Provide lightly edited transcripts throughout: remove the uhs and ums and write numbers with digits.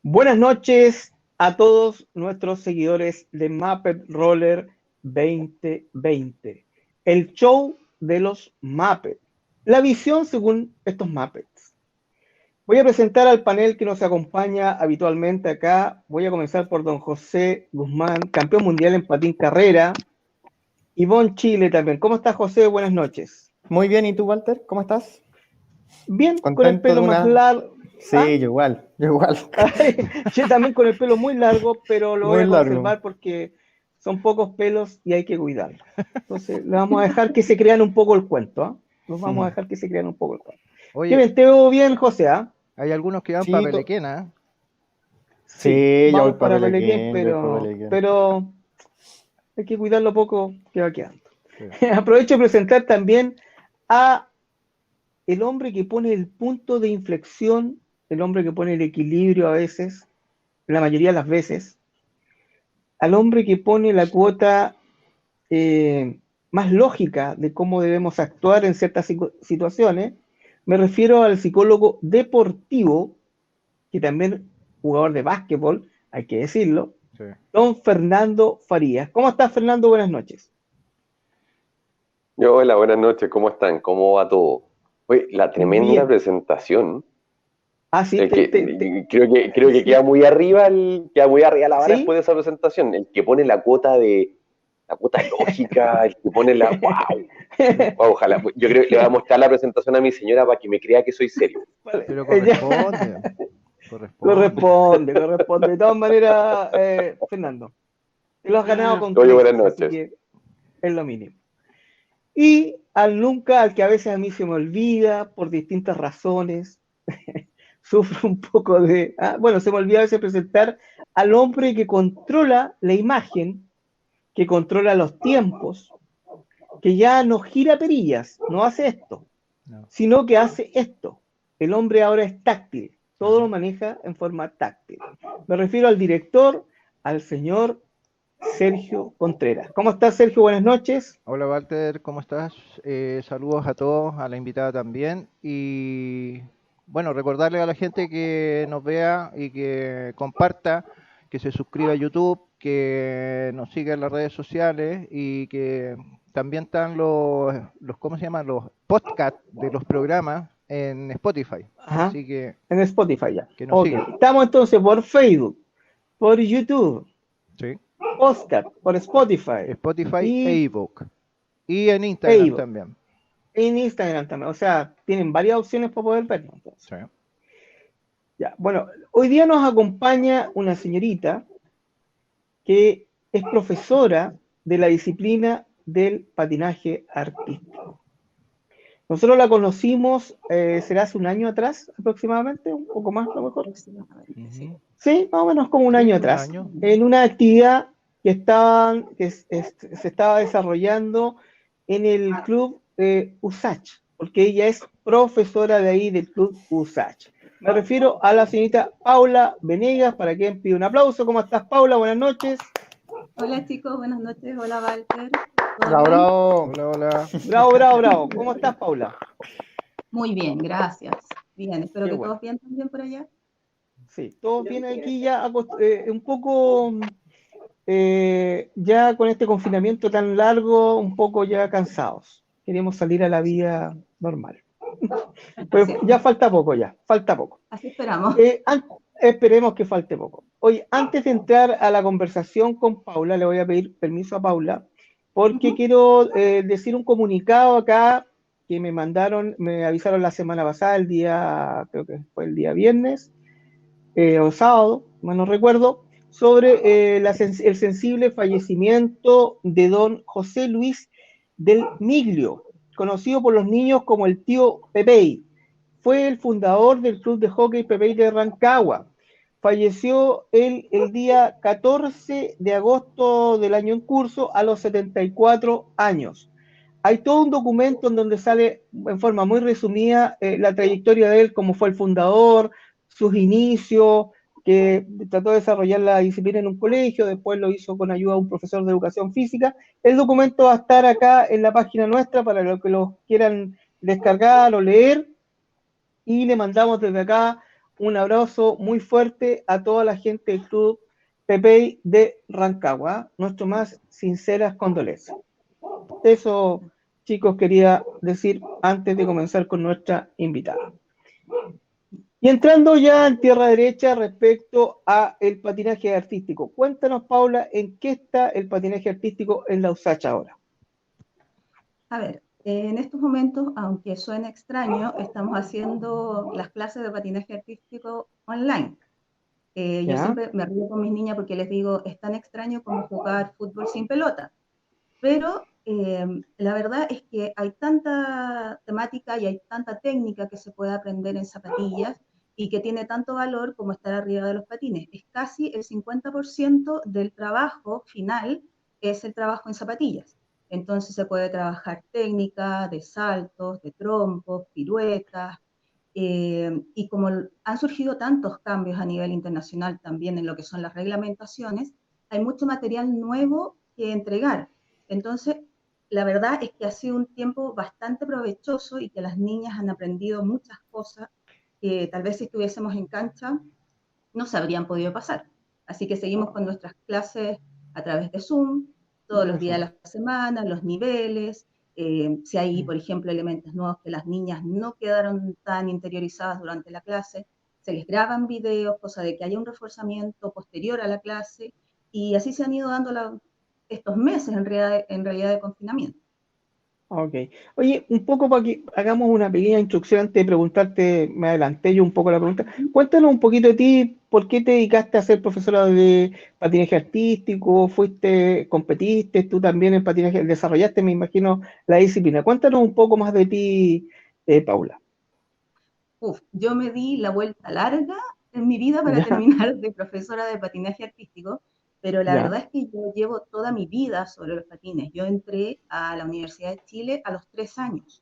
Buenas noches a todos nuestros seguidores de Muppet Roller 2020, el show de los Muppets, la visión según estos Muppets. Voy a presentar al panel que nos acompaña habitualmente acá. Voy a comenzar por don José Guzmán, campeón mundial en patín carrera, y Bon Chile también. ¿Cómo estás, José? Buenas noches. Muy bien, ¿y tú, Walter? ¿Cómo estás? Bien, ¿Contento con el pelo más largo. Sí, ¿Ah? yo igual. Yo también con el pelo muy largo, pero lo voy a conservar porque son pocos pelos y hay que cuidarlo. Entonces, le vamos a dejar que se crean un poco el cuento, ¿eh? Los vamos a dejar que se crean un poco el cuento. Oye, ¿Qué bien? ¿Te veo bien, José? ¿Ah? Hay algunos que van Sí, para Pelequén, ¿eh? Sí, yo vamos voy para Pelequén, Pelequén, pero hay que cuidar lo poco que va quedando. Sí. Aprovecho de presentar también a el hombre que pone el punto de inflexión, el hombre que pone el equilibrio a veces, la mayoría de las veces, al hombre que pone la cuota más lógica de cómo debemos actuar en ciertas situaciones. Me refiero al psicólogo deportivo, que también jugador de básquetbol, hay que decirlo, sí. Don Fernando Farías. ¿Cómo estás, Fernando? Buenas noches. Hola, buenas noches, ¿cómo están? ¿Cómo va todo? Oye, la tremenda presentación. Ah, sí, creo que queda muy arriba la vara ¿sí? Después de esa presentación. El que pone la cuota lógica, el que pone la wow. Ojalá, yo creo que le voy a mostrar la presentación a mi señora para que me crea que soy serio. Pero corresponde. Corresponde. De todas maneras, Fernando, te lo has ganado con Oye, buenas creces, noches. así que es lo mínimo. Y al que a veces a mí se me olvida por distintas razones, sufro un poco de... se me olvida a veces presentar al hombre que controla la imagen, que controla los tiempos, que ya no gira perillas, no hace esto, sino que hace esto. El hombre ahora es táctil, todo lo maneja en forma táctil. Me refiero al director, al señor Sergio Contreras. ¿Cómo estás, Sergio? Buenas noches. Hola, Walter, ¿cómo estás? Saludos a todos, a la invitada también. Y bueno, recordarle a la gente que nos vea y que comparta, que se suscriba a YouTube, que nos siga en las redes sociales y que también están los ¿cómo se llaman? Los podcasts de los programas en Spotify. Ajá. Así que en Spotify ya. Que nos sigan. Estamos entonces por Facebook, por YouTube, sí, podcast, por Spotify e iVoox. Y en Instagram también. En Instagram también. O sea, tienen varias opciones para poder vernos. Sí. Ya, bueno, hoy día nos acompaña una señorita que es profesora de la disciplina del patinaje artístico. Nosotros la conocimos, será hace un año atrás aproximadamente, un poco más a lo mejor. Sí, más o menos como un año atrás, en una actividad que se estaba desarrollando en el club USACH, porque ella es profesora de ahí del club USACH. Me refiero a la señorita Paula Venegas, para quien pide un aplauso. ¿Cómo estás, Paula? Buenas noches. Hola, chicos, buenas noches. Hola, Walter. Bravo. Bravo. ¿Cómo estás, Paula? Muy bien, gracias. Bien, espero que todos bien también por allá. Sí, todos bien aquí ya un poco ya con este confinamiento tan largo, un poco ya cansados. Queremos salir a la vida normal. Pero ya falta poco. Así esperamos. Esperemos que falte poco. Oye, antes de entrar a la conversación con Paula, le voy a pedir permiso a Paula, porque quiero decir un comunicado acá que me avisaron la semana pasada, creo que fue el día viernes, o sábado, mal no recuerdo, sobre el sensible fallecimiento de don José Luis del Miglio, conocido por los niños como el tío Pepey. Fue el fundador del club de hockey Pepey de Rancagua. Falleció el día 14 de agosto del año en curso a los 74 años. Hay todo un documento en donde sale en forma muy resumida la trayectoria de él, cómo fue el fundador, sus inicios, que trató de desarrollar la disciplina en un colegio, después lo hizo con ayuda de un profesor de educación física. El documento va a estar acá en la página nuestra para los que lo quieran descargar o leer, y le mandamos desde acá un abrazo muy fuerte a toda la gente del Club Pepey de Rancagua. Nuestro más sinceras condolencias. Eso, chicos, quería decir antes de comenzar con nuestra invitada. Y entrando ya en tierra derecha respecto a el patinaje artístico. Cuéntanos, Paula, ¿en qué está el patinaje artístico en la USACH ahora? A ver, en estos momentos, aunque suene extraño, estamos haciendo las clases de patinaje artístico online. Yo ¿Ya? siempre me río con mis niñas porque les digo, es tan extraño como jugar fútbol sin pelota. Pero la verdad es que hay tanta temática y hay tanta técnica que se puede aprender en zapatillas y que tiene tanto valor como estar arriba de los patines. Es casi el 50% del trabajo final es el trabajo en zapatillas. Entonces se puede trabajar técnica de saltos, de trompos, piruetas, y como han surgido tantos cambios a nivel internacional también en lo que son las reglamentaciones, hay mucho material nuevo que entregar. Entonces, la verdad es que ha sido un tiempo bastante provechoso y que las niñas han aprendido muchas cosas que tal vez si estuviésemos en cancha no se habrían podido pasar. Así que seguimos con nuestras clases a través de Zoom, todos los días de la semana, los niveles, si hay, por ejemplo, elementos nuevos que las niñas no quedaron tan interiorizadas durante la clase, se les graban videos, cosa de que haya un reforzamiento posterior a la clase, y así se han ido dando estos meses en realidad de confinamiento. Ok. Oye, un poco para que hagamos una pequeña instrucción antes de preguntarte, me adelanté yo un poco la pregunta. Cuéntanos un poquito de ti, ¿por qué te dedicaste a ser profesora de patinaje artístico? ¿Competiste tú también en patinaje? ¿Desarrollaste, me imagino, la disciplina? Cuéntanos un poco más de ti, Paula. Yo me di la vuelta larga en mi vida para Ya, terminar de profesora de patinaje artístico, pero la ya. verdad es que yo llevo toda mi vida sobre los patines. Yo entré a la Universidad de Chile a los 3 años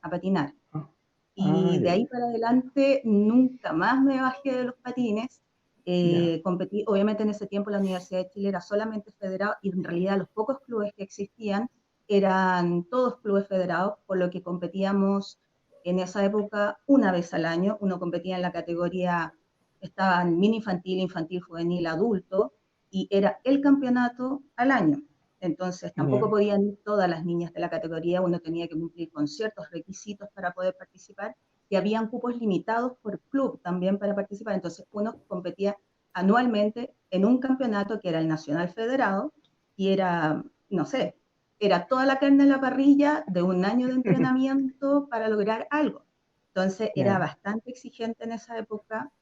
a patinar. Ah, Y de ya, ahí para adelante nunca más me bajé de los patines. ya, Competí, obviamente en ese tiempo la Universidad de Chile era solamente federado y en realidad los pocos clubes que existían eran todos clubes federados, por lo que competíamos en esa época una vez al año. Uno competía en la categoría, estaba en mini infantil, infantil, juvenil, adulto, y era el campeonato al año. Entonces tampoco ya, podían ir todas las niñas de la categoría, uno tenía que cumplir con ciertos requisitos para poder participar y habían cupos limitados por club también para participar. Entonces uno competía anualmente en un campeonato que era el Nacional Federado y era, no sé, era toda la carne en la parrilla de un año de entrenamiento para lograr algo. Entonces era ya, bastante exigente en esa época,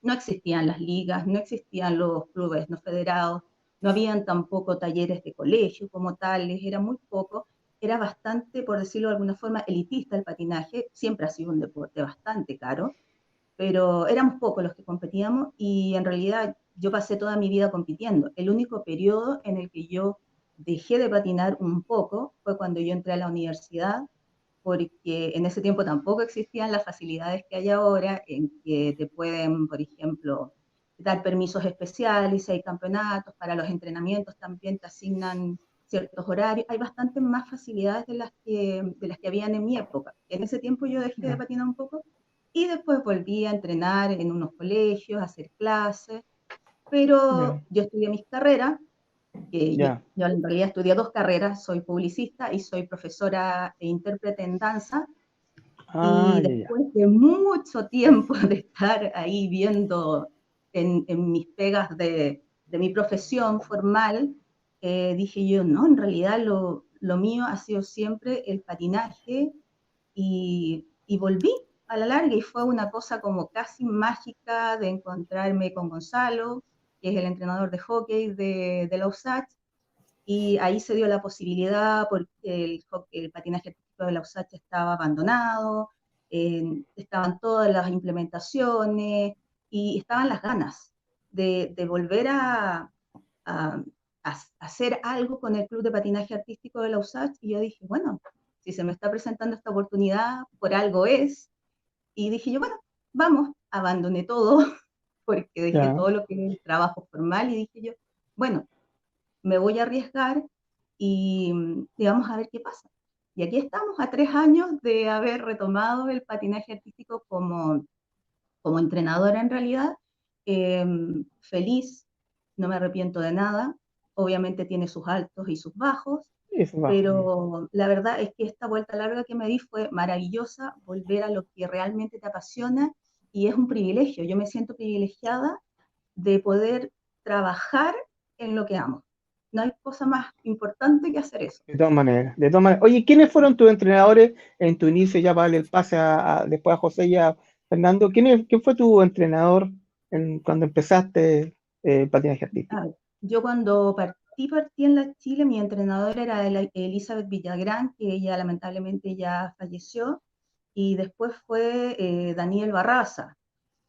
no existían las ligas, no existían los clubes no federados, no habían tampoco talleres de colegio como tales, era muy poco, era bastante, por decirlo de alguna forma, elitista el patinaje, siempre ha sido un deporte bastante caro, pero éramos pocos los que competíamos y en realidad yo pasé toda mi vida compitiendo. El único periodo en el que yo dejé de patinar un poco fue cuando yo entré a la universidad, porque en ese tiempo tampoco existían las facilidades que hay ahora, en que te pueden, por ejemplo, dar permisos especiales, si hay campeonatos, para los entrenamientos también te asignan ciertos horarios, hay bastantes más facilidades de las que habían en mi época. En ese tiempo yo dejé de ya, patinar un poco y después volví a entrenar en unos colegios, a hacer clases, pero ya, yo estudié mis carreras, que ya. yo en realidad estudié dos carreras, soy publicista y soy profesora e intérprete en danza, Ah, y ya, ya. después de mucho tiempo de estar ahí viendo en mis pegas de mi profesión formal, dije yo, no, en realidad lo mío ha sido siempre el patinaje y volví a la larga y fue una cosa como casi mágica de encontrarme con Gonzalo, que es el entrenador de hockey de la USACH, y ahí se dio la posibilidad porque el patinaje artístico de la USACH estaba abandonado, estaban todas las implementaciones y estaban las ganas de volver a, a hacer algo con el club de patinaje artístico de la USACH y yo dije, bueno, si se me está presentando esta oportunidad, por algo es. Y dije yo, bueno, vamos, abandoné todo, porque dejé Ya. todo lo que es el trabajo formal y dije yo, bueno, me voy a arriesgar y vamos a ver qué pasa. Y aquí estamos a 3 años de haber retomado el patinaje artístico como como entrenadora en realidad, eh, feliz, no me arrepiento de nada, obviamente tiene sus altos y sus bajos, Eso va. pero la verdad es que esta vuelta larga que me di fue maravillosa, volver a lo que realmente te apasiona y es un privilegio, yo me siento privilegiada de poder trabajar en lo que amo. No hay cosa más importante que hacer eso. De todas maneras, de todas maneras. Oye, ¿quiénes fueron tus entrenadores en tu inicio? Ya para darle el pase después a José y a Fernando. ¿Quién fue tu entrenador cuando empezaste patinaje A artístico? ver, yo cuando partí en la Chile, mi entrenadora era Elizabeth Villagrán, que ella lamentablemente ya falleció, y después fue Daniel Barraza,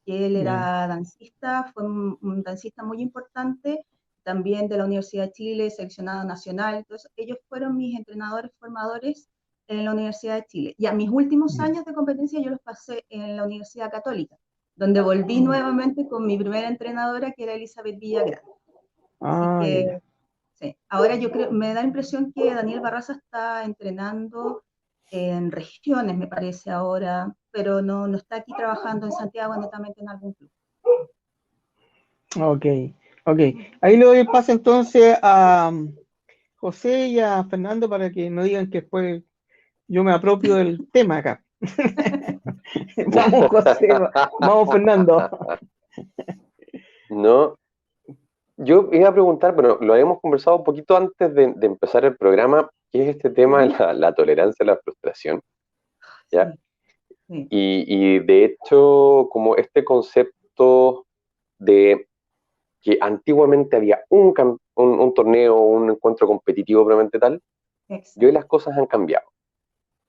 que él Ya. era dancista, fue un dancista muy importante, también de la Universidad de Chile, seleccionado nacional. Entonces, ellos fueron mis entrenadores formadores en la Universidad de Chile. Y a mis últimos años de competencia yo los pasé en la Universidad Católica, donde volví nuevamente con mi primera entrenadora, que era Elizabeth Villagrán. Así Ah, que, ya. sí, ahora yo creo, me da la impresión que Daniel Barraza está entrenando en regiones, me parece ahora, pero no está aquí trabajando en Santiago, netamente en algún club. Ok, ok. Ahí le doy el pase entonces a José y a Fernando para que no digan que después yo me apropio del tema acá. Vamos, José, vamos, Fernando. No, yo iba a preguntar, pero lo habíamos conversado un poquito antes de empezar el programa, que es este tema de la tolerancia a la frustración, ¿ya? Sí, sí. Y de hecho, como este concepto de que antiguamente había un torneo, un encuentro competitivo probablemente tal, y hoy Exacto. las cosas han cambiado.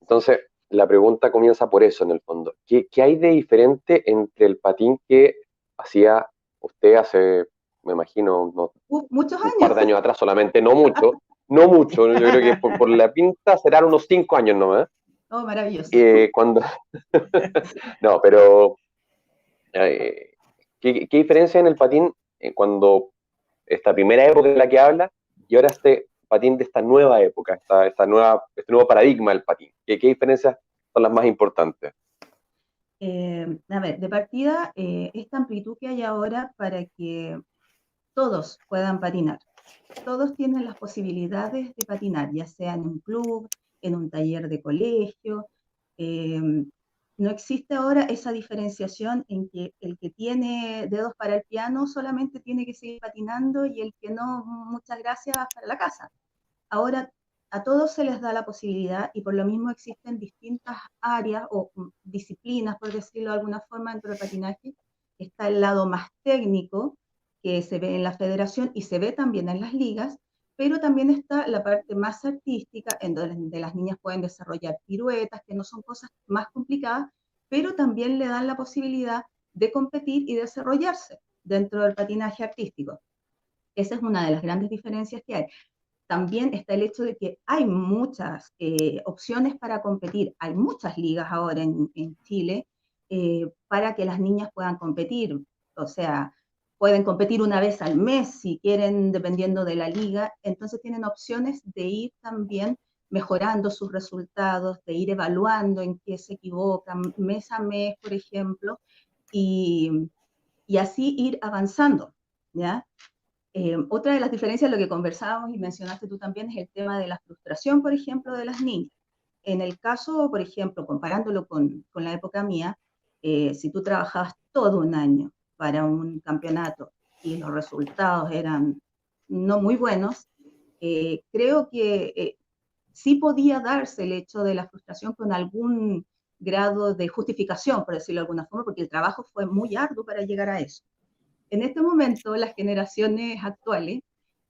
Entonces, la pregunta comienza por eso en el fondo. ¿Qué hay de diferente entre el patín que hacía usted hace, me imagino, Muchos un par años. de años atrás solamente, no mucho, no mucho, yo creo que por la pinta serán unos 5 años nomás, Oh, maravilloso. cuando, no, pero eh, ¿qué diferencia en el patín cuando esta primera época de la que habla y ahora este patín de esta nueva época, este nuevo paradigma del patín? ¿Qué diferencias son las más importantes? A ver, de partida, esta amplitud que hay ahora para que todos puedan patinar. Todos tienen las posibilidades de patinar, ya sea en un club, en un taller de colegio. Eh, no existe ahora esa diferenciación en que el que tiene dedos para el piano solamente tiene que seguir patinando y el que no, muchas gracias, para la casa. Ahora a todos se les da la posibilidad y por lo mismo existen distintas áreas o disciplinas, por decirlo de alguna forma, dentro del patinaje. Está el lado más técnico, que se ve en la federación y se ve también en las ligas, pero también está la parte más artística, en donde las niñas pueden desarrollar piruetas, que no son cosas más complicadas, pero también le dan la posibilidad de competir y desarrollarse dentro del patinaje artístico. Esa es una de las grandes diferencias que hay. También está el hecho de que hay muchas opciones para competir, hay muchas ligas ahora en Chile para que las niñas puedan competir, o sea, pueden competir una vez al mes si quieren, dependiendo de la liga, entonces tienen opciones de ir también mejorando sus resultados, de ir evaluando en qué se equivocan mes a mes, por ejemplo, y, y así ir avanzando, ¿ya? Otra de las diferencias, lo que conversábamos y mencionaste tú también, es el tema de la frustración, por ejemplo, de las niñas. En el caso, por ejemplo, comparándolo con la época mía, si tú trabajabas todo un año para un campeonato y los resultados eran no muy buenos, creo que sí podía darse el hecho de la frustración con algún grado de justificación, por decirlo de alguna forma, porque el trabajo fue muy arduo para llegar a eso. En este momento, las generaciones actuales,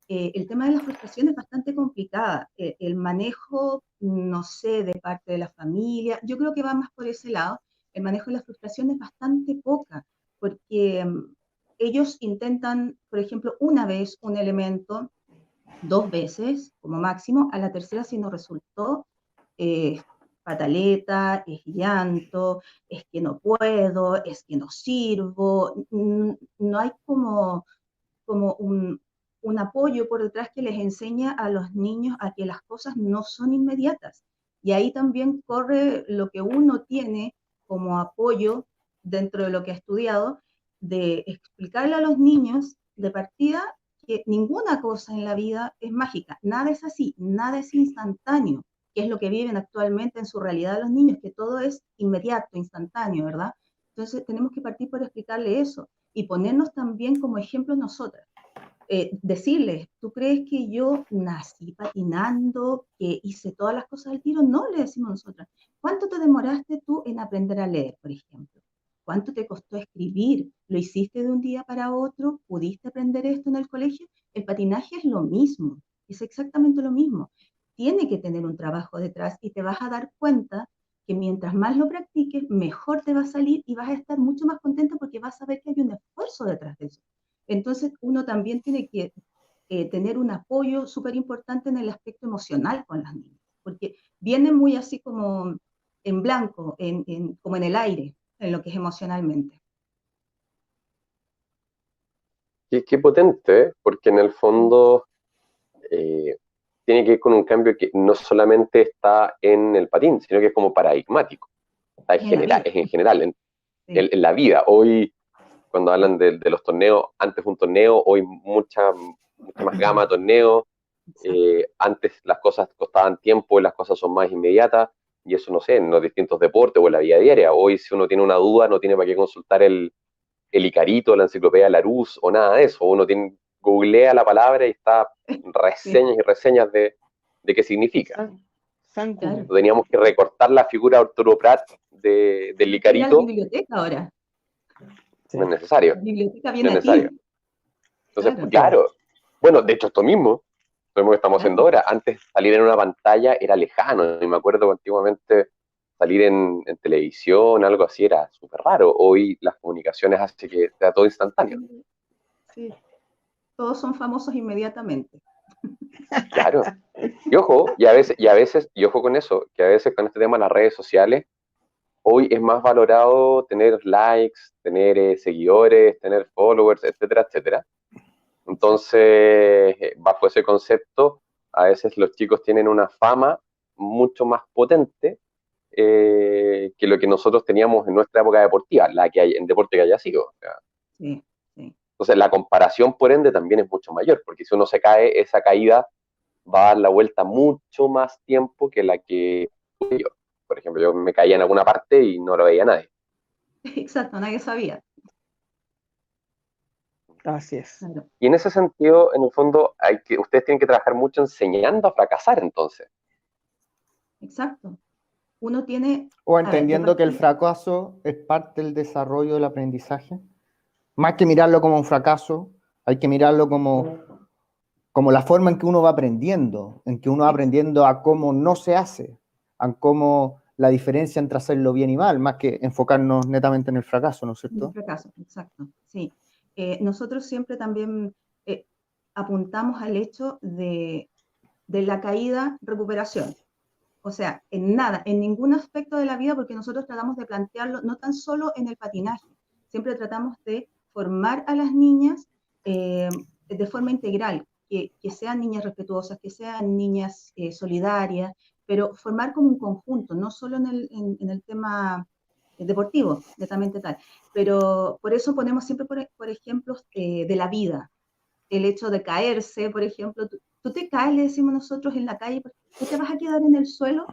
el tema de la frustración es bastante complicada. El manejo, no sé, de parte de la familia, yo creo que va más por ese lado. El manejo de la frustración es bastante poca, porque ellos intentan, por ejemplo, una vez un elemento, dos veces como máximo, a la tercera si no resultó, eh, pataleta, es llanto, es que no puedo, es que no sirvo, no hay como un apoyo por detrás que les enseña a los niños a que las cosas no son inmediatas. Y ahí también corre lo que uno tiene como apoyo dentro de lo que ha estudiado, de explicarle a los niños de partida que ninguna cosa en la vida es mágica, nada es así, nada es instantáneo, que es lo que viven actualmente en su realidad los niños, que todo es inmediato, instantáneo, ¿verdad? Entonces tenemos que partir por explicarle eso y ponernos también como ejemplo nosotras. Decirles, ¿tú crees que yo nací patinando, que hice todas las cosas al tiro? No, le decimos nosotras. ¿Cuánto te demoraste tú en aprender a leer, por ejemplo? ¿Cuánto te costó escribir? ¿Lo hiciste de un día para otro? ¿Pudiste aprender esto en el colegio? El patinaje es lo mismo, es exactamente lo mismo. Tiene que tener un trabajo detrás y te vas a dar cuenta que mientras más lo practiques, mejor te va a salir y vas a estar mucho más contenta porque vas a ver que hay un esfuerzo detrás de eso. Entonces, uno también tiene que tener un apoyo súper importante en el aspecto emocional con las niñas, porque vienen muy así como en blanco, como en el aire, en lo que es emocionalmente. Qué potente, ¿eh? Porque en el fondo tiene que ver con un cambio que no solamente está en el patín, sino que es como paradigmático. Está es en general, en la vida. Hoy, cuando hablan de los torneos, antes un torneo, hoy mucha más gama de torneos. Antes las cosas costaban tiempo y las cosas son más inmediatas, y eso no sé, en los distintos deportes o en la vida diaria. Hoy, si uno tiene una duda, no tiene para qué consultar el Icarito, la enciclopedia Larousse o nada de eso. Uno googlea la palabra y está reseñas y reseñas de qué significa. Claro. Teníamos que recortar la figura de Arturo Prat del Icarito. Ir a la biblioteca ahora. No es necesario. La biblioteca No viene es necesario. aquí. Entonces, claro. Bueno, de hecho, esto mismo que estamos haciendo ahora. Antes, salir en una pantalla era lejano. Y me acuerdo que antiguamente salir en televisión, algo así, era súper raro. Hoy las comunicaciones hacen que sea todo instantáneo. Sí. Todos son famosos inmediatamente. Claro. Y ojo, y a veces, y ojo con eso, que a veces con este tema de las redes sociales, hoy es más valorado tener likes, tener seguidores, tener followers, etcétera, etcétera. Entonces, bajo ese concepto, a veces los chicos tienen una fama mucho más potente que lo que nosotros teníamos en nuestra época deportiva, la que hay en deporte que haya sido. O sea, sí, sí. Entonces, la comparación, por ende, también es mucho mayor, porque si uno se cae, esa caída va a dar la vuelta mucho más tiempo que la que tuve yo. Por ejemplo, yo me caía en alguna parte y no lo veía nadie. Exacto, nadie sabía. Así es. Claro. Y en ese sentido, en el fondo, ustedes tienen que trabajar mucho enseñando a fracasar, entonces. Exacto. Uno tiene... O entendiendo que el fracaso es parte del desarrollo del aprendizaje. Más que mirarlo como un fracaso, hay que mirarlo como la forma en que uno va aprendiendo, en que uno va aprendiendo a cómo no se hace, a cómo la diferencia entre hacerlo bien y mal, más que enfocarnos netamente en el fracaso, ¿no es cierto? El fracaso, exacto, sí. Nosotros siempre también apuntamos al hecho de la caída, recuperación. O sea, en nada, en ningún aspecto de la vida, porque nosotros tratamos de plantearlo no tan solo en el patinaje, siempre tratamos de formar a las niñas de forma integral, que sean niñas respetuosas, que sean niñas solidarias, pero formar como un conjunto, no solo en el tema deportivo, netamente tal. Pero por eso ponemos siempre, por ejemplos de la vida. El hecho de caerse, por ejemplo, tú te caes, le decimos nosotros en la calle, ¿tú te vas a quedar en el suelo?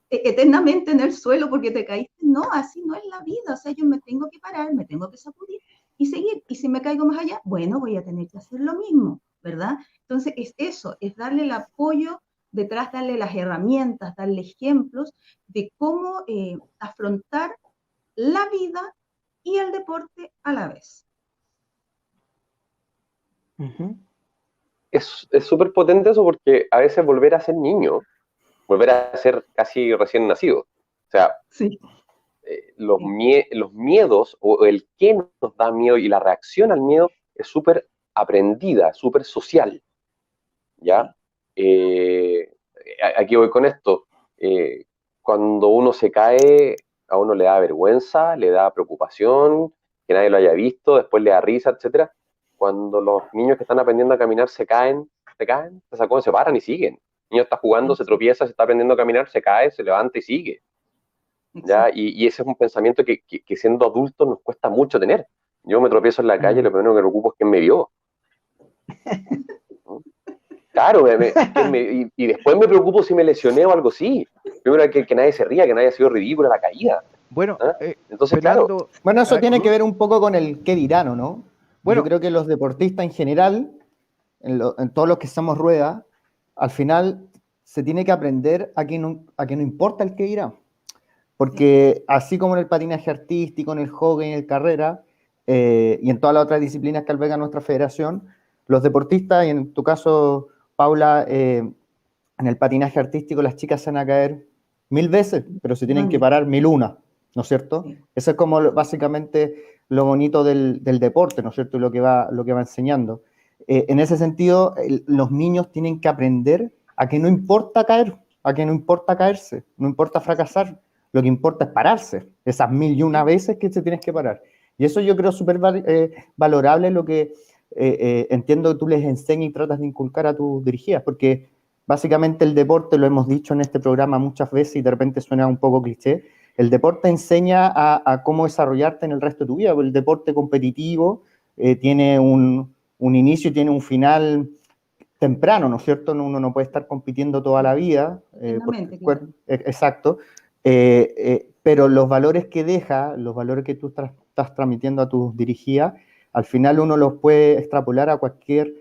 Eternamente en el suelo porque te caíste. No, así no es la vida. O sea, yo me tengo que parar, me tengo que sacudir y seguir. Y si me caigo más allá, bueno, voy a tener que hacer lo mismo, ¿verdad? Entonces, es eso, es darle el apoyo detrás, darle las herramientas, darle ejemplos de cómo afrontar la vida y el deporte a la vez. Uh-huh. Es súper potente eso porque a veces volver a ser niño, volver a ser casi recién nacido. O sea, sí. Los miedos o el qué nos da miedo y la reacción al miedo es súper aprendida, súper social. ¿Ya? Aquí voy con esto. Cuando uno se cae, a uno le da vergüenza, le da preocupación, que nadie lo haya visto, después le da risa, etc. Cuando los niños que están aprendiendo a caminar se caen, se sacuden, se paran y siguen. El niño está jugando, se tropieza, se está aprendiendo a caminar, se cae, se levanta y sigue. ¿ya? Y ese es un pensamiento que siendo adultos nos cuesta mucho tener. Yo me tropiezo en la calle, lo primero que me preocupo es quién me vio. ¿No? Claro, y después me preocupo si me lesioné o algo así. Primero que nadie se ría, que nadie haya sido ridícula la caída. Bueno, ¿Ah? Entonces, Fernando, claro. Bueno, eso tiene que ver un poco con el qué dirán, ¿o no? Bueno. Yo creo que los deportistas en general, en todos los que somos ruedas, al final se tiene que aprender a que no importa el qué dirán. Porque así como en el patinaje artístico, en el hockey, en el carrera, y en todas las otras disciplinas que alberga nuestra federación, los deportistas, y en tu caso, Paula, en el patinaje artístico las chicas se van a caer 1000 veces, pero se tienen que parar 1001, ¿no es cierto? Sí. Eso es como básicamente lo bonito del deporte, ¿no es cierto? Y lo que va enseñando. En ese sentido, los niños tienen que aprender a que no importa caer, a que no importa caerse, no importa fracasar, lo que importa es pararse, esas 1001 veces que te tienes que parar. Y eso yo creo súper valorable, lo que entiendo que tú les enseñas y tratas de inculcar a tus dirigidas, porque básicamente el deporte, lo hemos dicho en este programa muchas veces y de repente suena un poco cliché, el deporte enseña a cómo desarrollarte en el resto de tu vida. El deporte competitivo tiene un inicio y tiene un final temprano, ¿no es cierto? Uno no puede estar compitiendo toda la vida. Claro. Exacto. Pero los valores que deja, los valores que tú estás transmitiendo a tus dirigidas, al final uno los puede extrapolar a cualquier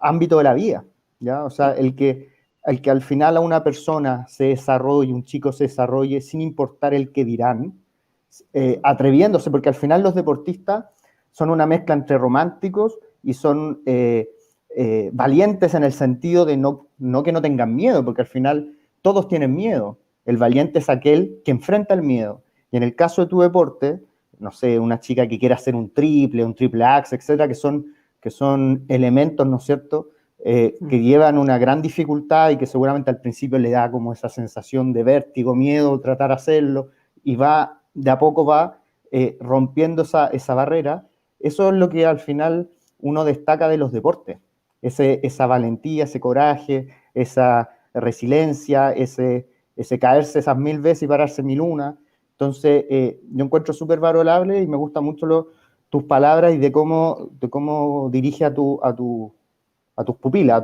ámbito de la vida, ¿ya? O sea, el que al final a una persona se desarrolle, un chico se desarrolle sin importar el que dirán, atreviéndose, porque al final los deportistas son una mezcla entre románticos y son valientes en el sentido de no que no tengan miedo, porque al final todos tienen miedo. El valiente es aquel que enfrenta el miedo. Y en el caso de tu deporte, no sé, una chica que quiera hacer un triple axe, etcétera, que son elementos, ¿no es cierto?, que llevan una gran dificultad y que seguramente al principio le da como esa sensación de vértigo, miedo, tratar de hacerlo, y de a poco va rompiendo esa barrera. Eso es lo que al final uno destaca de los deportes, esa valentía, ese coraje, esa resiliencia, ese caerse esas 1000 veces y pararse 1001. Entonces, yo encuentro súper valorable y me gustan mucho tus palabras y de cómo dirige a tus pupilas,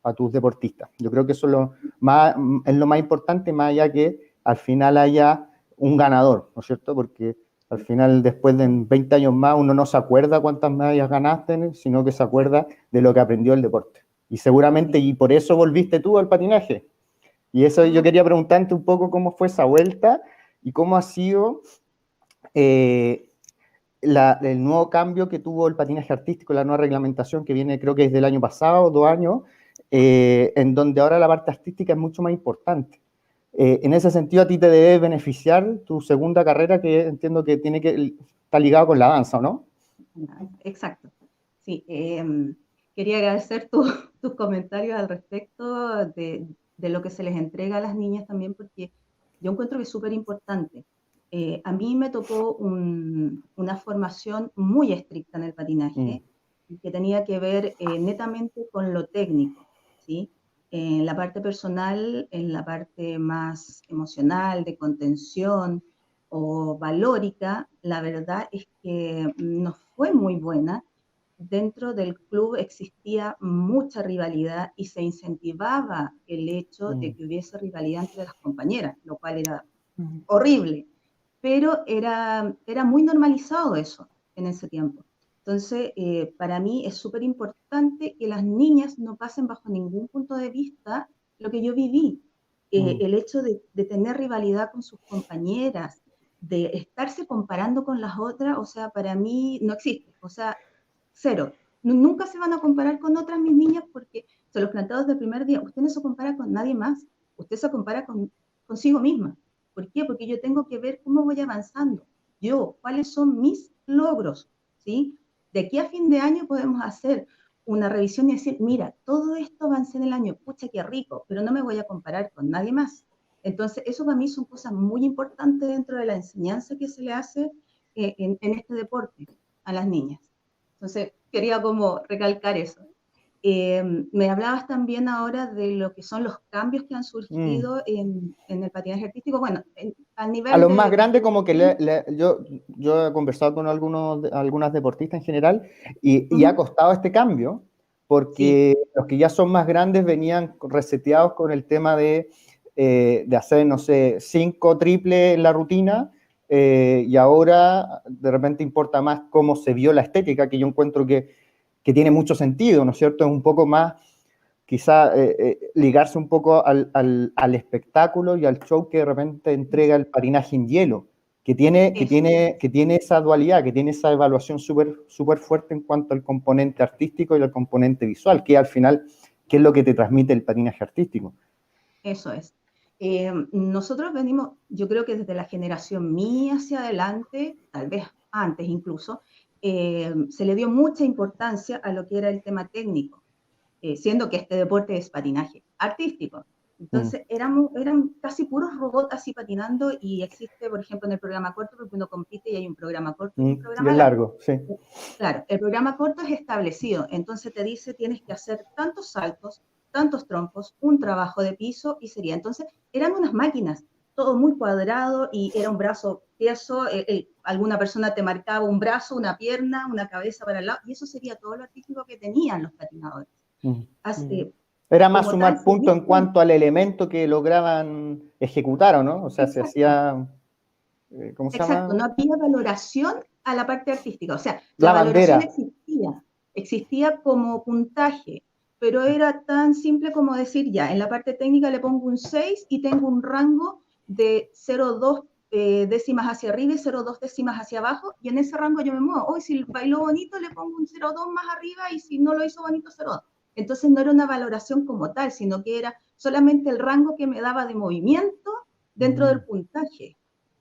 a tus deportistas. Yo creo que eso es lo más importante, más allá que al final haya un ganador, ¿no es cierto? Porque al final, después de 20 años más, uno no se acuerda cuántas medallas ganaste, sino que se acuerda de lo que aprendió el deporte. Y seguramente, y por eso volviste tú al patinaje. Y eso yo quería preguntarte un poco cómo fue esa vuelta y cómo ha sido el nuevo cambio que tuvo el patinaje artístico, la nueva reglamentación que viene, creo que es del año pasado, 2 años, en donde ahora la parte artística es mucho más importante. En ese sentido, a ti te debe beneficiar tu segunda carrera, que entiendo que está ligado con la danza, ¿o no? Exacto. Sí, quería agradecer tus comentarios al respecto de lo que se les entrega a las niñas también, porque yo encuentro que es súper importante. A mí me tocó una formación muy estricta en el patinaje, que tenía que ver netamente con lo técnico, ¿sí? En la parte personal, en la parte más emocional, de contención o valórica, la verdad es que no fue muy buena. Dentro del club existía mucha rivalidad y se incentivaba el hecho de que hubiese rivalidad entre las compañeras, lo cual era horrible, pero era muy normalizado eso en ese tiempo. Entonces, para mí es súper importante que las niñas no pasen bajo ningún punto de vista lo que yo viví. El hecho de tener rivalidad con sus compañeras, de estarse comparando con las otras, o sea, para mí no existe, o sea, cero. Nunca se van a comparar con otras mis niñas porque se los planteo desde el primer día. Usted no se compara con nadie más, usted se compara consigo misma. ¿Por qué? Porque yo tengo que ver cómo voy avanzando. Yo, cuáles son mis logros, ¿sí? De aquí a fin de año podemos hacer una revisión y decir, mira, todo esto avancé en el año, pucha, qué rico, pero no me voy a comparar con nadie más. Entonces, eso para mí son cosas muy importantes dentro de la enseñanza que se le hace en este deporte a las niñas. Entonces, quería como recalcar eso. Me hablabas también ahora de lo que son los cambios que han surgido en el patinaje artístico. Bueno, al A nivel los más de... grandes, como que yo he conversado con algunas deportistas en general y ha costado este cambio, porque los que ya son más grandes venían reseteados con el tema de hacer, no sé, 5 triples en la rutina, y ahora de repente importa más cómo se vio la estética, que yo encuentro que tiene mucho sentido, ¿no es cierto? Es un poco más, quizá, ligarse un poco al espectáculo y al show que de repente entrega el patinaje en hielo, que tiene esa dualidad, que tiene esa evaluación súper fuerte en cuanto al componente artístico y al componente visual, que al final, ¿qué es lo que te transmite el patinaje artístico? Eso es. Nosotros venimos, yo creo que desde la generación mía hacia adelante, tal vez antes incluso, se le dio mucha importancia a lo que era el tema técnico, siendo que este deporte es patinaje artístico. Entonces eran casi puros robots así patinando, y existe, por ejemplo, en el programa corto, porque uno compite y hay un programa corto y un Y programa es largo. largo, sí. Claro, el programa corto es establecido, entonces te dice tienes que hacer tantos saltos, tantos trompos, un trabajo de piso y sería. Entonces eran unas máquinas, todo muy cuadrado y era un brazo tieso, alguna persona te marcaba un brazo, una pierna, una cabeza para el lado, y eso sería todo lo artístico que tenían los patinadores. Era más Como sumar tal, puntos en cuanto al elemento que lograban ejecutar, ¿o no? O sea, se hacía, ¿cómo se exacto, no llama? había valoración a la parte artística, o sea, la La valoración bandera. existía como puntaje, pero era tan simple como decir, ya, en la parte técnica le pongo un 6 y tengo un rango de 0,2 décimas hacia arriba y 0,2 décimas hacia abajo, y en ese rango yo me muevo. Hoy si bailó bonito le pongo un 0,2 más arriba, y si no lo hizo bonito, 0,2. Entonces no era una valoración como tal, sino que era solamente el rango que me daba de movimiento dentro del puntaje.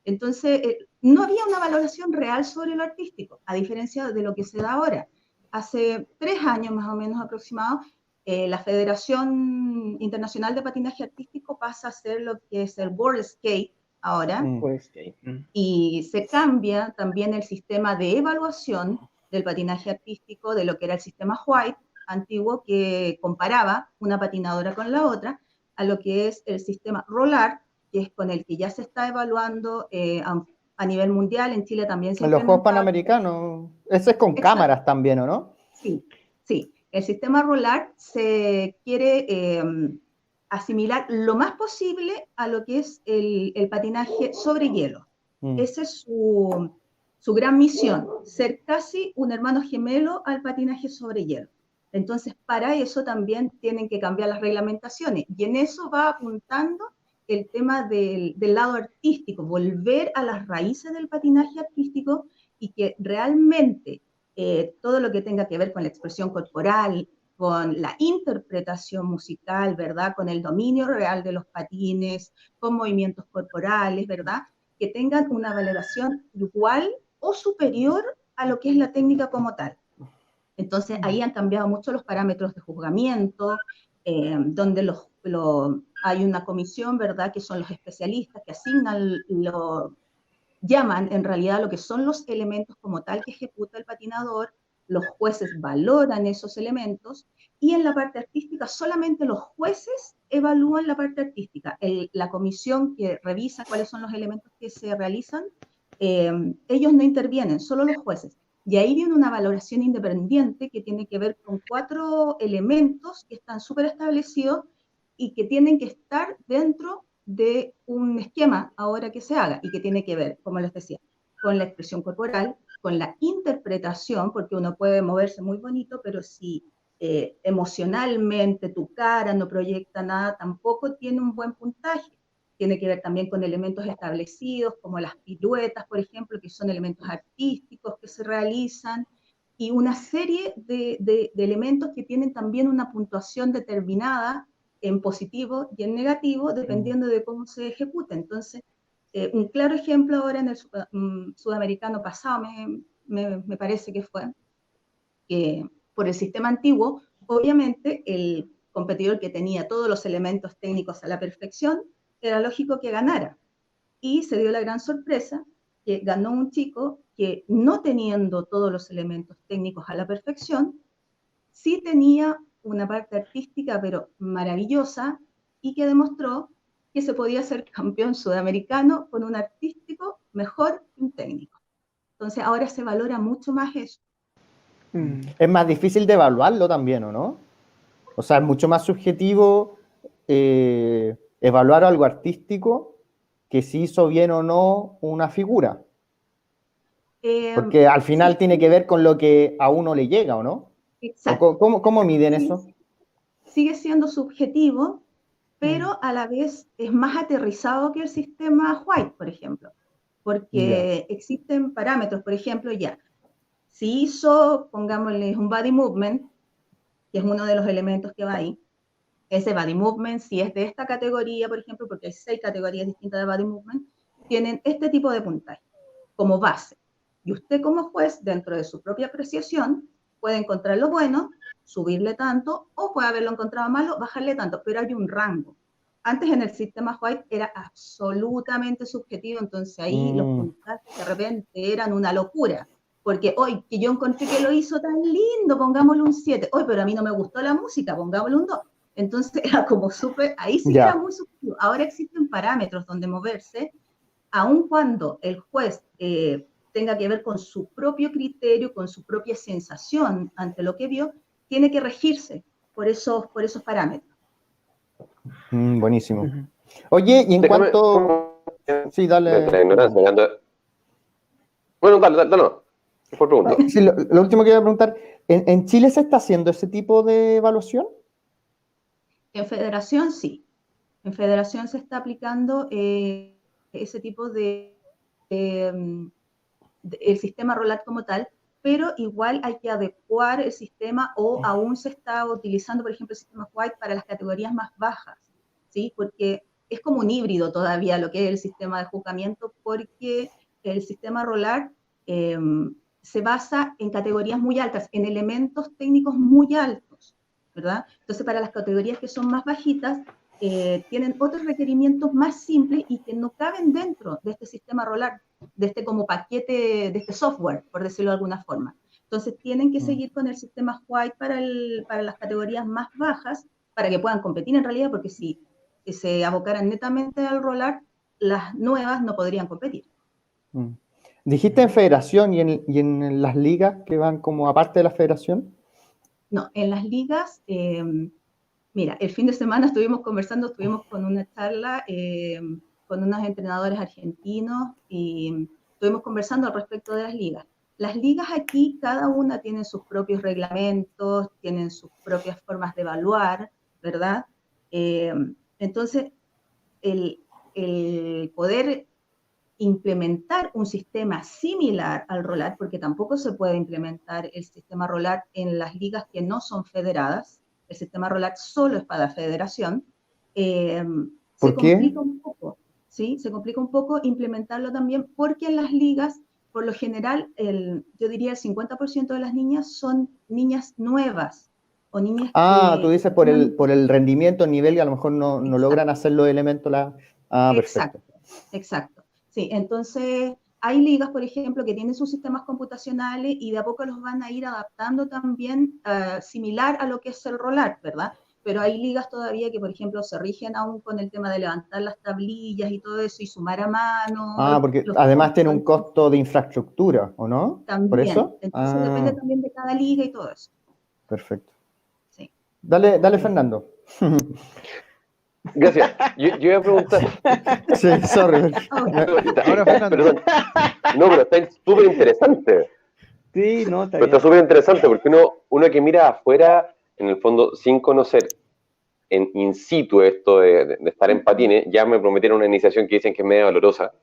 Entonces, no había una valoración real sobre lo artístico, a diferencia de lo que se da ahora. Hace 3 años más o menos aproximado, la Federación Internacional de Patinaje Artístico pasa a ser lo que es el World Skate ahora, y se cambia también el sistema de evaluación del patinaje artístico de lo que era el sistema White antiguo, que comparaba una patinadora con la otra, a lo que es el sistema Rollart, que es con el que ya se está evaluando a nivel mundial. En Chile también se ha En los Juegos implementado. Panamericanos, ese es con Exacto. cámaras también, ¿o no? Sí, sí. El sistema Rollart se quiere asimilar lo más posible a lo que es el patinaje sobre hielo. Esa es su gran misión, ser casi un hermano gemelo al patinaje sobre hielo. Entonces, para eso también tienen que cambiar las reglamentaciones, y en eso va apuntando el tema del lado artístico, volver a las raíces del patinaje artístico, y que realmente todo lo que tenga que ver con la expresión corporal, con la interpretación musical, ¿verdad? Con el dominio real de los patines, con movimientos corporales, ¿verdad? Que tengan una valoración igual o superior a lo que es la técnica como tal. Entonces, ahí han cambiado mucho los parámetros de juzgamiento, donde hay una comisión, ¿verdad?, que son los especialistas que asignan, llaman en realidad lo que son los elementos como tal que ejecuta el patinador. Los jueces valoran esos elementos, y en la parte artística solamente los jueces evalúan la parte artística. La comisión que revisa cuáles son los elementos que se realizan, ellos no intervienen, solo los jueces. Y ahí viene una valoración independiente que tiene que ver con 4 elementos que están súper establecidos y que tienen que estar dentro de un esquema ahora que se haga, y que tiene que ver, como les decía, con la expresión corporal, con la interpretación, porque uno puede moverse muy bonito, pero si emocionalmente tu cara no proyecta nada, tampoco tiene un buen puntaje. Tiene que ver también con elementos establecidos, como las piruetas, por ejemplo, que son elementos artísticos que se realizan, y una serie de elementos que tienen también una puntuación determinada en positivo y en negativo, dependiendo de cómo se ejecuta. Entonces, un claro ejemplo ahora en el sudamericano pasado, me parece que fue, que por el sistema antiguo, obviamente el competidor que tenía todos los elementos técnicos a la perfección, era lógico que ganara. Y se dio la gran sorpresa que ganó un chico que, no teniendo todos los elementos técnicos a la perfección, sí tenía una parte artística, pero maravillosa, y que demostró que se podía ser campeón sudamericano con un artístico mejor que un técnico. Entonces ahora se valora mucho más eso. Es más difícil de evaluarlo también, ¿o no? O sea, es mucho más subjetivo evaluar algo artístico que si hizo bien o no una figura. Porque al final Sí, tiene que ver con lo que a uno le llega, ¿o no? exacto. ¿Cómo miden eso? Sigue siendo subjetivo, pero a la vez es más aterrizado que el sistema White, por ejemplo, porque existen parámetros, por ejemplo, si hizo, pongámosle, un body movement, que es uno de los elementos que va ahí, ese body movement, si es de esta categoría, por ejemplo, porque hay 6 categorías distintas de body movement, tienen este tipo de puntaje como base. Y usted como juez, dentro de su propia apreciación, puede encontrar lo bueno, subirle tanto, o puede haberlo encontrado malo, bajarle tanto, pero hay un rango. Antes en el sistema White era absolutamente subjetivo, entonces ahí los puntajes de repente eran una locura. Porque hoy que yo encontré que lo hizo tan lindo, pongámosle un 7. Hoy, pero a mí no me gustó la música, pongámosle un 2. Entonces era como súper, ahí sí que era muy subjetivo. Ahora existen parámetros donde moverse, aun cuando el juez tenga que ver con su propio criterio, con su propia sensación ante lo que vio, tiene que regirse por esos parámetros. Buenísimo. Oye, y en cuanto... Sí, dale. De la ignorancia. Bueno, dale, no. Por pregunta. Sí, lo último que iba a preguntar, ¿en Chile se está haciendo ese tipo de evaluación? En federación sí. En federación se está aplicando ese tipo el sistema ROLAT como tal, pero igual hay que adecuar el sistema, o aún se está utilizando, por ejemplo, el sistema White para las categorías más bajas, ¿sí? Porque es como un híbrido todavía lo que es el sistema de juzgamiento, porque el sistema ROLAT se basa en categorías muy altas, en elementos técnicos muy altos, ¿verdad? Entonces, para las categorías que son más bajitas, tienen otros requerimientos más simples y que no caben dentro de este sistema ROLAT, de este como paquete, de este software, por decirlo de alguna forma. Entonces tienen que seguir con el sistema White para las categorías más bajas, para que puedan competir en realidad, porque si se abocaran netamente al ROLAT, las nuevas no podrían competir. ¿Dijiste en federación y en las ligas que van como aparte de la federación? No, en las ligas, mira, el fin de semana estuvimos con una charla con unos entrenadores argentinos y estuvimos conversando al respecto de las ligas. Las ligas aquí, cada una tiene sus propios reglamentos, tienen sus propias formas de evaluar, ¿verdad? Entonces, el poder implementar un sistema similar al ROLAT, porque tampoco se puede implementar el sistema ROLAT en las ligas que no son federadas, el sistema ROLAT solo es para federación, ¿Por qué? complica un poco, ¿sí? Se complica un poco implementarlo también porque en las ligas, por lo general, yo diría el 50% de las niñas son niñas nuevas, o niñas tú dices por el rendimiento, el nivel, y a lo mejor no logran hacer los elementos. Perfecto. Exacto. Sí, entonces hay ligas, por ejemplo, que tienen sus sistemas computacionales y de a poco los van a ir adaptando también similar a lo que es el ROLAT, ¿verdad? Pero hay ligas todavía que, por ejemplo, se rigen aún con el tema de levantar las tablillas y todo eso y sumar a mano. Porque además tiene un costo de infraestructura, ¿o no? También. ¿Por eso? Entonces depende también de cada liga y todo eso. Perfecto. Sí. Dale, Fernando. Gracias. Yo iba a preguntar. Sí, sorry. Ahora, Fernando. Perdón. No, pero está súper interesante. Sí, no, está pero bien. Está súper interesante porque uno que mira afuera, en el fondo, sin conocer in situ esto de estar en patines, ya me prometieron una iniciación que dicen que es medio dolorosa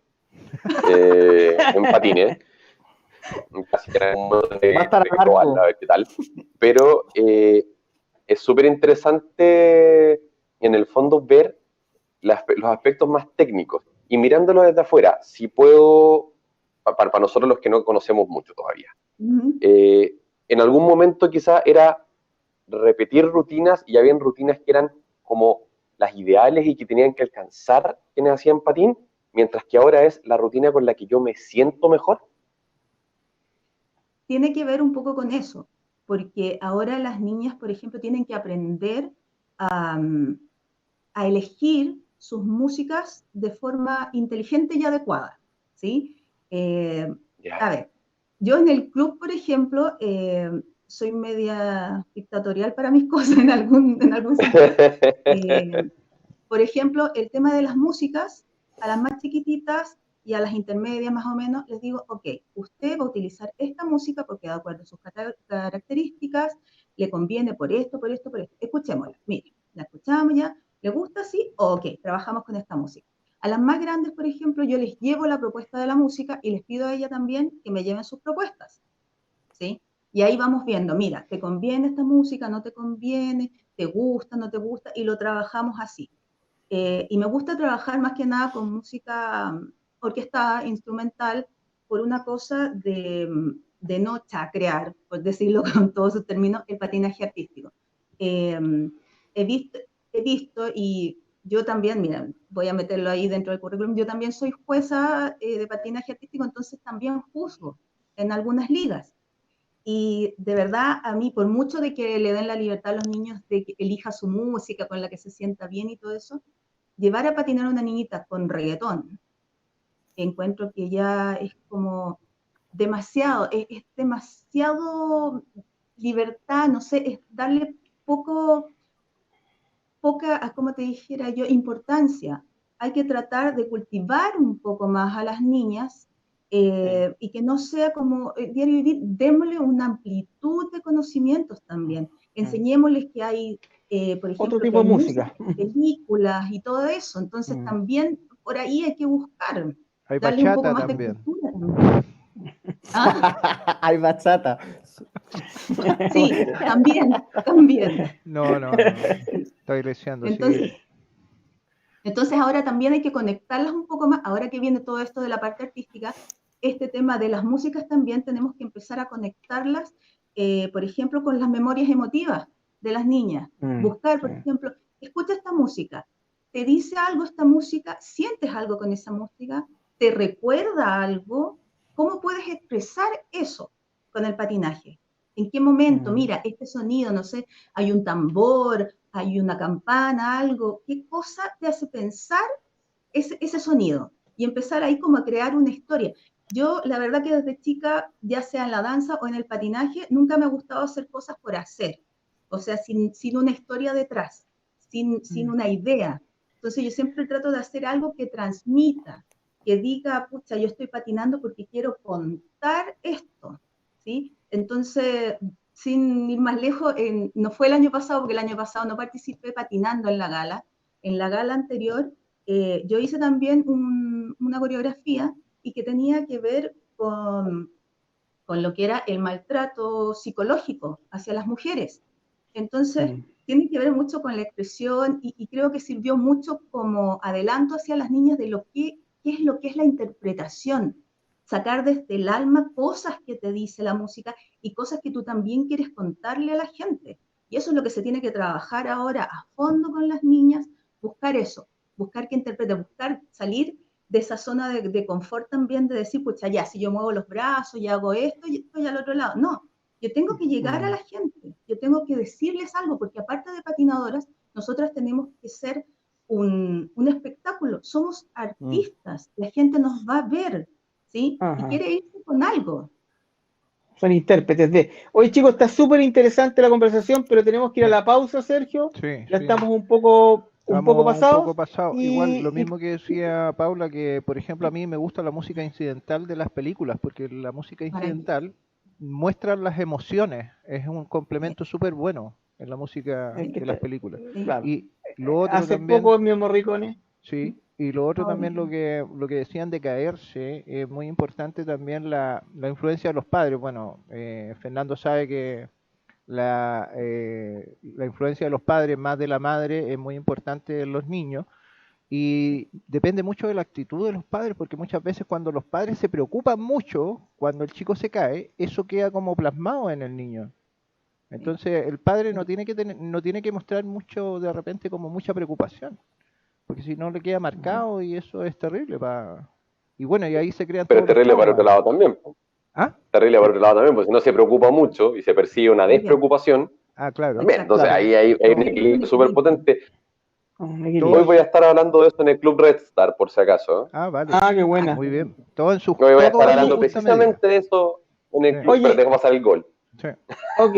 en patines. Casi que Va a estar de probarla, a ver qué tal. Pero es súper interesante en el fondo ver los aspectos más técnicos y mirándolo desde afuera, si puedo, para nosotros los que no conocemos mucho todavía, en algún momento quizá era repetir rutinas y habían rutinas que eran como las ideales y que tenían que alcanzar quienes hacían patín, mientras que ahora es la rutina con la que yo me siento mejor. Tiene que ver un poco con eso. porque ahora las niñas, por ejemplo, tienen que aprender a, a elegir sus músicas de forma inteligente y adecuada, ¿sí? A ver, yo en el club, por ejemplo, soy media dictatorial para mis cosas en algún sentido. Por ejemplo, el tema de las músicas, a las más chiquititas y a las intermedias más o menos, les digo, ok, usted va a utilizar esta música porque de acuerdo a sus características, le conviene por esto, por esto, por esto. Escuchémosla, mire, la escuchamos ya, ¿le gusta así? Ok, trabajamos con esta música. A las más grandes, por ejemplo, yo les llevo la propuesta de la música y les pido a ella también que me lleven sus propuestas, ¿sí? Y ahí vamos viendo, mira, ¿te conviene esta música? ¿No te conviene? ¿Te gusta? ¿No te gusta? Y lo trabajamos así. Y me gusta trabajar más que nada con música orquestada, instrumental, por una cosa de no chacrear, por decirlo con todos sus términos, el patinaje artístico. Eh, he visto, y yo también, mira, voy a meterlo ahí dentro del currículum, yo también soy jueza de patinaje artístico, entonces también juzgo en algunas ligas. Y de verdad, a mí, por mucho de que le den la libertad a los niños de que elija su música con la que se sienta bien y todo eso, llevar a patinar a una niñita con reggaetón, encuentro que ya es como demasiado, es demasiado libertad, no sé, es darle poca, como te dijera yo, importancia. Hay que tratar de cultivar un poco más a las niñas y que no sea como diario vivir, démosle una amplitud de conocimientos también. Enseñémosles que hay, por ejemplo, Otro que tipo hay de música, música. películas y todo eso. Entonces también por ahí hay que buscar, Hay darle un poco bachata más de también. cultura también. ¿Ah? Hay bachata. Sí, también. No, Sí. estoy leseando, Entonces, sí. Entonces ahora también hay que conectarlas un poco más, ahora que viene todo esto de la parte artística, este tema de las músicas también tenemos que empezar a conectarlas, por ejemplo, con las memorias emotivas de las niñas. Buscar, por ejemplo, escucha esta música, te dice algo esta música, sientes algo con esa música, te recuerda algo, ¿cómo puedes expresar eso con el patinaje? ¿En qué momento? Mira, este sonido, no sé, hay un tambor, hay una campana, algo, ¿qué cosa te hace pensar ese sonido? Y empezar ahí como a crear una historia. Yo, la verdad que desde chica, ya sea en la danza o en el patinaje, nunca me ha gustado hacer cosas por hacer, o sea, sin una historia detrás, sin una idea. Entonces yo siempre trato de hacer algo que transmita, que diga, pucha, yo estoy patinando porque quiero contar esto, ¿sí? Entonces, sin ir más lejos, no fue el año pasado, porque el año pasado no participé patinando en la gala. En la gala anterior, yo hice también una coreografía y que tenía que ver con lo que era el maltrato psicológico hacia las mujeres. Entonces, tiene que ver mucho con la expresión y creo que sirvió mucho como adelanto hacia las niñas de lo qué es lo que es la interpretación, sacar desde el alma cosas que te dice la música y cosas que tú también quieres contarle a la gente. Y eso es lo que se tiene que trabajar ahora a fondo con las niñas, buscar eso, buscar que interprete, buscar salir de esa zona de confort también, de decir, pucha, ya, si yo muevo los brazos y hago esto, y estoy al otro lado. No, yo tengo que llegar a la gente, yo tengo que decirles algo, porque aparte de patinadoras, nosotras tenemos que ser un espectáculo, somos artistas, la gente nos va a ver, ¿sí? Y quiere irse con algo. Son intérpretes de. Oye, chicos, está súper interesante la conversación, pero tenemos que ir a la pausa, Sergio. Sí, Ya sí. estamos un poco Estamos un poco pasados. pasados. Igual lo mismo que decía Paula, que por ejemplo a mí me gusta la música incidental de las películas, porque la música incidental muestra las emociones, es un complemento súper bueno en la música de las películas. Claro. Y lo otro Hace también, poco mi Morricone. sí, y lo otro también lo que decían de caerse, es muy importante también la influencia de los padres. Bueno, Fernando sabe que la influencia de los padres más de la madre es muy importante en los niños y depende mucho de la actitud de los padres, porque muchas veces cuando los padres se preocupan mucho, cuando el chico se cae, eso queda como plasmado en el niño. Entonces el padre no tiene que mostrar mucho, de repente, como mucha preocupación, porque si no le queda marcado y eso es terrible. Y bueno, y ahí se crean Pero es todos los terrible para otro traumas. lado también. Terrible por otro lado también, porque si no se preocupa mucho y se persigue una despreocupación, Claro. también. Entonces ahí hay un equilibrio súper potente. Un Hoy equilibrio. voy a estar hablando de eso en el Club Red Star, por si acaso. Vale. Qué buena. Muy bien. Todo en su Hoy voy a todo estar en su hablando justa precisamente de eso en el Sí. club, Oye. pero dejo pasar el gol. medida. Sí. Ok,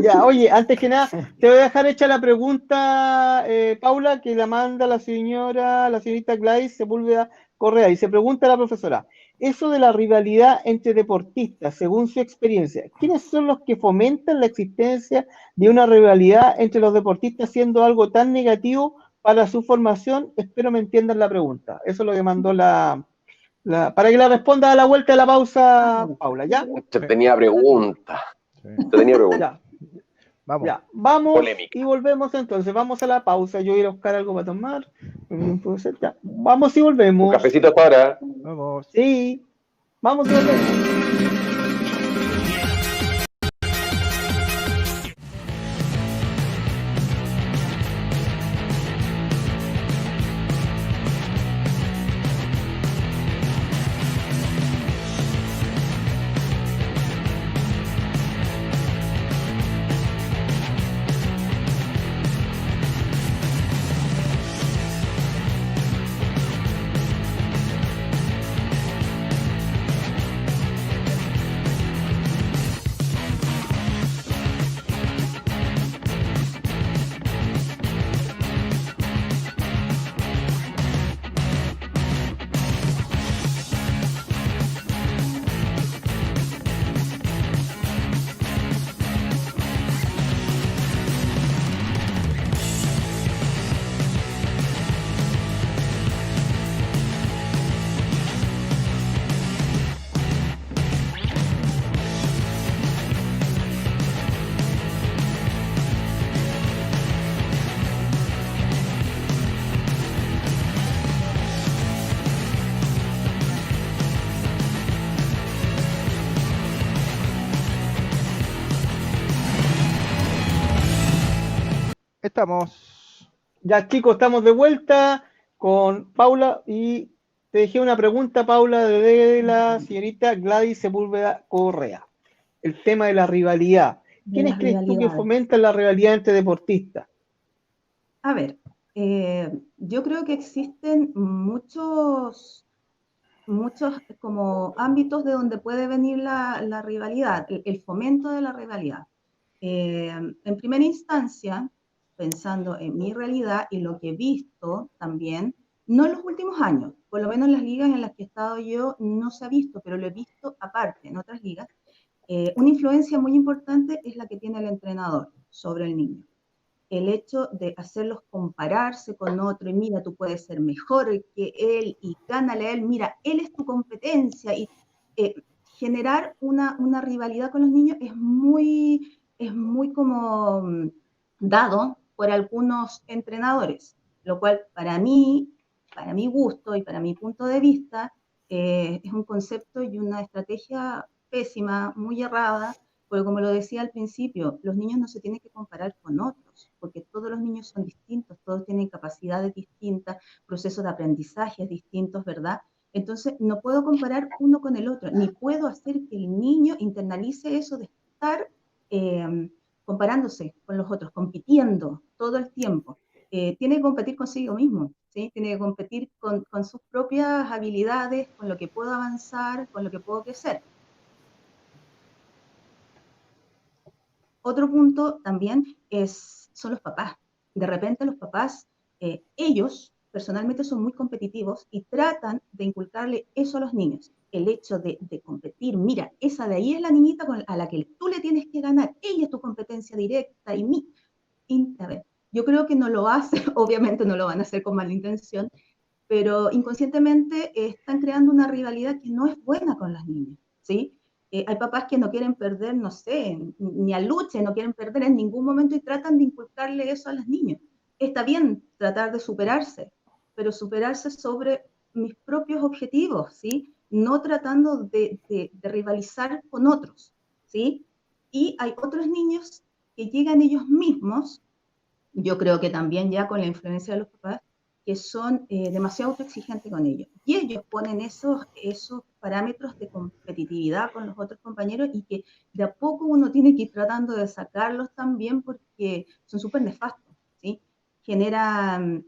ya, oye, antes que nada, te voy a dejar hecha la pregunta, Paula, que la manda la señorita Gladys Sepúlveda Correa, y se pregunta a la profesora, eso de la rivalidad entre deportistas, según su experiencia, ¿quiénes son los que fomentan la existencia de una rivalidad entre los deportistas siendo algo tan negativo para su formación? Espero me entiendan la pregunta. Eso es lo que mandó para que la responda a la vuelta de la pausa, Paula, ¿ya? Yo tenía preguntas. Sí. Yo tenía preguntas. Ya. Vamos. Ya, vamos Polémica. y volvemos entonces. Vamos a la pausa. Yo voy a ir a buscar algo para tomar. Puede ser, ya. Vamos y Un volvemos. cafecito hasta ahora. Vamos. Sí, vamos y volvemos. Estamos. Ya, chicos, estamos de vuelta con Paula y te dejé una pregunta, Paula, de la señorita Gladys Sepúlveda Correa. El tema de la rivalidad. ¿Quiénes crees tú que fomentan la rivalidad entre deportistas? A ver, yo creo que existen muchos como ámbitos de donde puede venir la rivalidad, el fomento de la rivalidad. En primera instancia, pensando en mi realidad y lo que he visto también, no en los últimos años, por lo menos en las ligas en las que he estado yo no se ha visto, pero lo he visto aparte en otras ligas, una influencia muy importante es la que tiene el entrenador sobre el niño. El hecho de hacerlos compararse con otro, y mira, tú puedes ser mejor que él, y gánale a él, mira, él es tu competencia, y generar una rivalidad con los niños es muy como dado por algunos entrenadores, lo cual para mi gusto y para mi punto de vista, es un concepto y una estrategia pésima, muy errada, porque como lo decía al principio, los niños no se tienen que comparar con otros, porque todos los niños son distintos, todos tienen capacidades distintas, procesos de aprendizaje distintos, ¿verdad? Entonces, no puedo comparar uno con el otro, ni puedo hacer que el niño internalice eso de estar comparándose con los otros, compitiendo todo el tiempo. Tiene que competir consigo mismo, ¿sí? Tiene que competir con sus propias habilidades, con lo que puedo avanzar, con lo que puedo crecer. Otro punto también son los papás. De repente los papás, ellos personalmente son muy competitivos y tratan de inculcarle eso a los niños. El hecho de competir, mira, esa de ahí es la niñita a la que tú le tienes que ganar, ella es tu competencia directa a ver, yo creo que no lo hace, obviamente no lo van a hacer con mala intención, pero inconscientemente están creando una rivalidad que no es buena con las niñas, ¿sí? Hay papás que no quieren perder, no sé, ni a lucha, no quieren perder en ningún momento y tratan de inculcarle eso a los niños. Está bien tratar de superarse, pero superarse sobre mis propios objetivos, ¿sí? No tratando de rivalizar con otros, ¿sí? Y hay otros niños que llegan ellos mismos, yo creo que también ya con la influencia de los papás, que son demasiado autoexigentes con ellos. Y ellos ponen esos parámetros de competitividad con los otros compañeros y que de a poco uno tiene que ir tratando de sacarlos también porque son súper nefastos, ¿sí? Generan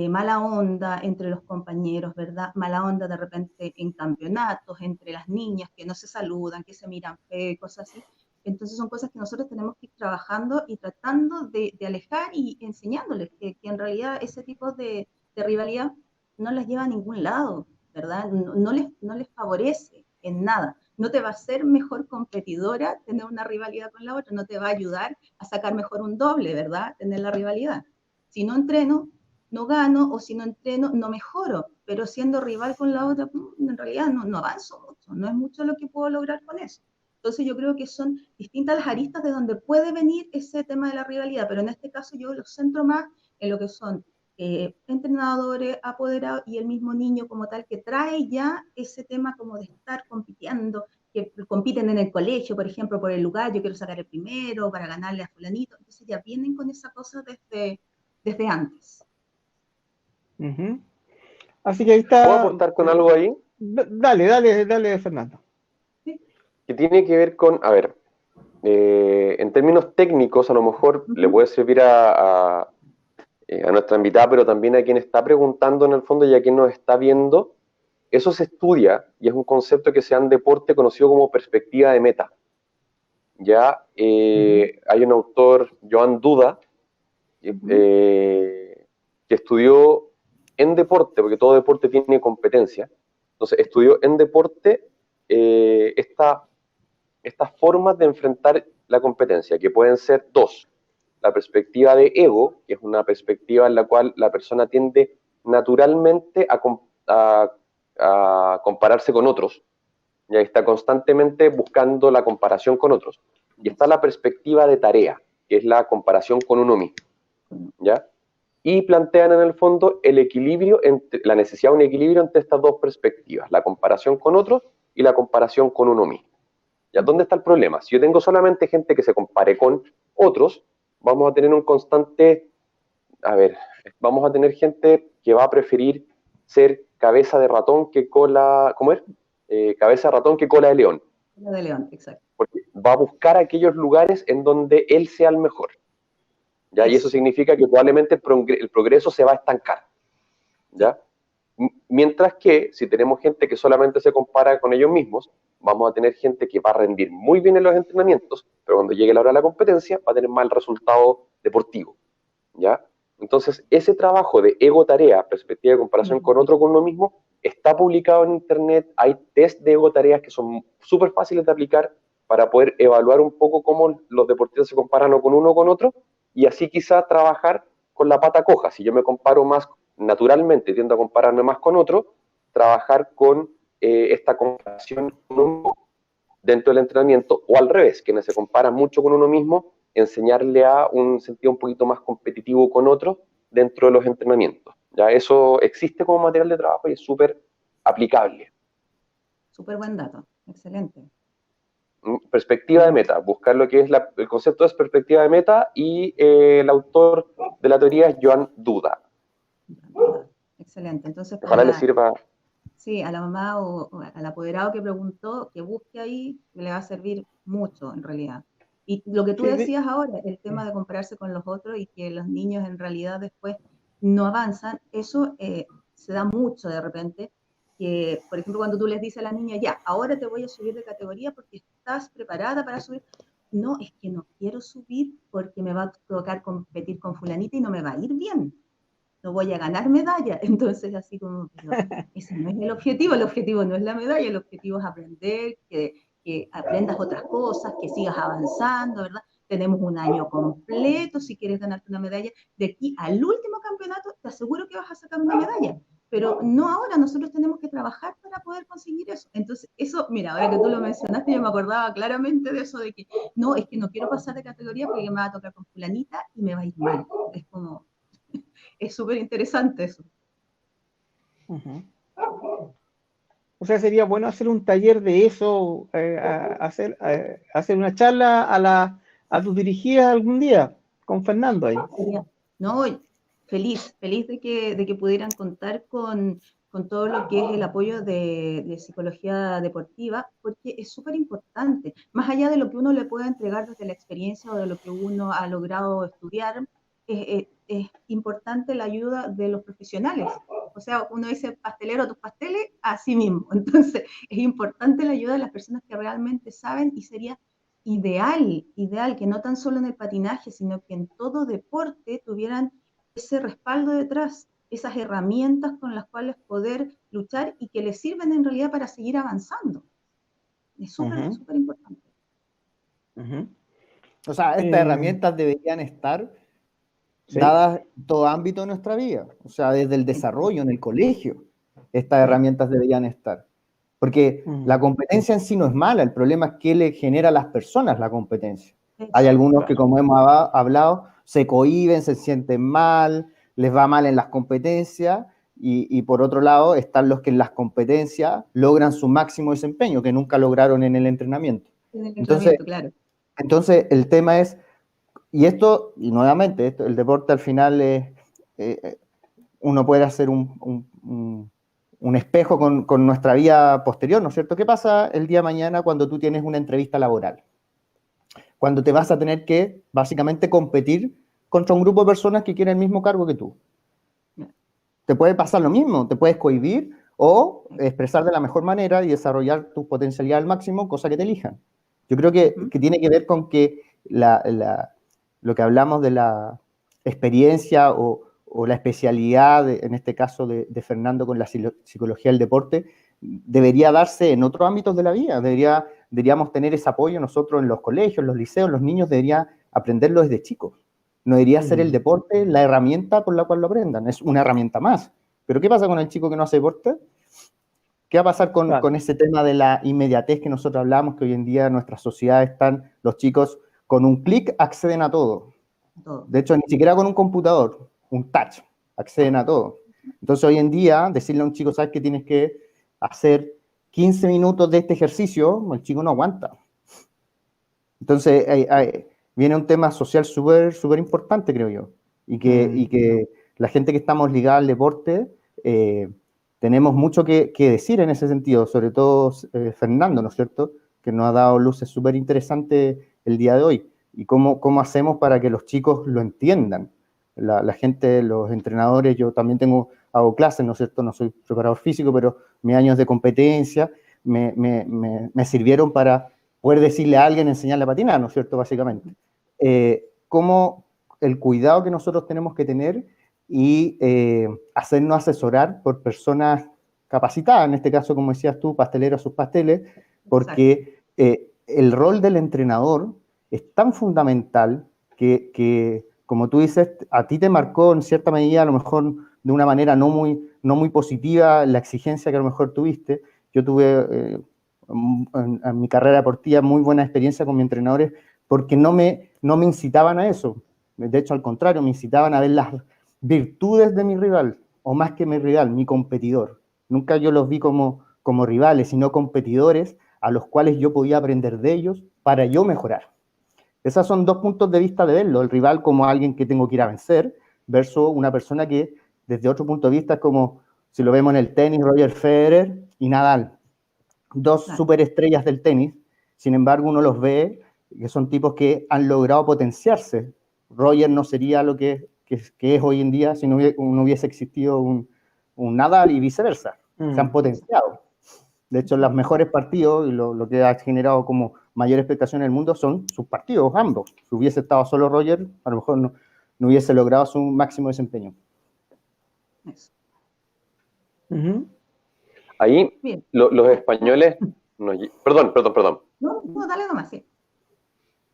mala onda entre los compañeros, ¿verdad? Mala onda de repente en campeonatos, entre las niñas que no se saludan, que se miran feo, cosas así. Entonces son cosas que nosotros tenemos que ir trabajando y tratando de alejar y enseñándoles que en realidad ese tipo de rivalidad no las lleva a ningún lado, ¿verdad? No les favorece en nada. No te va a hacer mejor competidora tener una rivalidad con la otra, no te va a ayudar a sacar mejor un doble, ¿verdad? Tener la rivalidad. Si no entreno, no gano, o si no entreno, no mejoro, pero siendo rival con la otra, en realidad no avanzo mucho, no es mucho lo que puedo lograr con eso. Entonces yo creo que son distintas las aristas de donde puede venir ese tema de la rivalidad, pero en este caso yo lo centro más en lo que son entrenadores, apoderados y el mismo niño como tal que trae ya ese tema como de estar compitiendo, que compiten en el colegio, por ejemplo, por el lugar, yo quiero sacar el primero para ganarle a fulanito, entonces ya vienen con esa cosa desde antes. Así que ahí ¿Puedo está. aportar con algo ahí? Dale, Fernando. ¿Sí? Que tiene que ver con, a ver, en términos técnicos, a lo mejor le puede servir a nuestra invitada, pero también a quien está preguntando en el fondo y a quien nos está viendo. Eso se estudia y es un concepto que se da en deporte conocido como perspectiva de meta. Ya hay un autor, Joan Duda, que estudió en deporte, porque todo deporte tiene competencia. Entonces, estudió en deporte estas formas de enfrentar la competencia, que pueden ser dos. La perspectiva de ego, que es una perspectiva en la cual la persona tiende naturalmente a compararse con otros, ya está constantemente buscando la comparación con otros. Y está la perspectiva de tarea, que es la comparación con uno mismo, ¿ya? Y plantean en el fondo el equilibrio, la necesidad de un equilibrio entre estas dos perspectivas, la comparación con otros y la comparación con uno mismo. ¿Ya? ¿Dónde está el problema? Si yo tengo solamente gente que se compare con otros, vamos a tener un constante, vamos a tener gente que va a preferir ser cabeza de ratón que cola, ¿cómo es? Cabeza de ratón que cola de león. Cola de león, exacto. Porque va a buscar aquellos lugares en donde él sea el mejor. ¿Ya? Y eso significa que probablemente el progreso se va a estancar. ¿Ya? Mientras que si tenemos gente que solamente se compara con ellos mismos, vamos a tener gente que va a rendir muy bien en los entrenamientos, pero cuando llegue la hora de la competencia va a tener mal resultado deportivo. ¿Ya? Entonces, ese trabajo de ego-tarea, perspectiva de comparación con otro, con uno mismo, está publicado en internet. Hay test de ego-tareas que son súper fáciles de aplicar para poder evaluar un poco cómo los deportistas se comparan con uno o con otro, y así quizá trabajar con la pata coja. Si yo me comparo más naturalmente, tiendo a compararme más con otro, trabajar con esta comparación con uno dentro del entrenamiento, o al revés, quienes se comparan mucho con uno mismo, enseñarle a un sentido un poquito más competitivo con otro dentro de los entrenamientos. Ya eso existe como material de trabajo y es súper aplicable. Súper buen dato, excelente. Perspectiva de meta, buscar lo que es el concepto es perspectiva de meta, y el autor de la teoría es Joan Duda. Excelente, entonces ojalá le sirva. Sí, a la mamá o al apoderado que preguntó, que busque ahí, le va a servir mucho en realidad. Y lo que tú decías ahora, el tema de compararse con los otros y que los niños en realidad después no avanzan, eso se da mucho de repente, que por ejemplo cuando tú les dices a la niña, ya, ahora te voy a subir de categoría porque estás preparada para subir. No, es que no quiero subir porque me va a tocar competir con fulanita y no me va a ir bien. No voy a ganar medalla. Entonces, así como, pero ese no es el objetivo no es la medalla, el objetivo es aprender, que aprendas otras cosas, que sigas avanzando, ¿verdad? Tenemos un año completo, si quieres ganarte una medalla, de aquí al último campeonato, te aseguro que vas a sacar una medalla, pero no ahora, nosotros tenemos que trabajar para poder conseguir eso. Entonces, eso, mira, ahora que tú lo mencionaste, yo me acordaba claramente de eso, de que no, es que no quiero pasar de categoría porque me va a tocar con fulanita y me va a ir mal. Es como... Es súper interesante eso. O sea, sería bueno hacer un taller de eso, hacer una charla a tus dirigidas algún día, con Fernando ahí. No, feliz de que pudieran contar con todo lo que es el apoyo de psicología deportiva, porque es súper importante, más allá de lo que uno le pueda entregar desde la experiencia o de lo que uno ha logrado estudiar, es importante la ayuda de los profesionales. O sea, uno dice pastelero tus pasteles, así mismo. Entonces, es importante la ayuda de las personas que realmente saben y sería ideal que no tan solo en el patinaje, sino que en todo deporte tuvieran ese respaldo detrás, esas herramientas con las cuales poder luchar y que les sirven en realidad para seguir avanzando. Es súper, súper importante. O sea, estas herramientas deberían estar dadas en todo ámbito de nuestra vida. O sea, desde el desarrollo en el colegio, estas herramientas deberían estar. Porque la competencia en sí no es mala, el problema es que le genera a las personas la competencia. Hay algunos que, como hemos hablado, se cohíben, se sienten mal, les va mal en las competencias, y por otro lado están los que en las competencias logran su máximo desempeño, que nunca lograron en el entrenamiento. Entonces el tema es, y nuevamente, el deporte al final es, uno puede hacer un espejo con nuestra vida posterior, ¿no es cierto? ¿Qué pasa el día de mañana cuando tú tienes una entrevista laboral? Cuando te vas a tener que, básicamente, competir contra un grupo de personas que quieren el mismo cargo que tú. Te puede pasar lo mismo, te puedes cohibir o expresar de la mejor manera y desarrollar tu potencialidad al máximo, cosa que te elijan. Yo creo que tiene que ver con que lo que hablamos de la experiencia o la especialidad, en este caso de Fernando con la psicología del deporte, debería darse en otros ámbitos de la vida. Deberíamos tener ese apoyo nosotros en los colegios, en los liceos, los niños deberían aprenderlo desde chicos. No debería ser el deporte la herramienta por la cual lo aprendan, es una herramienta más. Pero ¿qué pasa con el chico que no hace deporte? ¿Qué va a pasar con ese tema de la inmediatez que nosotros hablamos, que hoy en día en nuestra sociedad están los chicos con un clic acceden a todo? De hecho, ni siquiera con un computador, un touch, acceden a todo. Entonces, hoy en día, decirle a un chico, ¿sabes que tienes que hacer 15 minutos de este ejercicio? El chico no aguanta. Entonces, viene un tema social súper importante, creo yo. Y que la gente que estamos ligada al deporte, tenemos mucho que decir en ese sentido, sobre todo Fernando, ¿no es cierto?, que nos ha dado luces súper interesantes el día de hoy. Y cómo hacemos para que los chicos lo entiendan. La gente, los entrenadores, yo también hago clases, ¿no es cierto?, no soy preparador físico, pero mis años de competencia me sirvieron para poder decirle a alguien, enseñarle a patinar, ¿no es cierto?, básicamente. Cómo el cuidado que nosotros tenemos que tener y hacernos asesorar por personas capacitadas, en este caso, como decías tú, pasteleros sus pasteles, porque el rol del entrenador es tan fundamental que, como tú dices, a ti te marcó en cierta medida, a lo mejor de una manera no muy positiva, la exigencia que a lo mejor tuviste. Yo tuve en mi carrera deportiva muy buena experiencia con mis entrenadores porque no me incitaban a eso. De hecho, al contrario, me incitaban a ver las virtudes de mi rival, o más que mi rival, mi competidor. Nunca yo los vi como rivales, sino competidores a los cuales yo podía aprender de ellos para yo mejorar. Esos son dos puntos de vista de verlo, el rival como alguien que tengo que ir a vencer, versus una persona que desde otro punto de vista es como, si lo vemos en el tenis, Roger Federer y Nadal, dos superestrellas del tenis, sin embargo uno los ve, que son tipos que han logrado potenciarse. Roger no sería lo que es hoy en día si no hubiese existido un Nadal y viceversa, se han potenciado. De hecho, los mejores partidos y lo que ha generado como mayor expectación en el mundo son sus partidos, ambos. Si hubiese estado solo Roger, a lo mejor no hubiese logrado su máximo desempeño. Ahí los españoles... Perdón. No, dale nomás, sí.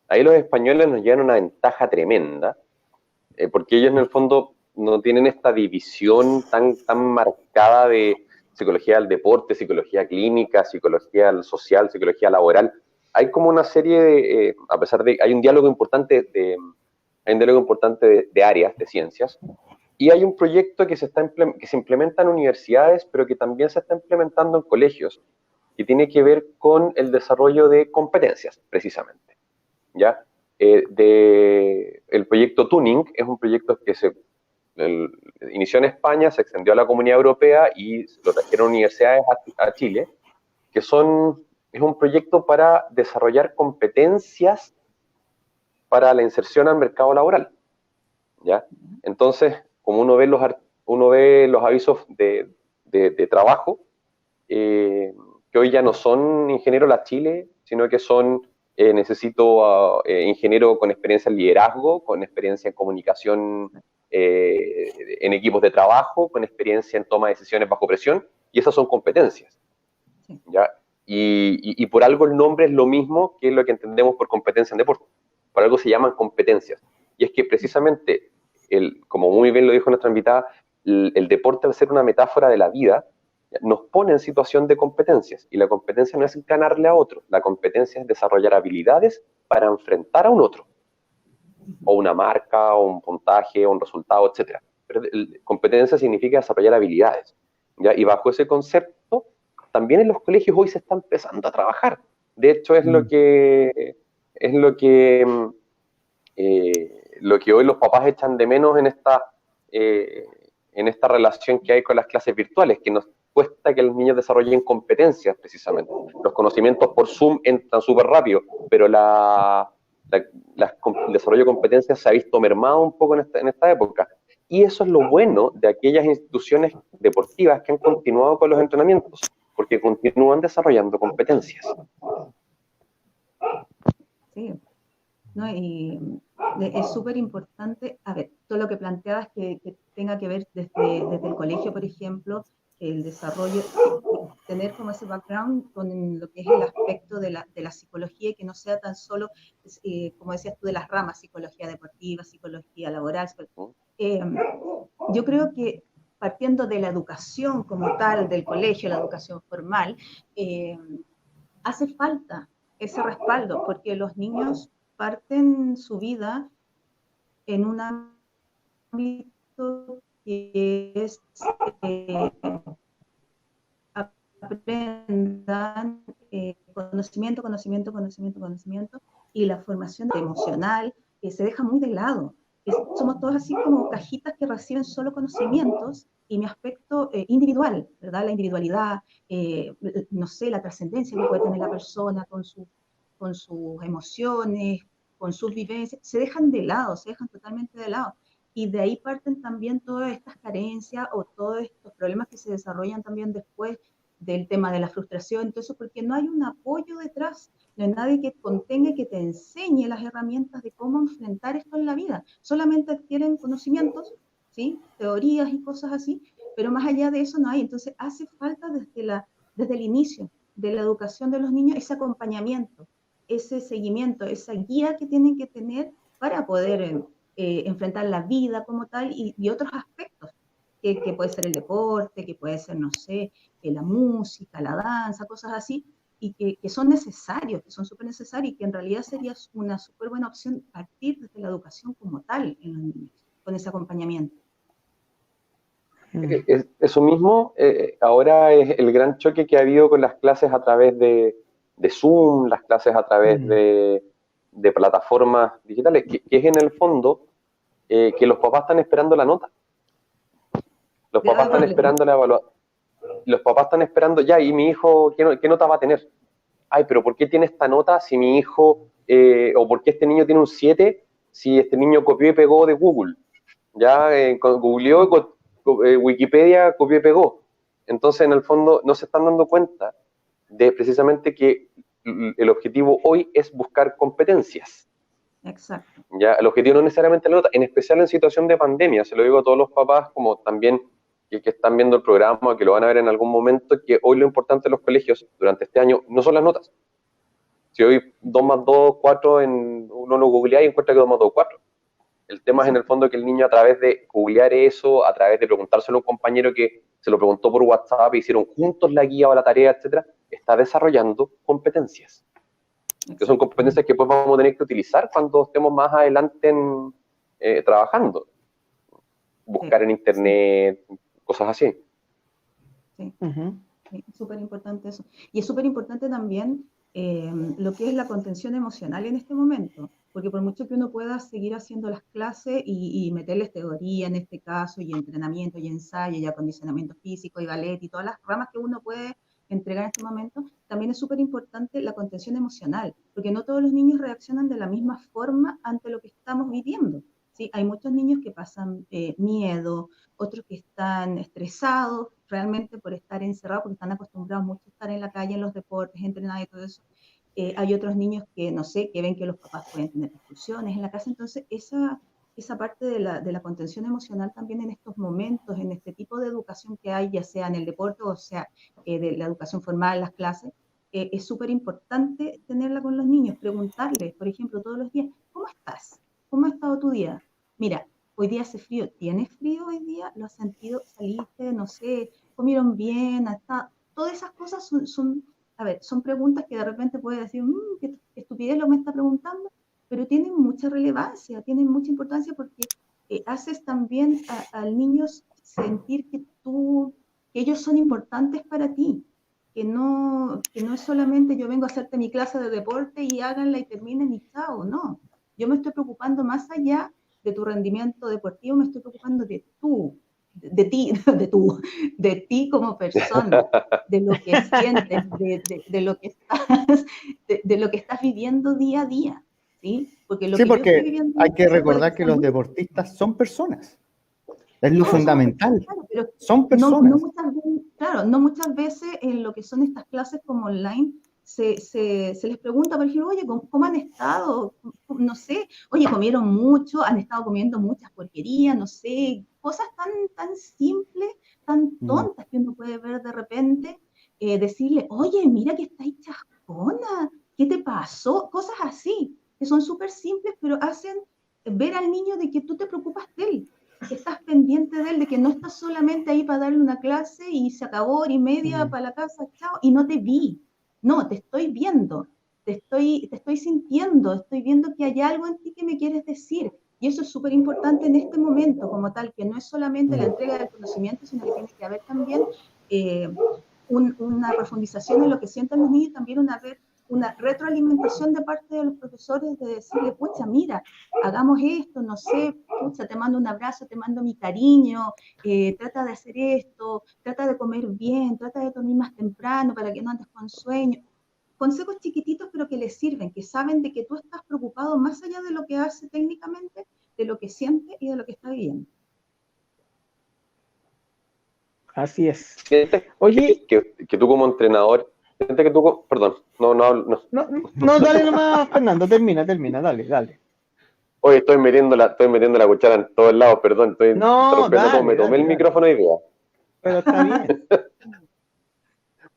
Ahí los españoles nos llevan una ventaja tremenda, porque ellos en el fondo no tienen esta división tan marcada de psicología del deporte, psicología clínica, psicología social, psicología laboral. Hay como una serie de, a pesar de, hay un diálogo importante de áreas, de ciencias, y hay un proyecto que se implementa en universidades, pero que también se está implementando en colegios, que tiene que ver con el desarrollo de competencias, precisamente. ¿Ya? El proyecto Tuning es un proyecto que se inició en España, se extendió a la Comunidad Europea y lo trajeron universidades a Chile, que es un proyecto para desarrollar competencias para la inserción al mercado laboral, ¿ya? Entonces, como uno ve los avisos de trabajo, que hoy ya no son ingeniero la Chile, sino que son necesito ingeniero con experiencia en liderazgo, con experiencia en comunicación en equipos de trabajo, con experiencia en toma de decisiones bajo presión, y esas son competencias, ¿ya? Y por algo el nombre es lo mismo que lo que entendemos por competencia en deporte. Por algo se llaman competencias. Y es que precisamente, como muy bien lo dijo nuestra invitada, el deporte, al ser una metáfora de la vida, nos pone en situación de competencias. Y la competencia no es ganarle a otro. La competencia es desarrollar habilidades para enfrentar a un otro. O una marca, o un puntaje, o un resultado, etc. Pero competencia significa desarrollar habilidades, ¿ya? Y bajo ese concepto, también en los colegios hoy se está empezando a trabajar. De hecho, es lo que hoy los papás echan de menos en esta relación que hay con las clases virtuales, que nos cuesta que los niños desarrollen competencias, precisamente. Los conocimientos por Zoom entran súper rápido, pero el desarrollo de competencias se ha visto mermado un poco en esta época. Y eso es lo bueno de aquellas instituciones deportivas que han continuado con los entrenamientos, porque continúan desarrollando competencias. Sí, ¿no? Y es súper importante, a ver, todo lo que planteabas que tenga que ver desde el colegio, por ejemplo, el desarrollo, tener como ese background con lo que es el aspecto de la psicología, y que no sea tan solo, como decías tú, de las ramas, psicología deportiva, psicología laboral. Yo creo que partiendo de la educación como tal, del colegio, la educación formal, hace falta ese respaldo, porque los niños parten su vida en un ámbito que es aprendan conocimiento, y la formación emocional se deja muy de lado. Somos todos así como cajitas que reciben solo conocimientos, y mi aspecto individual, ¿verdad? La individualidad, no sé, la trascendencia que puede tener la persona con sus emociones, con sus vivencias, se dejan de lado, se dejan totalmente de lado. Y de ahí parten también todas estas carencias o todos estos problemas que se desarrollan también después del tema de la frustración, todo eso, porque no hay un apoyo detrás, no hay nadie que contenga, que te enseñe las herramientas de cómo enfrentar esto en la vida. Solamente adquieren conocimientos, ¿sí? Teorías y cosas así, pero más allá de eso no hay. Entonces hace falta desde el inicio de la educación de los niños ese acompañamiento, ese seguimiento, esa guía que tienen que tener para poder enfrentar la vida como tal y otros aspectos, que puede ser el deporte, que puede ser, no sé, la música, la danza, cosas así, y que son necesarios, que son súper necesarios, y que en realidad sería una súper buena opción partir desde la educación como tal en los niños, con ese acompañamiento. Eso mismo, ahora es el gran choque que ha habido con las clases a través de Zoom, las clases a través de plataformas digitales, que es en el fondo que los papás están esperando la nota. Los papás están esperando la evaluación. Los papás están esperando, ya, ¿y mi hijo qué nota va a tener? Ay, pero ¿por qué tiene esta nota si mi hijo, o por qué este niño tiene un 7 si este niño copió y pegó de Google? Ya, googleó, Wikipedia, copió y pegó. Entonces, en el fondo, no se están dando cuenta de precisamente que el objetivo hoy es buscar competencias. Exacto. Ya, el objetivo no es necesariamente la nota, en especial en situación de pandemia. Se lo digo a todos los papás, como también que están viendo el programa, que lo van a ver en algún momento, que hoy lo importante de los colegios durante este año no son las notas. Si hoy 2 más 2, 4, uno lo googlea y encuentra que 2 más 2, 4. El tema es en el fondo que el niño, a través de googlear eso, a través de preguntárselo a un compañero que se lo preguntó por WhatsApp, hicieron juntos la guía o la tarea, etcétera, está desarrollando competencias. Que son competencias que pues vamos a tener que utilizar cuando estemos más adelante trabajando. Buscar en internet, cosas así. Sí, es súper importante eso. Y es súper importante también lo que es la contención emocional en este momento, porque por mucho que uno pueda seguir haciendo las clases y meterles teoría en este caso, y entrenamiento, y ensayo, y acondicionamiento físico, y ballet, y todas las ramas que uno puede entregar en este momento, también es súper importante la contención emocional, porque no todos los niños reaccionan de la misma forma ante lo que estamos viviendo, ¿sí? Hay muchos niños que pasan miedo, otros que están estresados realmente por estar encerrados, porque están acostumbrados mucho a estar en la calle, en los deportes, entrenados y todo eso. Hay otros niños que, no sé, que ven que los papás pueden tener discusiones en la casa, entonces esa parte de la contención emocional también en estos momentos, en este tipo de educación que hay, ya sea en el deporte o sea de la educación formal, las clases, es súper importante tenerla con los niños, preguntarles, por ejemplo, todos los días, ¿cómo estás? ¿Cómo ha estado tu día? Mira, hoy día hace frío, ¿tienes frío hoy día? ¿Lo has sentido? ¿Saliste? No sé, ¿comieron bien? Hasta, todas esas cosas a ver, son preguntas que de repente puedes decir, qué estupidez lo me está preguntando, pero tienen mucha relevancia, tienen mucha importancia porque haces también al niño sentir que ellos son importantes para ti, que no es solamente yo vengo a hacerte mi clase de deporte y háganla y terminen y chao, no. Yo me estoy preocupando más allá de tu rendimiento deportivo, me estoy preocupando de ti como persona, de lo que sientes, de lo que estás, de lo que estás viviendo día a día, ¿sí? Porque lo Sí, que yo estoy porque viviendo hay en que clase puede que recordar que sea los muy... deportistas son personas. Es lo Todos somos personas, fundamental. claro, pero Son no personas. muchas veces, claro, no muchas veces en lo que son estas clases como online se les pregunta, por ejemplo, oye, ¿cómo han estado? No sé, oye, comieron mucho, han estado comiendo muchas porquerías, no sé, cosas tan simples, tan tontas que uno puede ver de repente, decirle, oye, mira que estáis chascona, ¿qué te pasó? Cosas así, que son súper simples, pero hacen ver al niño de que tú te preocupas de él, que estás pendiente de él, de que no estás solamente ahí para darle una clase y se acabó hora y media para la casa, chao, y no te vi. No, te estoy viendo, te estoy sintiendo, estoy viendo que hay algo en ti que me quieres decir. Y eso es súper importante en este momento como tal, que no es solamente la entrega del conocimiento, sino que tiene que haber también eh, una profundización en lo que sienten los niños y también una retroalimentación de parte de los profesores de decirle, pucha, mira, hagamos esto, no sé, pucha, te mando un abrazo, te mando mi cariño, trata de hacer esto, trata de comer bien, trata de dormir más temprano para que no andes con sueño. Consejos chiquititos, pero que les sirven, que saben de que tú estás preocupado más allá de lo que hace técnicamente, de lo que siente y de lo que está viviendo. Así es. ¿Sientes Oye, que tú como entrenador, sientes que tú, perdón, no. no, dale nomás, Fernando, termina, dale. Oye, estoy metiendo la cuchara en todos lados, perdón, estoy No, interrumpiendo todo, me tomé el dale, micrófono hoy día. pero está bien,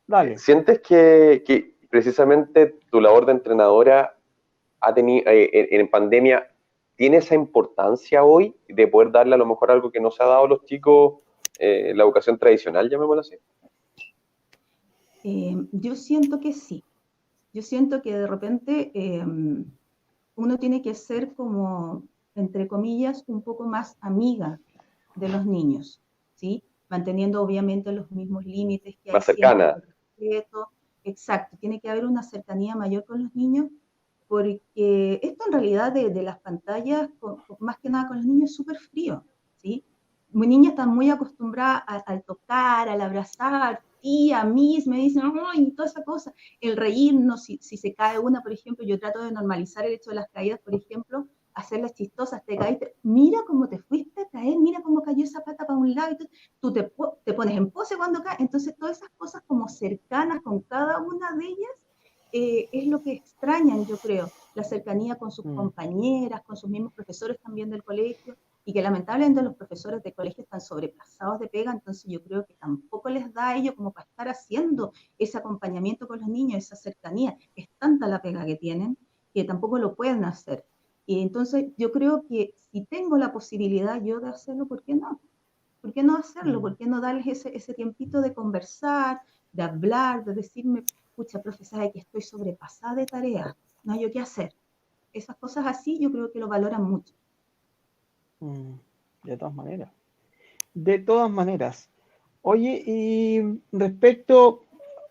dale. ¿Sientes que precisamente tu labor de entrenadora ha tenido, en pandemia tiene esa importancia hoy de poder darle a lo mejor algo que no se ha dado a los chicos, la educación tradicional, llamémoslo así? Yo siento que sí. Yo siento que de repente uno tiene que ser como, entre comillas, un poco más amiga de los niños, ¿sí? Manteniendo obviamente los mismos límites que hay Más siempre cercana. de respeto. Exacto, tiene que haber una cercanía mayor con los niños, porque esto en realidad de las pantallas, más que nada con los niños, es súper frío, ¿sí? Mi niña está muy acostumbrada al tocar, al abrazar, tía, mis, me dicen, ¡ay! Toda esa cosa, el reírnos, si se cae una, por ejemplo, yo trato de normalizar el hecho de las caídas, por ejemplo, hacerlas chistosas, te caíste, mira cómo te fuiste a caer, mira cómo cayó esa pata para un lado, y tú te pones en pose cuando caes, entonces todas esas cosas como cercanas con cada una de ellas, es lo que extrañan, yo creo, la cercanía con sus compañeras, con sus mismos profesores también del colegio, y que lamentablemente los profesores de colegio están sobrepasados de pega, entonces yo creo que tampoco les da a ellos como para estar haciendo ese acompañamiento con los niños, esa cercanía. Es tanta la pega que tienen que tampoco lo pueden hacer. Y entonces yo creo que si tengo la posibilidad yo de hacerlo, ¿por qué no? ¿Por qué no hacerlo? ¿Por qué no darles ese tiempito de conversar, de hablar, de decirme, pucha, profe, sabe que estoy sobrepasada de tareas, no hay yo qué hacer? Esas cosas así yo creo que lo valoran mucho. De todas maneras. De todas maneras. Oye, y respecto,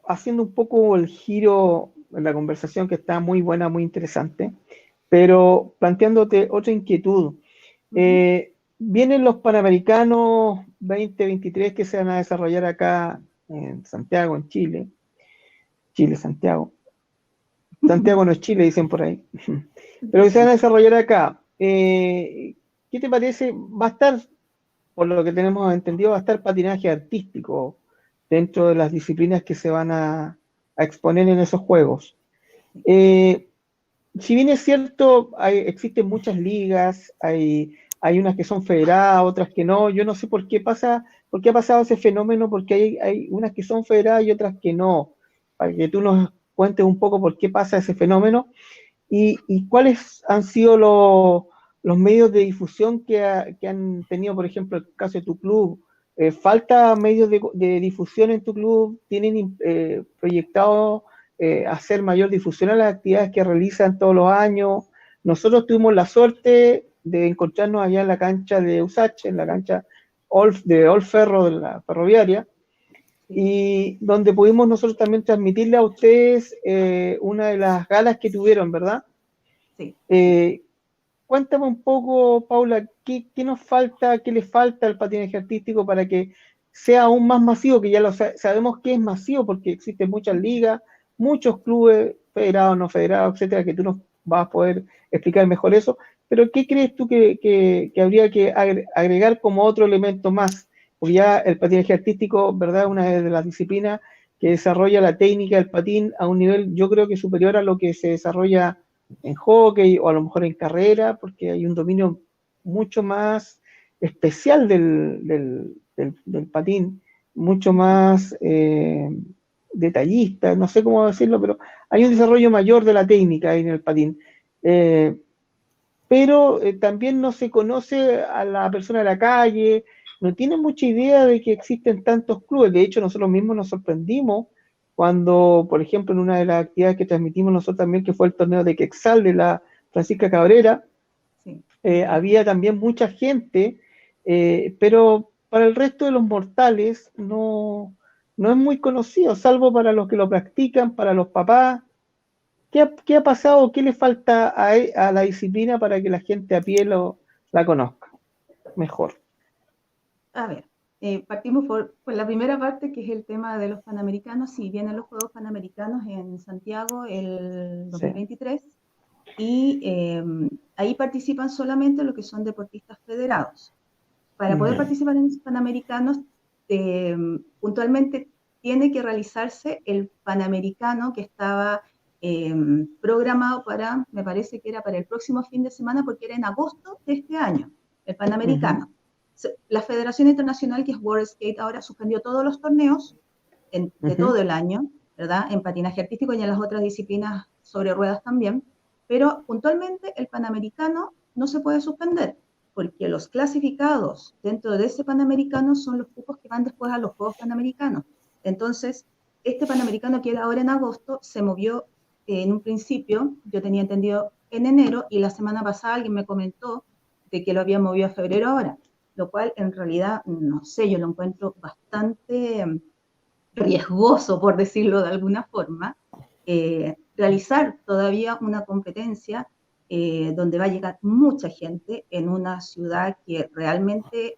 haciendo un poco el giro en la conversación que está muy buena, muy interesante, pero planteándote otra inquietud. Vienen los Panamericanos 2023 que se van a desarrollar acá en Santiago, en Chile. Chile, Santiago. Santiago no es Chile, dicen por ahí. Pero que se van a desarrollar acá. ¿Qué te parece? Va a estar, por lo que tenemos entendido, va a estar patinaje artístico dentro de las disciplinas que se van a exponer en esos juegos. Si bien es cierto, existen muchas ligas, hay unas que son federadas, otras que no. Yo no sé por qué ha pasado ese fenómeno, porque hay unas que son federadas y otras que no. Para que tú nos cuentes un poco por qué pasa ese fenómeno y cuáles han sido los medios de difusión que han tenido, por ejemplo, el caso de tu club. ¿Falta medios de difusión en tu club? ¿Tienen proyectado hacer mayor difusión a las actividades que realizan todos los años? Nosotros tuvimos la suerte de encontrarnos allá en la cancha de USACH, en la cancha de Olferro de la ferroviaria, y donde pudimos nosotros también transmitirle a ustedes una de las galas que tuvieron, ¿verdad? Sí. Cuéntame un poco, Paula, ¿qué nos falta, qué le falta al patinaje artístico para que sea aún más masivo? Que ya sabemos que es masivo porque existen muchas ligas, muchos clubes, federados, no federados, etcétera, que tú nos vas a poder explicar mejor eso, pero ¿qué crees tú que habría que agregar como otro elemento más? Porque ya el patinaje artístico, ¿verdad?, es una de las disciplinas que desarrolla la técnica del patín a un nivel, yo creo que superior a lo que se desarrolla en hockey o a lo mejor en carrera, porque hay un dominio mucho más especial del patín, mucho más detallista, no sé cómo decirlo, pero hay un desarrollo mayor de la técnica en el patín. Pero también no se conoce a la persona de la calle, no tiene mucha idea de que existen tantos clubes. De hecho, nosotros mismos nos sorprendimos cuando, por ejemplo, en una de las actividades que transmitimos nosotros también, que fue el torneo de Quexal de la Francisca Cabrera, Sí. Había también mucha gente, pero para el resto de los mortales no es muy conocido, salvo para los que lo practican, para los papás. ¿Qué ha pasado? ¿Qué le falta a la disciplina para que la gente a pie la conozca mejor? A ver, partimos por la primera parte, que es el tema de los Panamericanos. Sí, vienen los Juegos Panamericanos en Santiago el 2023 y ahí participan solamente los que son deportistas federados. Para poder participar en los Panamericanos, puntualmente tiene que realizarse el Panamericano que estaba programado para, me parece que era para el próximo fin de semana, porque era en agosto de este año, el Panamericano. La Federación Internacional, que es World Skate, ahora suspendió todos los torneos de todo el año, ¿verdad? En patinaje artístico y en las otras disciplinas sobre ruedas también, pero puntualmente el Panamericano no se puede suspender, porque los clasificados dentro de ese Panamericano son los cupos que van después a los Juegos Panamericanos. Entonces, este Panamericano que era ahora en agosto se movió en un principio, yo tenía entendido en enero, y la semana pasada alguien me comentó de que lo había movido a febrero ahora, lo cual en realidad, no sé, yo lo encuentro bastante riesgoso, por decirlo de alguna forma, realizar todavía una competencia donde va a llegar mucha gente en una ciudad que realmente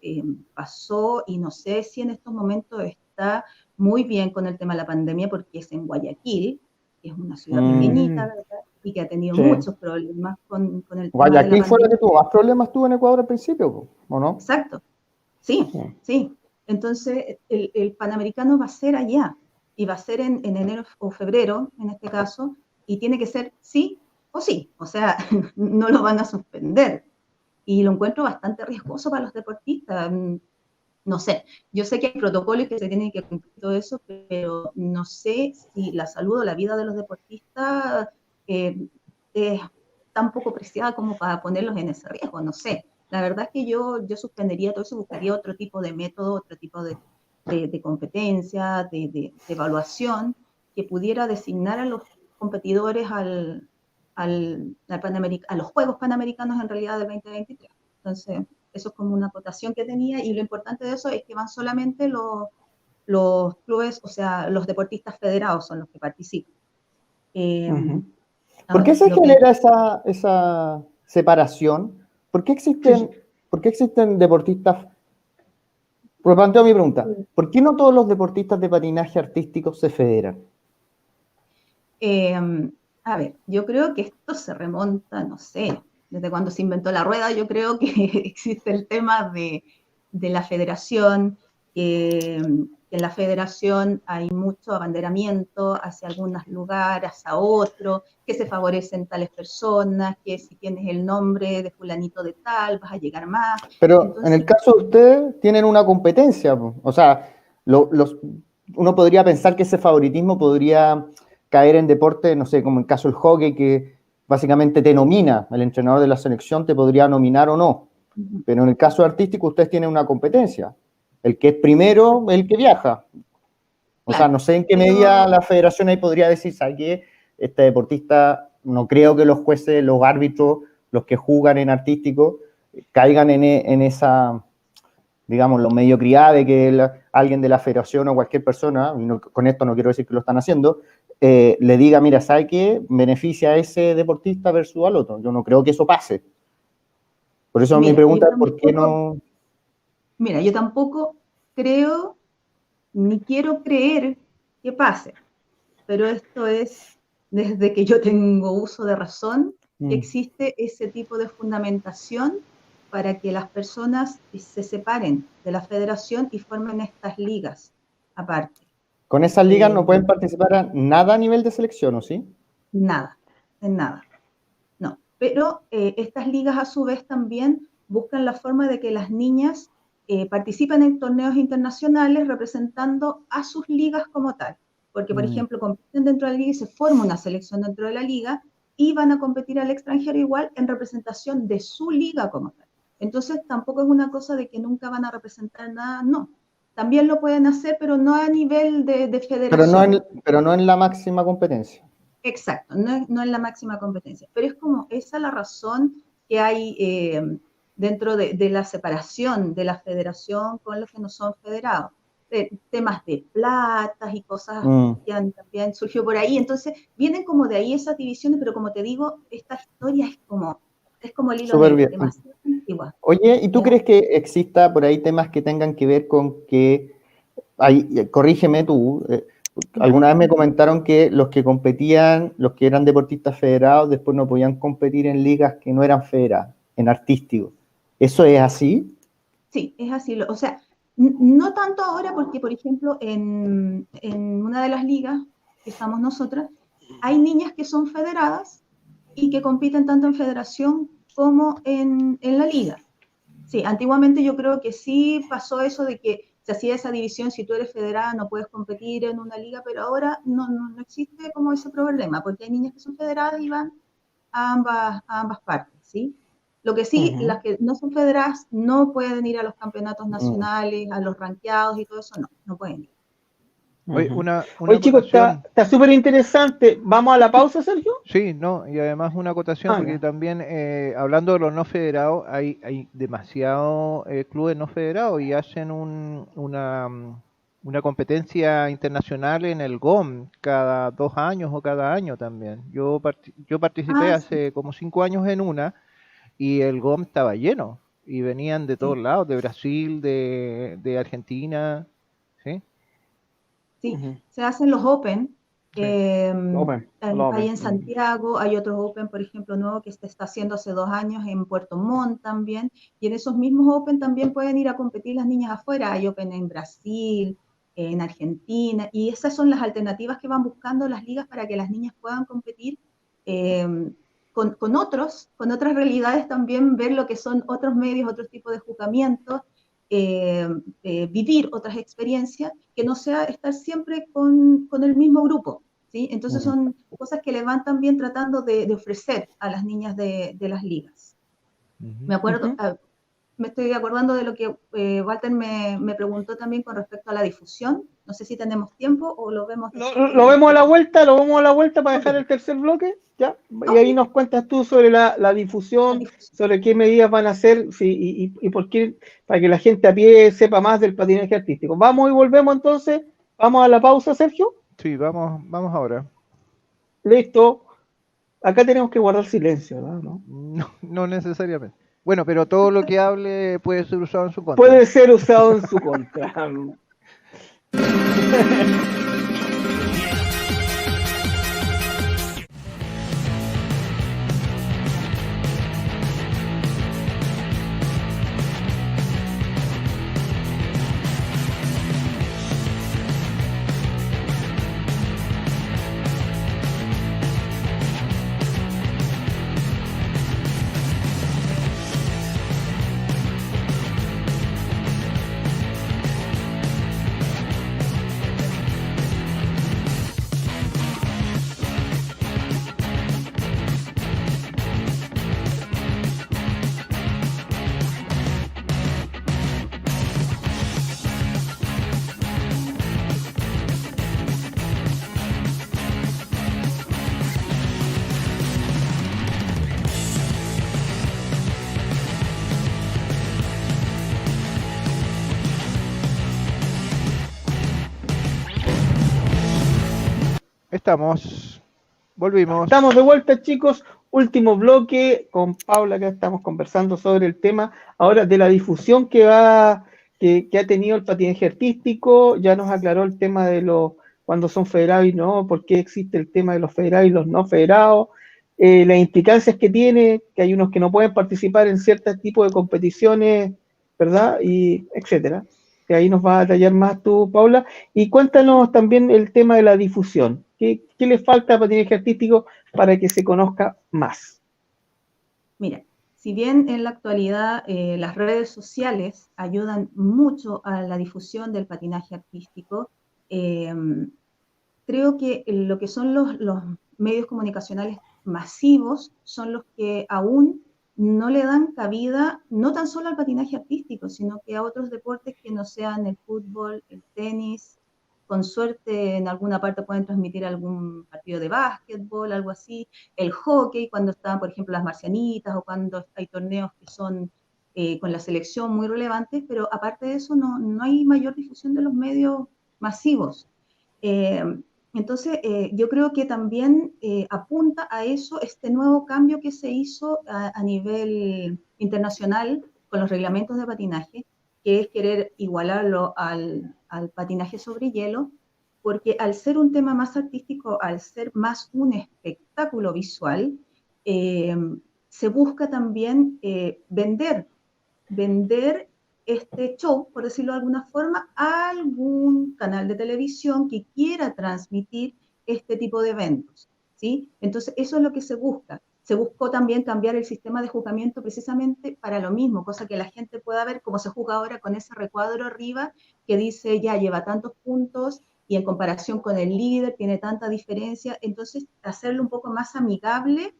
pasó, y no sé si en estos momentos está muy bien con el tema de la pandemia, porque es en Guayaquil, que es una ciudad pequeñita, ¿verdad? Y que ha tenido muchos problemas con el tema de la pandemia. Guayaquil fue la que tuvo más problemas tuvo en Ecuador al principio, ¿o no? Exacto, sí. Entonces, el Panamericano va a ser allá, y va a ser en enero o febrero, en este caso, y tiene que ser sí o sí, o sea, no lo van a suspender. Y lo encuentro bastante riesgoso para los deportistas. No sé, yo sé que hay protocolos que se tienen que cumplir todo eso, pero no sé si la salud o la vida de los deportistas es tan poco preciada como para ponerlos en ese riesgo, no sé. La verdad es que yo suspendería todo eso, buscaría otro tipo de método, otro tipo de competencia, de evaluación, que pudiera designar a los competidores a los Juegos Panamericanos en realidad del 2023. Entonces, eso es como una acotación que tenía, y lo importante de eso es que van solamente los clubes, o sea, los deportistas federados son los que participan. A ¿Por qué ver, se lo que- genera esa separación? ¿Por qué existen deportistas? Pues planteo mi pregunta. ¿Por qué no todos los deportistas de patinaje artístico se federan? Eh, a ver, yo creo que esto se remonta, no sé, desde cuando se inventó la rueda, yo creo que existe el tema de la federación, que en la federación hay mucho abanderamiento hacia algunos lugares, hacia otros, que se favorecen tales personas, que si tienes el nombre de fulanito de tal, vas a llegar más. Pero en el Entonces, caso de ustedes, tienen una competencia, po. O sea, uno podría pensar que ese favoritismo podría caer en deporte, no sé, como en el caso del hockey, que básicamente te nomina, el entrenador de la selección te podría nominar o no. Pero en el caso artístico, ustedes tienen una competencia. El que es primero es el que viaja. O sea, claro, no sé en qué medida pero la federación ahí podría decir, ¿sabe qué? Este deportista, no creo que los jueces, los árbitros, los que juegan en artístico, caigan en esa, digamos, lo mediocridad de que alguien de la federación o cualquier persona, y con esto no quiero decir que lo están haciendo, le diga, mira, ¿sabe qué? Beneficia a ese deportista versus al otro. Yo no creo que eso pase. Por eso mi mira, pregunta es, ¿por qué no? yo tampoco creo ni quiero creer que pase, pero esto es desde que yo tengo uso de razón, que existe ese tipo de fundamentación para que las personas se separen de la federación y formen estas ligas aparte. Con esas ligas Eh, no pueden participar en nada a nivel de selección, ¿o sí? nada, en nada, no. Pero estas ligas a su vez también buscan la forma de que las niñas participen en torneos internacionales representando a sus ligas como tal. Porque, por ejemplo, compiten dentro de la liga y se forma una selección dentro de la liga y van a competir al extranjero igual en representación de su liga como tal. Entonces, tampoco es una cosa de que nunca van a representar nada, no. También lo pueden hacer, pero no a nivel de federación. Pero no en la máxima competencia. Exacto, no es la máxima competencia, pero es como esa la razón que hay dentro de la separación de la federación con los que no son federados. Temas de platas y cosas que han también surgido por ahí, entonces vienen como de ahí esas divisiones, pero como te digo, esta historia es como el hilo Súper negro, bien. demasiado antigua. Oye, ¿y tú ¿Ya? crees que exista por ahí temas que tengan que ver con que, corrígeme tú, alguna vez me comentaron que los que competían, los que eran deportistas federados, después no podían competir en ligas que no eran federadas, en artístico. ¿Eso es así? Sí, es así. O sea, no tanto ahora porque, por ejemplo, en una de las ligas que estamos nosotras, hay niñas que son federadas y que compiten tanto en federación como en la liga. Sí, antiguamente yo creo que sí pasó eso de que se hacía esa división, si tú eres federada no puedes competir en una liga, pero ahora no existe como ese problema, porque hay niñas que son federadas y van a ambas partes, ¿sí? Lo que sí, las que no son federadas no pueden ir a los campeonatos nacionales, a los ranqueados y todo eso, no pueden ir. Oye, una Oye, chicos, acotación. está súper interesante. ¿Vamos a la pausa, Sergio? Sí, no, y además una acotación, porque Ya. también hablando de los no federados, hay demasiados clubes no federados y hacen una competencia internacional en el GOM cada 2 años o cada año también. Yo participé Ah, sí, hace como 5 años en una y el GOM estaba lleno y venían de todos sí, lados, de Brasil, de Argentina, ¿sí? sí. Se hacen los Open. Sí. Open, Hay en Open. Santiago, hay otros Open, por ejemplo, nuevo que se está haciendo hace 2 años en Puerto Montt también. Y en esos mismos Open también pueden ir a competir las niñas afuera. Hay Open en Brasil, en Argentina. Y esas son las alternativas que van buscando las ligas para que las niñas puedan competir con otras realidades también, ver lo que son otros medios, otros tipos de juzgamientos, vivir otras experiencias, que no sea estar siempre con el mismo grupo, ¿sí? Entonces son cosas que le van también tratando de ofrecer a las niñas de las ligas. Me acuerdo, me estoy acordando de lo que Walter me preguntó también con respecto a la difusión. No sé si tenemos tiempo o lo vemos después Lo vemos a la vuelta, para dejar Ok, el tercer bloque, ¿ya? Y ok, ahí nos cuentas tú sobre la la difusión, difusión. sobre qué medidas van a hacer y por qué, para que la gente a pie sepa más del patinaje artístico. Vamos y volvemos entonces. Vamos a la pausa, Sergio. Sí, vamos ahora. Listo. Acá tenemos que guardar silencio, ¿no? No, no necesariamente. Bueno, pero todo lo que hable puede ser usado en su contra. Puede ser usado en su contra. Volvimos. Estamos de vuelta, chicos. Último bloque con Paula, que estamos conversando sobre el tema ahora de la difusión que ha tenido el patinaje artístico. Ya nos aclaró el tema de cuando son federados y no, por qué existe el tema de los federados y los no federados, las implicancias que tiene, que hay unos que no pueden participar en ciertos tipos de competiciones, ¿verdad? Y etcétera. Que ahí nos va a detallar más tú, Paula. Y cuéntanos también el tema de la difusión. ¿Qué le falta al patinaje artístico para que se conozca más? Mira, si bien en la actualidad las redes sociales ayudan mucho a la difusión del patinaje artístico, creo que lo que son los medios comunicacionales masivos son los que aún no le dan cabida, no tan solo al patinaje artístico, sino que a otros deportes que no sean el fútbol, el tenis. Con suerte en alguna parte pueden transmitir algún partido de básquetbol, algo así. El hockey, cuando están, por ejemplo, las marcianitas, o cuando hay torneos que son con la selección muy relevantes, pero aparte de eso no hay mayor difusión de los medios masivos. Entonces, yo creo que también apunta a eso este nuevo cambio que se hizo a nivel internacional con los reglamentos de patinaje, que es querer igualarlo al patinaje sobre hielo, porque al ser un tema más artístico, al ser más un espectáculo visual, se busca también vender este show, por decirlo de alguna forma, a algún canal de televisión que quiera transmitir este tipo de eventos, ¿sí? Entonces, eso es lo que se busca. Se buscó también cambiar el sistema de juzgamiento precisamente para lo mismo, cosa que la gente pueda ver cómo se juzga ahora con ese recuadro arriba que dice ya lleva tantos puntos y en comparación con el líder tiene tanta diferencia, entonces hacerlo un poco más amigable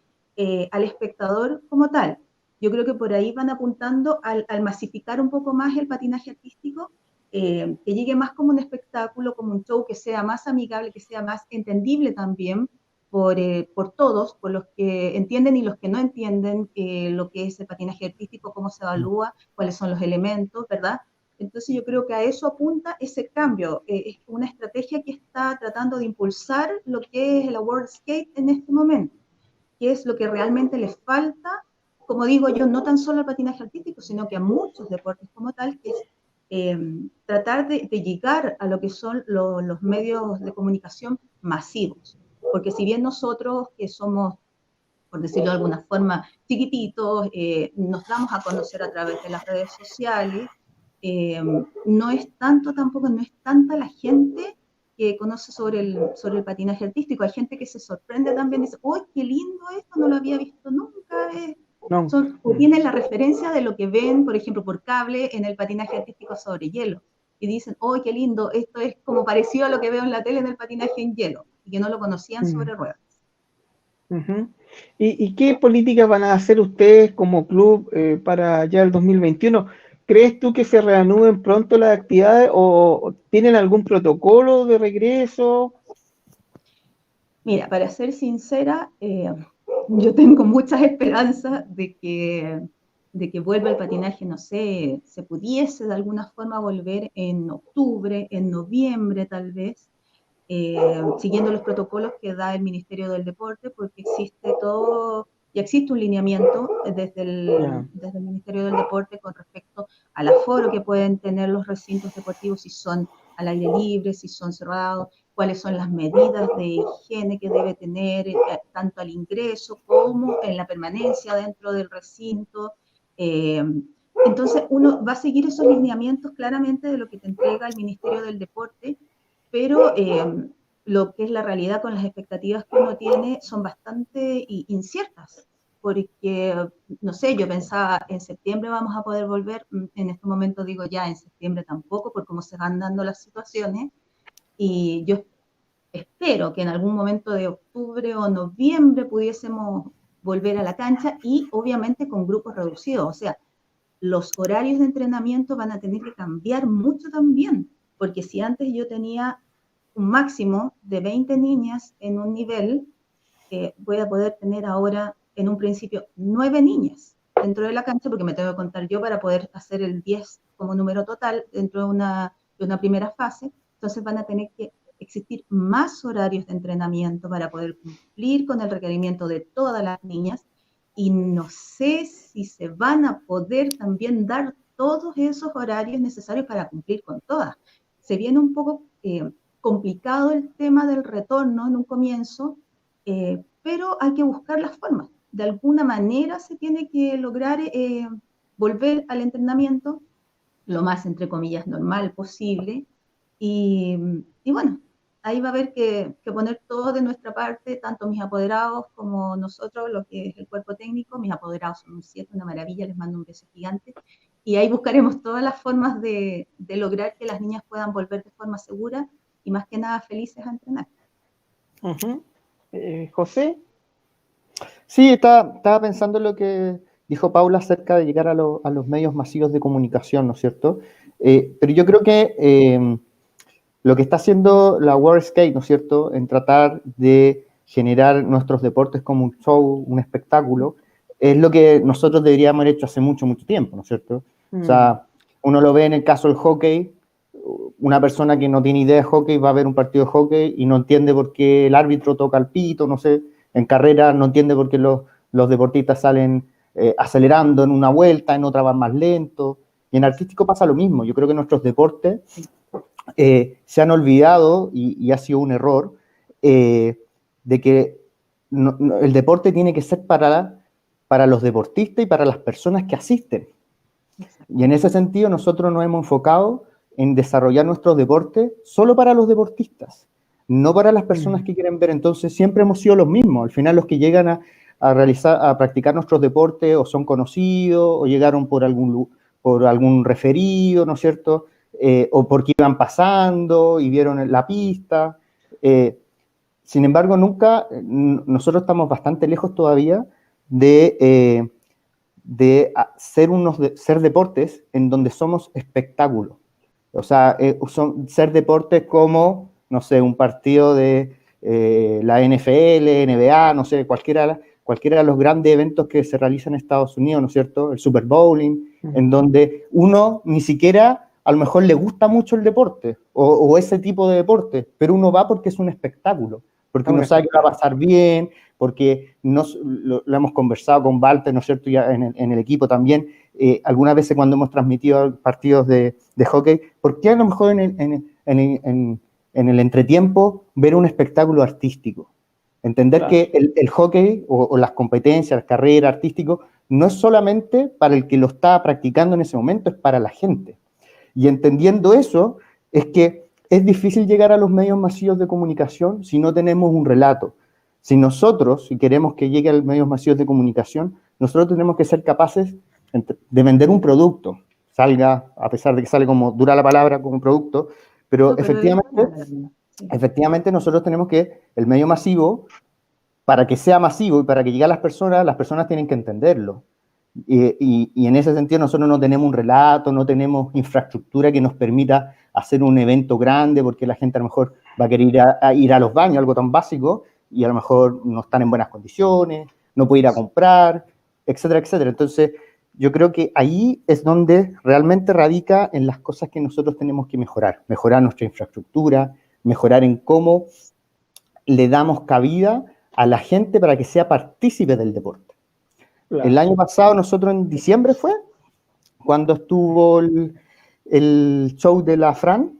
al espectador como tal. Yo creo que por ahí van apuntando al masificar un poco más el patinaje artístico, que llegue más como un espectáculo, como un show que sea más amigable, que sea más entendible también por todos, por los que entienden y los que no entienden lo que es el patinaje artístico, cómo se evalúa, cuáles son los elementos, ¿verdad? Entonces yo creo que a eso apunta ese cambio. Es una estrategia que está tratando de impulsar lo que es el World Skate en este momento, que es lo que realmente les falta, como digo yo, no tan solo al patinaje artístico, sino que a muchos deportes como tal, que es tratar de llegar a lo que son los medios de comunicación masivos. Porque si bien nosotros, que somos, por decirlo de alguna forma, chiquititos, nos damos a conocer a través de las redes sociales, no es tanto tampoco, no es tanta la gente que conoce sobre el patinaje artístico. Hay gente que se sorprende también, dice, ¡uy, qué lindo esto! No lo había visto nunca. No. O tienen la referencia de lo que ven, por ejemplo, por cable en el patinaje artístico sobre hielo. Y dicen, ¡uy, qué lindo! Esto es como parecido a lo que veo en la tele en el patinaje en hielo. Y que no lo conocían sobre ruedas. Uh-huh. ¿Y qué políticas van a hacer ustedes como club para ya el 2021? ¿Crees tú que se reanuden pronto las actividades o tienen algún protocolo de regreso? Mira, para ser sincera, yo tengo muchas esperanzas de que vuelva el patinaje, no sé, se pudiese de alguna forma volver en octubre, en noviembre tal vez, siguiendo los protocolos que da el Ministerio del Deporte, porque ya existe un lineamiento desde el Ministerio del Deporte con respecto al aforo que pueden tener los recintos deportivos, si son al aire libre, si son cerrados, cuáles son las medidas de higiene que debe tener, tanto al ingreso como en la permanencia dentro del recinto. Entonces uno va a seguir esos lineamientos claramente de lo que te entrega el Ministerio del Deporte, pero lo que es la realidad con las expectativas que uno tiene son bastante inciertas, porque, no sé, yo pensaba en septiembre vamos a poder volver, en este momento digo ya en septiembre tampoco, por cómo se van dando las situaciones, y yo espero que en algún momento de octubre o noviembre pudiésemos volver a la cancha y obviamente con grupos reducidos, o sea, los horarios de entrenamiento van a tener que cambiar mucho también, porque si antes yo tenía un máximo de 20 niñas en un nivel, voy a poder tener ahora en un principio 9 niñas dentro de la cancha, porque me tengo que contar yo para poder hacer el 10 como número total dentro de una primera fase. Entonces van a tener que existir más horarios de entrenamiento para poder cumplir con el requerimiento de todas las niñas, y no sé si se van a poder también dar todos esos horarios necesarios para cumplir con todas. Se viene un poco complicado el tema del retorno en un comienzo, pero hay que buscar las formas. De alguna manera se tiene que lograr volver al entrenamiento lo más, entre comillas, normal posible. Y bueno, ahí va a haber que poner todo de nuestra parte, tanto mis apoderados como nosotros, lo que es el cuerpo técnico. Mis apoderados son un 7, una maravilla, les mando un beso gigante. Y ahí buscaremos todas las formas de lograr que las niñas puedan volver de forma segura y más que nada felices a entrenar. José. Sí, estaba pensando en lo que dijo Paula acerca de llegar a los medios masivos de comunicación, ¿no es cierto? Pero yo creo que lo que está haciendo la World Skate, ¿no es cierto?, en tratar de generar nuestros deportes como un show, un espectáculo, es lo que nosotros deberíamos haber hecho hace mucho, mucho tiempo, ¿no es cierto? O sea, uno lo ve en el caso del hockey, una persona que no tiene idea de hockey va a ver un partido de hockey y no entiende por qué el árbitro toca el pito, no sé, en carrera no entiende por qué los deportistas salen acelerando en una vuelta, en otra van más lento, y en artístico pasa lo mismo. Yo creo que nuestros deportes se han olvidado, y ha sido un error, de que el deporte tiene que ser para los deportistas y para las personas que asisten. Y en ese sentido nosotros nos hemos enfocado en desarrollar nuestros deportes solo para los deportistas, no para las personas que quieren ver. Entonces siempre hemos sido los mismos. Al final los que llegan a practicar nuestros deportes o son conocidos o llegaron por algún referido, ¿no es cierto? O porque iban pasando y vieron la pista. Sin embargo, nosotros estamos bastante lejos todavía de ser deportes en donde somos espectáculo. O sea, ser deportes como, no sé, un partido de la NFL, NBA, no sé, cualquiera de los grandes eventos que se realizan en Estados Unidos, ¿no es cierto? El Super Bowling, en donde uno ni siquiera a lo mejor le gusta mucho el deporte o ese tipo de deporte, pero uno va porque es un espectáculo, porque uno sabe que va a pasar bien, porque lo hemos conversado con Walter, ¿no es cierto?, ya en el equipo también, algunas veces cuando hemos transmitido partidos de hockey, ¿por qué a lo mejor en el entretiempo ver un espectáculo artístico? Entender que el hockey o las competencias, las carreras artísticas, no es solamente para el que lo está practicando en ese momento, es para la gente. Y entendiendo eso, es que es difícil llegar a los medios masivos de comunicación si no tenemos un relato. Si queremos que llegue a los medios masivos de comunicación, nosotros tenemos que ser capaces de vender un producto, a pesar de que sale como dura la palabra, como un producto, pero efectivamente nosotros tenemos el medio masivo, para que sea masivo y para que llegue a las personas tienen que entenderlo. Y en ese sentido nosotros no tenemos un relato, no tenemos infraestructura que nos permita hacer un evento grande, porque la gente a lo mejor va a querer ir a los baños, algo tan básico, y a lo mejor no están en buenas condiciones, no puede ir a comprar, etcétera, etcétera. Entonces, yo creo que ahí es donde realmente radica en las cosas que nosotros tenemos que mejorar nuestra infraestructura, mejorar en cómo le damos cabida a la gente para que sea partícipe del deporte. Claro. El año pasado, nosotros en diciembre fue, cuando estuvo el show de la Fran,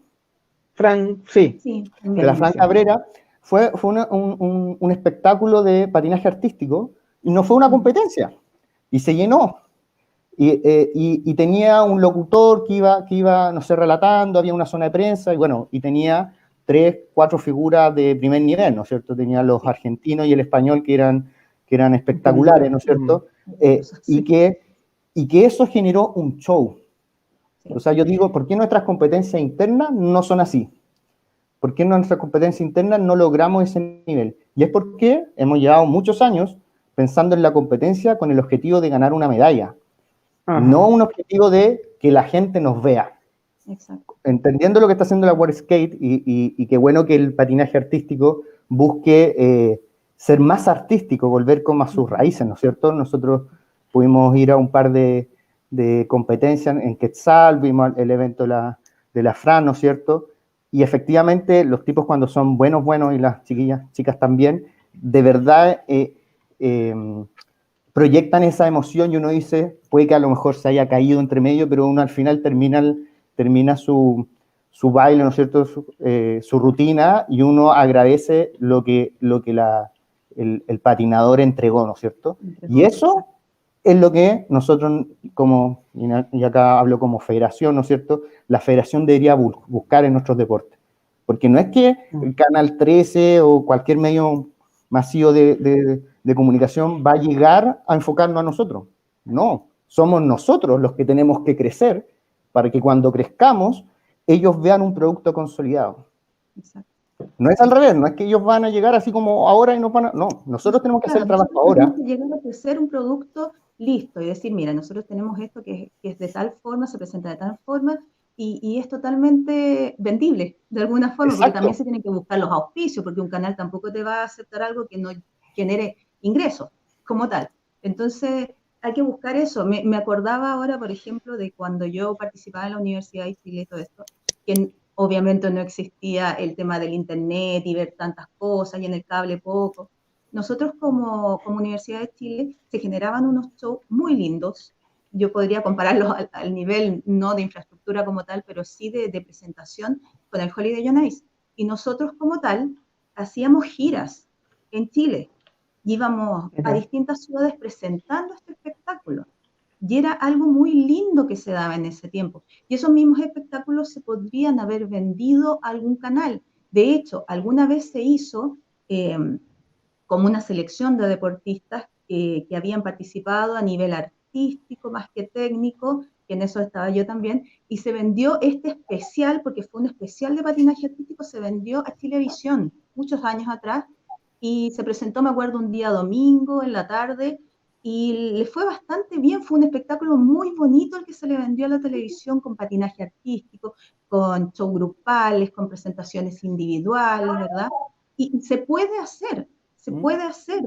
Sí. de la Fran Cabrera, fue un espectáculo de patinaje artístico y no fue una competencia, y se llenó. Y tenía un locutor que iba, no sé, relatando, había una zona de prensa, y bueno, y tenía 3, 4 figuras de primer nivel, ¿no es cierto? Tenía los argentinos y el español que eran espectaculares, ¿no es cierto? Y que eso generó un show. O sea, yo digo, ¿por qué nuestras competencias internas no son así? ¿Por qué en nuestras competencias internas no logramos ese nivel? Y es porque hemos llevado muchos años pensando en la competencia con el objetivo de ganar una medalla. Ajá. No un objetivo de que la gente nos vea. Exacto. Entendiendo lo que está haciendo la World Skate y qué bueno que el patinaje artístico busque ser más artístico, volver como a sus raíces, ¿no es cierto? Nosotros pudimos ir a un par de competencias en Quetzal, vimos el evento de la Fran, ¿no es cierto? Y efectivamente los tipos cuando son buenos y las chicas también, de verdad proyectan esa emoción y uno dice, puede que a lo mejor se haya caído entre medio, pero uno al final termina su baile, ¿no es cierto?, su rutina, y uno agradece lo que el patinador entregó, ¿no es cierto? Y eso es lo que nosotros, y acá hablo como federación, ¿no es cierto?, la federación debería buscar en nuestros deportes. Porque no es que el Canal 13 o cualquier medio masivo de comunicación va a llegar a enfocarnos a nosotros. No, somos nosotros los que tenemos que crecer para que cuando crezcamos, ellos vean un producto consolidado. Exacto. No es al revés, no es que ellos van a llegar así como ahora y nos van a... No, nosotros tenemos que hacer el trabajo ahora. Tenemos que llegar a crecer un producto listo y decir, mira, nosotros tenemos esto que es de tal forma, se presenta de tal forma y es totalmente vendible de alguna forma. Exacto. Porque también se tienen que buscar los auspicios, porque un canal tampoco te va a aceptar algo que no genere ingresos como tal. Entonces, hay que buscar eso. Me acordaba ahora, por ejemplo, de cuando yo participaba en la Universidad de Chile y todo esto, que obviamente no existía el tema del internet y ver tantas cosas, y en el cable poco. Nosotros como Universidad de Chile se generaban unos shows muy lindos. Yo podría compararlos al nivel, no de infraestructura como tal, pero sí de presentación con el Holiday on Ice. Y nosotros como tal hacíamos giras en Chile. Íbamos a distintas ciudades presentando este espectáculo. Y era algo muy lindo que se daba en ese tiempo. Y esos mismos espectáculos se podrían haber vendido a algún canal. De hecho, alguna vez se hizo como una selección de deportistas que habían participado a nivel artístico más que técnico, que en eso estaba yo también, y se vendió este especial, porque fue un especial de patinaje artístico, se vendió a Chilevisión muchos años atrás, y se presentó, me acuerdo, un día domingo en la tarde, y le fue bastante bien, fue un espectáculo muy bonito el que se le vendió a la televisión, con patinaje artístico, con shows grupales, con presentaciones individuales, ¿verdad? Y se puede hacer,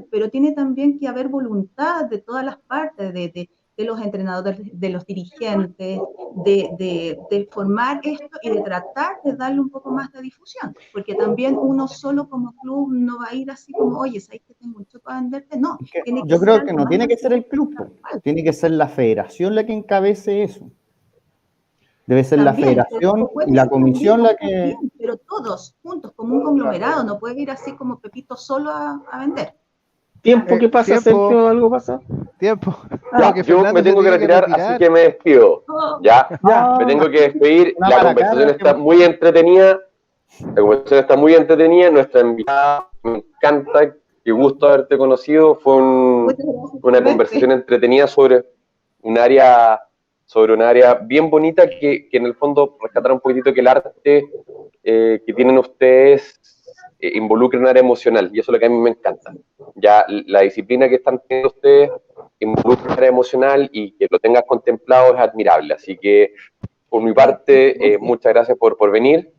pero tiene también que haber voluntad de todas las partes, de los entrenadores, de los dirigentes, de formar esto y de tratar de darle un poco más de difusión, porque también uno solo como club no va a ir así como, oye, ¿sabes que tengo un show para venderte? No. Yo creo que no tiene que ser el club, tiene que ser la federación la que encabece eso. Debe ser también, la federación y la comisión la que... También, pero todos juntos, como un conglomerado, no puede ir así como Pepito solo a vender. ¿Tiempo qué pasa, Sergio? ¿Algo pasa? Tiempo. Ya, yo me tengo que retirar, así que me despido. Ya, me tengo que despedir. La conversación está muy entretenida. La conversación está muy entretenida. Nuestra invitada, me encanta. Qué gusto haberte conocido. Fue una conversación entretenida sobre un área bien bonita que en el fondo rescatar un poquitito que el arte que tienen ustedes involucra un área emocional, y eso es lo que a mí me encanta. Ya la disciplina que están teniendo ustedes involucra un área emocional, y que lo tengas contemplado es admirable. Así que, por mi parte, muchas gracias por venir.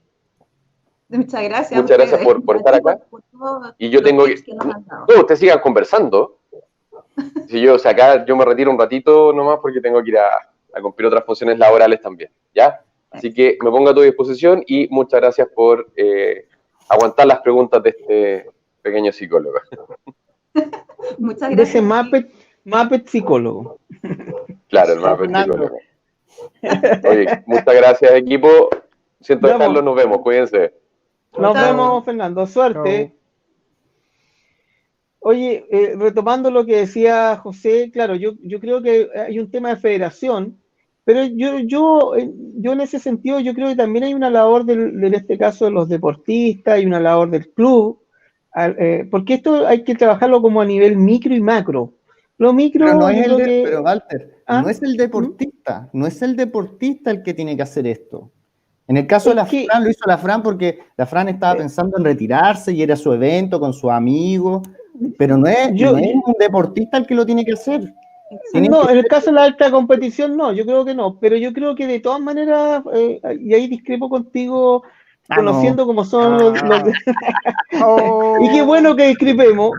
Muchas gracias. Muchas gracias por estar acá. Y yo tengo que... No, ustedes sigan conversando. Si yo, acá yo me retiro un ratito nomás porque tengo que ir a cumplir otras funciones laborales también, ¿ya? Así que me pongo a tu disposición y muchas gracias por aguantar las preguntas de este pequeño psicólogo. Muchas De gracias. ese Muppet psicólogo. Claro, el más psicólogo. Oye, muchas gracias, equipo. Siento dejarlo, nos vemos, cuídense. Nos Chao. vemos, Fernando. Suerte. Oye, retomando lo que decía José, claro, yo creo que hay un tema de federación, pero yo en ese sentido, yo creo que también hay una labor en este caso de los deportistas, y una labor del club, porque esto hay que trabajarlo como a nivel micro y macro. Lo micro, Pero no yo es creo que... pero Walter, ¿Ah? no es el deportista, no es el deportista el que tiene que hacer esto. En el caso de la que- Fran, lo hizo la Fran porque la Fran estaba pensando en retirarse y era su evento con sus amigos, pero no es un deportista el que lo tiene que hacer. No, en el caso de la alta competición no, yo creo que no, pero yo creo que de todas maneras, y ahí discrepo contigo, conociendo cómo son los y qué bueno que discrepemos,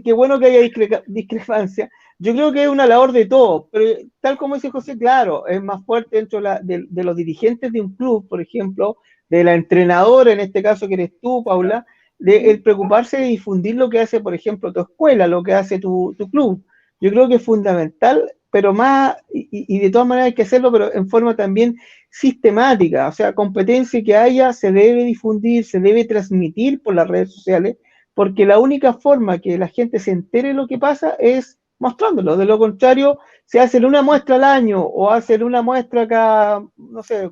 qué bueno que haya discrepancia. Yo creo que es una labor de todos, pero tal como dice José, claro, es más fuerte dentro de los dirigentes de un club, por ejemplo, de la entrenadora, en este caso que eres tú, Paula, de el preocuparse de difundir lo que hace, por ejemplo, tu escuela, lo que hace tu club. Yo creo que es fundamental, pero más, y de todas maneras hay que hacerlo, pero en forma también sistemática, o sea, competencia que haya se debe difundir, se debe transmitir por las redes sociales, porque la única forma que la gente se entere de lo que pasa es mostrándolo. De lo contrario, se hace una muestra al año o hacen una muestra cada, no sé,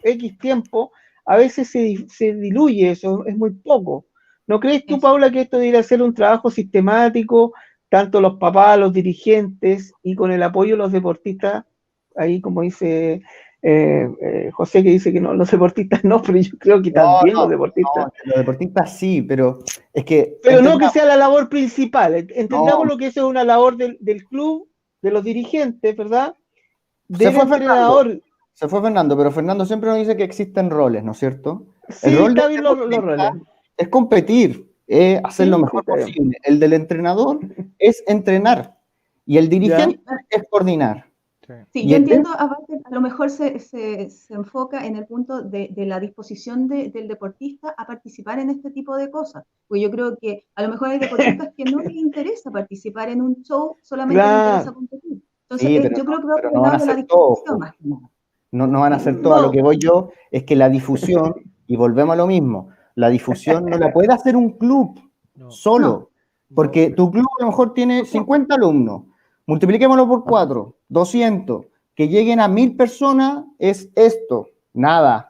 X tiempo, a veces se diluye eso, es muy poco. ¿No crees tú, Paula, que esto debería ser un trabajo sistemático, tanto los papás, los dirigentes y con el apoyo de los deportistas, ahí como dice José, que dice que no, los deportistas no, pero yo creo que también los deportistas. No, los deportistas sí, pero es que... Pero no que sea la labor principal, entendamos No. lo que eso es una labor del club, de los dirigentes, ¿verdad? Se Del fue entrenador. Se fue Fernando, pero Fernando siempre nos dice que existen roles, ¿no es cierto? Sí, El rol está del bien los deportista roles. es competir, es hacer Sí, lo sí, mejor está bien. posible. El del entrenador es entrenar y el dirigente es coordinar. Sí, Y yo entiendo, aparte, a lo mejor se enfoca en el punto de la disposición del deportista a participar en este tipo de cosas. Pues yo creo que a lo mejor hay deportistas que no les interesa participar en un show, solamente les interesa competir. Entonces, Sí, pero yo creo que va por no el van a lado de la hacer todo. disposición más. No van a hacer todo. A lo que voy yo es que la difusión, y volvemos a lo mismo, la difusión no la puede hacer un club solo, porque tu club a lo mejor tiene 50 alumnos, multipliquémoslo por 4, 200, que lleguen a 1000 personas es esto, nada,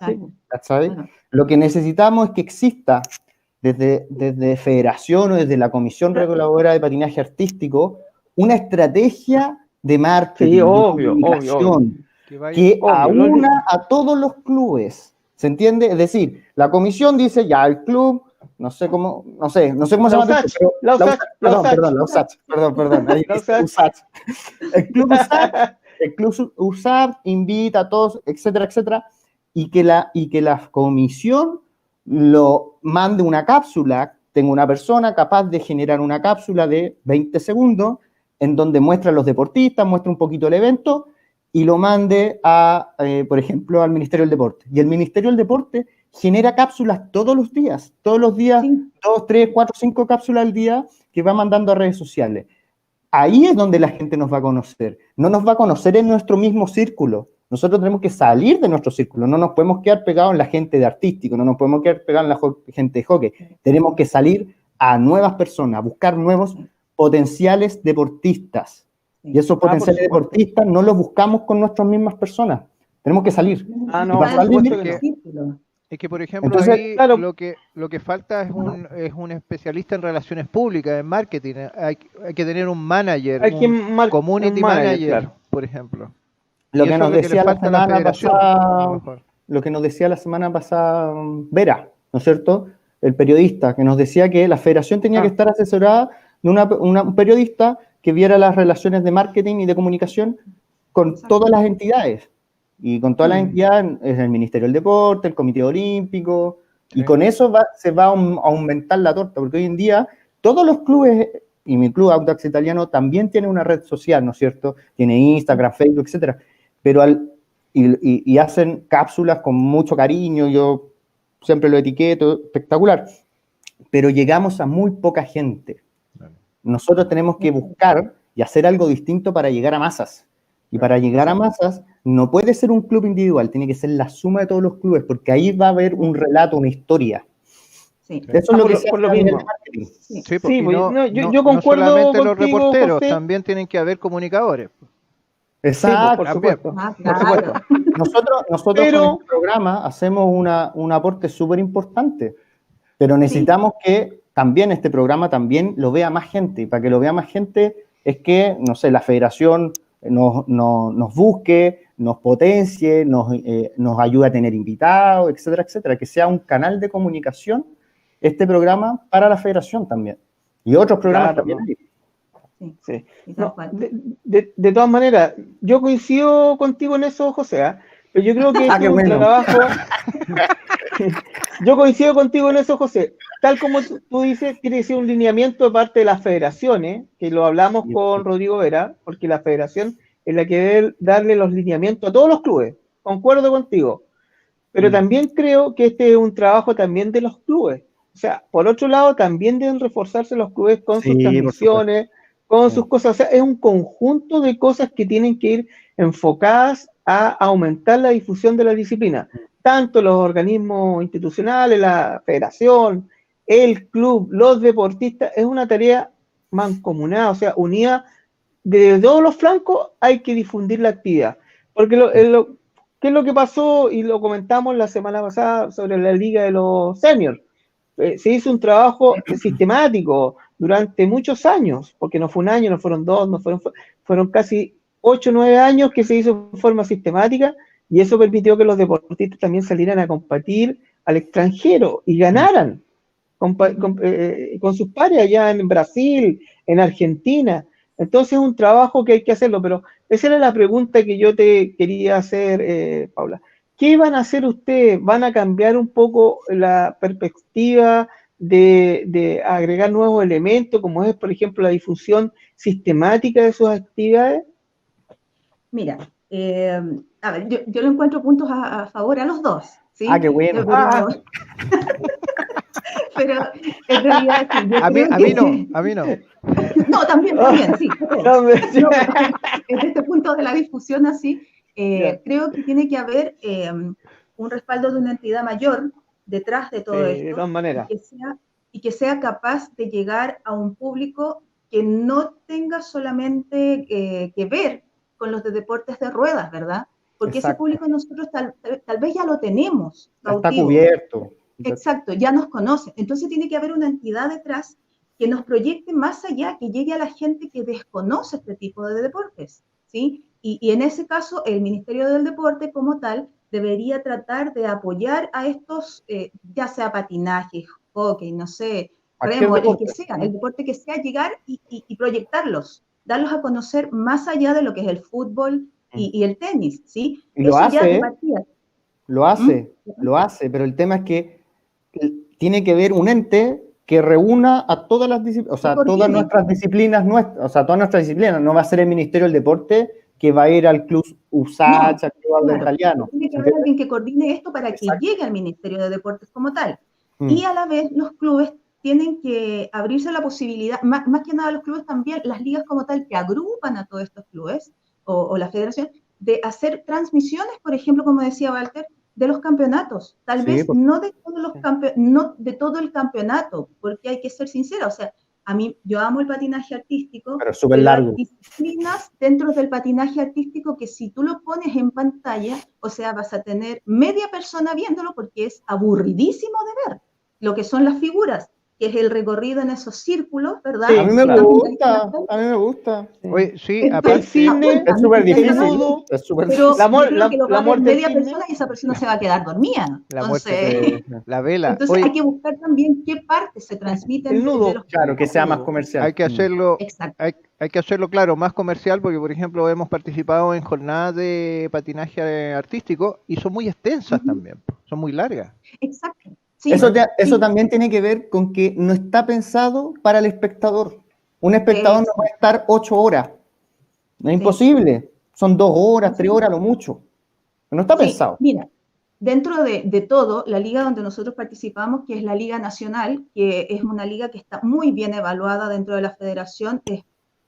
¿sabes? Lo que necesitamos es que exista desde Federación o desde la Comisión Reguladora de Patinaje Artístico una estrategia de marketing, Sí, de obvio. comunicación, que aúna a todos los clubes, ¿se entiende? Es decir, la comisión dice, ya, el club, no sé cómo se llama, pero la USACH, el club USACH invita a todos, etcétera, etcétera, y que la comisión lo mande una cápsula, tengo una persona capaz de generar una cápsula de 20 segundos, en donde muestra a los deportistas, muestra un poquito el evento, y lo mande por ejemplo, al Ministerio del Deporte. Y el Ministerio del Deporte genera cápsulas todos los días, 2, 3, 4, 5 cápsulas al día que va mandando a redes sociales. Ahí es donde la gente nos va a conocer. No nos va a conocer en nuestro mismo círculo. Nosotros tenemos que salir de nuestro círculo. No nos podemos quedar pegados en la gente de artístico, no nos podemos quedar pegados en la gente de hockey. Tenemos que salir a nuevas personas, buscar nuevos potenciales deportistas. Y esos potenciales deportistas no los buscamos con nuestras mismas personas. Tenemos que salir. Es que, por ejemplo, entonces, ahí claro, lo que falta es un especialista en relaciones públicas, en marketing. Hay que tener un manager, un community manager, claro, por ejemplo. Lo que nos decía la semana pasada, lo que nos decía la semana pasada Vera, ¿no es cierto? El periodista, que nos decía que la federación tenía que estar asesorada de un periodista que viera las relaciones de marketing y de comunicación con todas las entidades. Y con todas las entidades, es el Ministerio del Deporte, el Comité Olímpico, y con eso se va a aumentar la torta, porque hoy en día todos los clubes, y mi club Audax Italiano también tiene una red social, ¿no es cierto? Tiene Instagram, Facebook, etcétera, pero y hacen cápsulas con mucho cariño. Yo siempre lo etiqueto, espectacular, pero llegamos a muy poca gente. Nosotros tenemos que buscar y hacer algo distinto para llegar a masas. Y para llegar a masas no puede ser un club individual, tiene que ser la suma de todos los clubes, porque ahí va a haber un relato, una historia. Sí. Eso es lo que se por lo hace a nivel mismo. de marketing. Sí, Sí, y yo concuerdo solamente los contigo, reporteros, José. también tienen que haber comunicadores. Exacto. por también. supuesto. Ah, Por claro. supuesto. Nosotros Pero- con este programa hacemos un aporte súper importante, pero necesitamos que también este programa también lo vea más gente, y para que lo vea más gente es que, no sé, la federación nos busque, nos potencie, nos ayude a tener invitados, etcétera, etcétera, que sea un canal de comunicación este programa para la federación también, y otros programas Claro, también. ¿no? Sí, Sí. y tal No, cual. de todas maneras, yo coincido contigo en eso, José, pero yo creo que Ah, este qué es un bueno. trabajo. Yo coincido contigo en eso, José. Tal como tú dices, tiene que ser un lineamiento de parte de las federaciones, que lo hablamos con Rodrigo Vera, porque la federación es la que debe darle los lineamientos a todos los clubes. Concuerdo contigo. Pero también creo que este es un trabajo también de los clubes. O sea, por otro lado, también deben reforzarse los clubes con Sí, sus por transmisiones, con Sí. sus cosas. O sea, es un conjunto de cosas que tienen que ir enfocadas a aumentar la difusión de la disciplina. Tanto los organismos institucionales, la federación, el club, los deportistas, es una tarea mancomunada, o sea, unida de todos los flancos hay que difundir la actividad. Porque ¿qué es lo que pasó? Y lo comentamos la semana pasada sobre la Liga de los Seniors. Se hizo un trabajo sistemático durante muchos años, porque no fue un año, no fueron dos, fueron casi 8 o 9 años que se hizo de forma sistemática, y eso permitió que los deportistas también salieran a competir al extranjero y ganaran con sus pares allá en Brasil, en Argentina. Entonces es un trabajo que hay que hacerlo, pero esa era la pregunta que yo te quería hacer, Paula. ¿Qué van a hacer ustedes? ¿Van a cambiar un poco la perspectiva de agregar nuevos elementos, como es, por ejemplo, la difusión sistemática de sus actividades? Mira, a ver, yo le encuentro puntos a favor a los dos, ¿sí? Ah, qué bueno. Pero en realidad sí, yo A mí creo no, que... a mí no. No, también, sí. No, No, pero desde este punto de la difusión así, Ya. creo que tiene que haber un respaldo de una entidad mayor detrás de todo de esto todas maneras. y que sea capaz de llegar a un público que no tenga solamente que ver con los de deportes de ruedas, ¿verdad? Porque ese Exacto. público nosotros tal vez ya lo tenemos Ya está cautivo. cubierto. Exacto, ya nos conocen. Entonces tiene que haber una entidad detrás que nos proyecte más allá, que llegue a la gente que desconoce este tipo de deportes, ¿sí? Y en ese caso, el Ministerio del Deporte como tal debería tratar de apoyar a estos, ya sea patinaje, hockey, no sé, Cualquier remo, el deporte. que sea, el deporte que sea, llegar y proyectarlos, darlos a conocer más allá de lo que es el fútbol y el tenis, ¿sí? Y lo Eso ya hace, de partida. lo hace, pero el tema es que tiene que haber un ente que reúna a todas las disciplinas, o sea, todas nuestras disciplinas, no va a ser el Ministerio del Deporte que va a ir al club USACH, al club Claro, italiano. tiene que haber alguien que coordine esto para que Exacto. llegue al Ministerio de Deportes como tal. Y a la vez los clubes tienen que abrirse la posibilidad, más que nada los clubes también, las ligas como tal que agrupan a todos estos clubes o la federación, de hacer transmisiones, por ejemplo, como decía Walter, de los campeonatos. Tal vez no de todos los no de todo el campeonato, porque hay que ser sincera, o sea, a mí, yo amo el patinaje artístico, pero súper largo. hay disciplinas dentro del patinaje artístico que si tú lo pones en pantalla, o sea, vas a tener media persona viéndolo porque es aburridísimo de ver lo que son las figuras, que es el recorrido en esos círculos, ¿verdad? Sí, a mí me gusta. Oye, sí, El cine es súper difícil. Pero La yo creo que lo va a ver muerte del media cine. persona y esa persona se va a quedar dormida. La Entonces, muerte, la vela. entonces Oye, hay que buscar también qué partes se transmiten El nudo, de los Claro, que sea más comercial. hay que hacerlo, Exacto. hay que hacerlo, claro, más comercial, porque por ejemplo hemos participado en jornadas de patinaje artístico y son muy extensas también, son muy largas. Exacto. Sí, Eso también tiene que ver con que no está pensado para el espectador. Un espectador no puede estar 8 horas. No es imposible. Son 2 horas, 3 horas, lo mucho. No está pensado. Mira, dentro de todo, la liga donde nosotros participamos, que es la Liga Nacional, que es una liga que está muy bien evaluada dentro de la federación,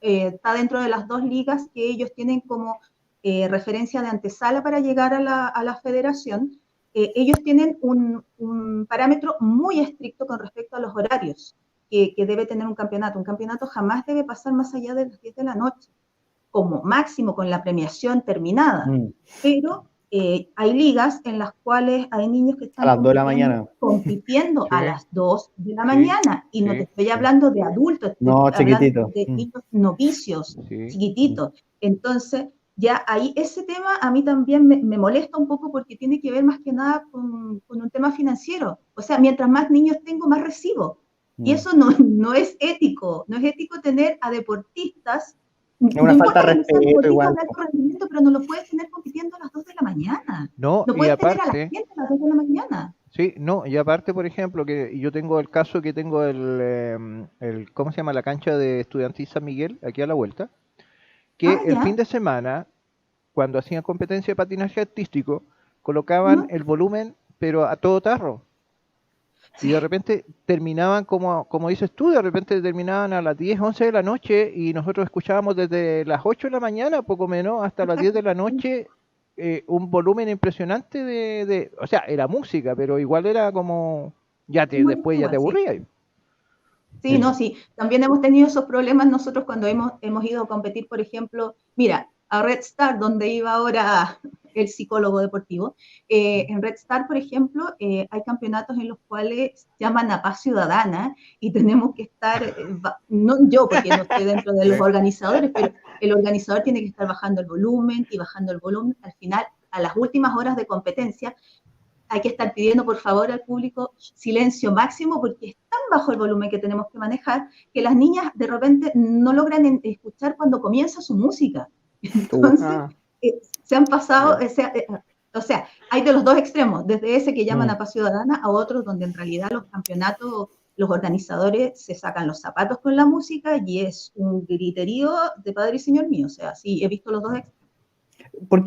está dentro de las 2 ligas que ellos tienen como referencia de antesala para llegar a la federación. Ellos tienen un parámetro muy estricto con respecto a los horarios que debe tener un campeonato. Un campeonato jamás debe pasar más allá de las 10 de la noche, como máximo con la premiación terminada. Pero hay ligas en las cuales hay niños que están a las 2 de la mañana compitiendo Sí. a las 2 de la Sí. mañana. Y no Sí. te estoy hablando de adultos, No, estoy hablando chiquitito. de niños novicios, Sí. chiquititos. Entonces, ya ahí ese tema a mí también me molesta un poco porque tiene que ver más que nada con un tema financiero. O sea, mientras más niños tengo, más recibo. Y eso no es ético. No es ético tener a deportistas. Es una falta de respeto igual. De alto rendimiento, pero no lo puedes tener compitiendo a las 2 de la mañana. No, No y puedes tener a la aparte, gente a las 2 de la mañana. sí, no, y aparte, por ejemplo, que yo tengo el caso que tengo ¿cómo se llama? La cancha de Estudiantil San Miguel, aquí a la vuelta, que el Ya. fin de semana, cuando hacían competencia de patinaje artístico, colocaban el volumen, pero a todo tarro. Y de repente terminaban, como dices tú, de repente terminaban a las 10, 11 de la noche y nosotros escuchábamos desde las 8 de la mañana, poco menos, hasta las 10 de la noche, un volumen impresionante o sea, era música, pero igual era como, después ya te aburría. Sí, no, sí. También hemos tenido esos problemas nosotros cuando hemos ido a competir, por ejemplo, mira, a Red Star, donde iba ahora el psicólogo deportivo. En Red Star, por ejemplo, hay campeonatos en los cuales llaman a paz ciudadana y tenemos que estar, no yo porque no estoy dentro de los organizadores, pero el organizador tiene que estar bajando el volumen y bajando el volumen. Al final, a las últimas horas de competencia, hay que estar pidiendo por favor al público silencio máximo porque es tan bajo el volumen que tenemos que manejar que las niñas de repente no logran escuchar cuando comienza su música. Entonces, se han pasado, o sea, hay de los 2 extremos, desde ese que llaman a paz ciudadana a otros donde en realidad los campeonatos, los organizadores se sacan los zapatos con la música y es un griterío de padre y señor mío. O sea, sí, he visto los 2 extremos. ¿Por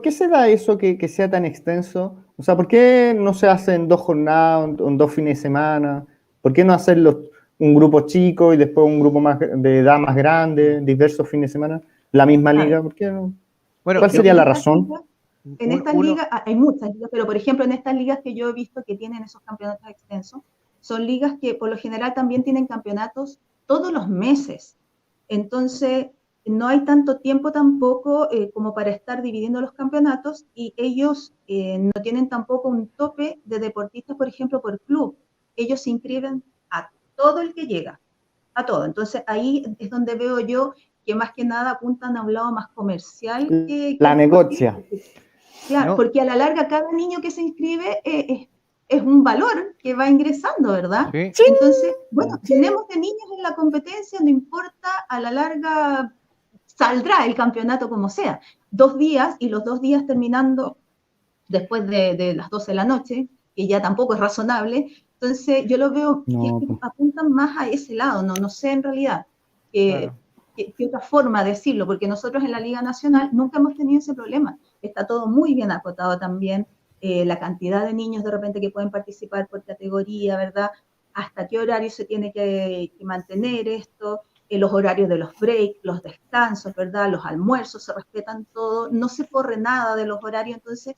qué se da eso que sea tan extenso? O sea, ¿por qué no se hacen 2 jornadas, en 2 fines de semana? ¿Por qué no hacerlo un grupo chico y después un grupo más de edad más grande, diversos fines de semana? ¿La misma liga? ¿Por qué no? Bueno, ¿Cuál sería la razón? En estas ligas, hay muchas ligas, pero por ejemplo en estas ligas que yo he visto que tienen esos campeonatos extensos, son ligas que por lo general también tienen campeonatos todos los meses. Entonces, no hay tanto tiempo tampoco como para estar dividiendo los campeonatos y ellos no tienen tampoco un tope de deportistas, por ejemplo, por club. Ellos se inscriben a todo el que llega, a todo. Entonces, ahí es donde veo yo que más que nada apuntan a un lado más comercial. La negocia. Claro, porque a la larga cada niño que se inscribe es un valor que va ingresando, ¿verdad? Sí. Entonces, bueno, tenemos de niños en la competencia, no importa, a la larga saldrá el campeonato como sea. 2 días y los 2 días terminando después de las 12 de la noche, que ya tampoco es razonable. Entonces, yo lo veo que apuntan más a ese lado, no sé en realidad qué otra forma de decirlo, porque nosotros en la Liga Nacional nunca hemos tenido ese problema. Está todo muy bien acotado también, la cantidad de niños de repente que pueden participar por categoría, ¿verdad? Hasta qué horario se tiene que mantener esto, los horarios de los breaks, los descansos, ¿verdad? Los almuerzos, se respetan todo, no se corre nada de los horarios, entonces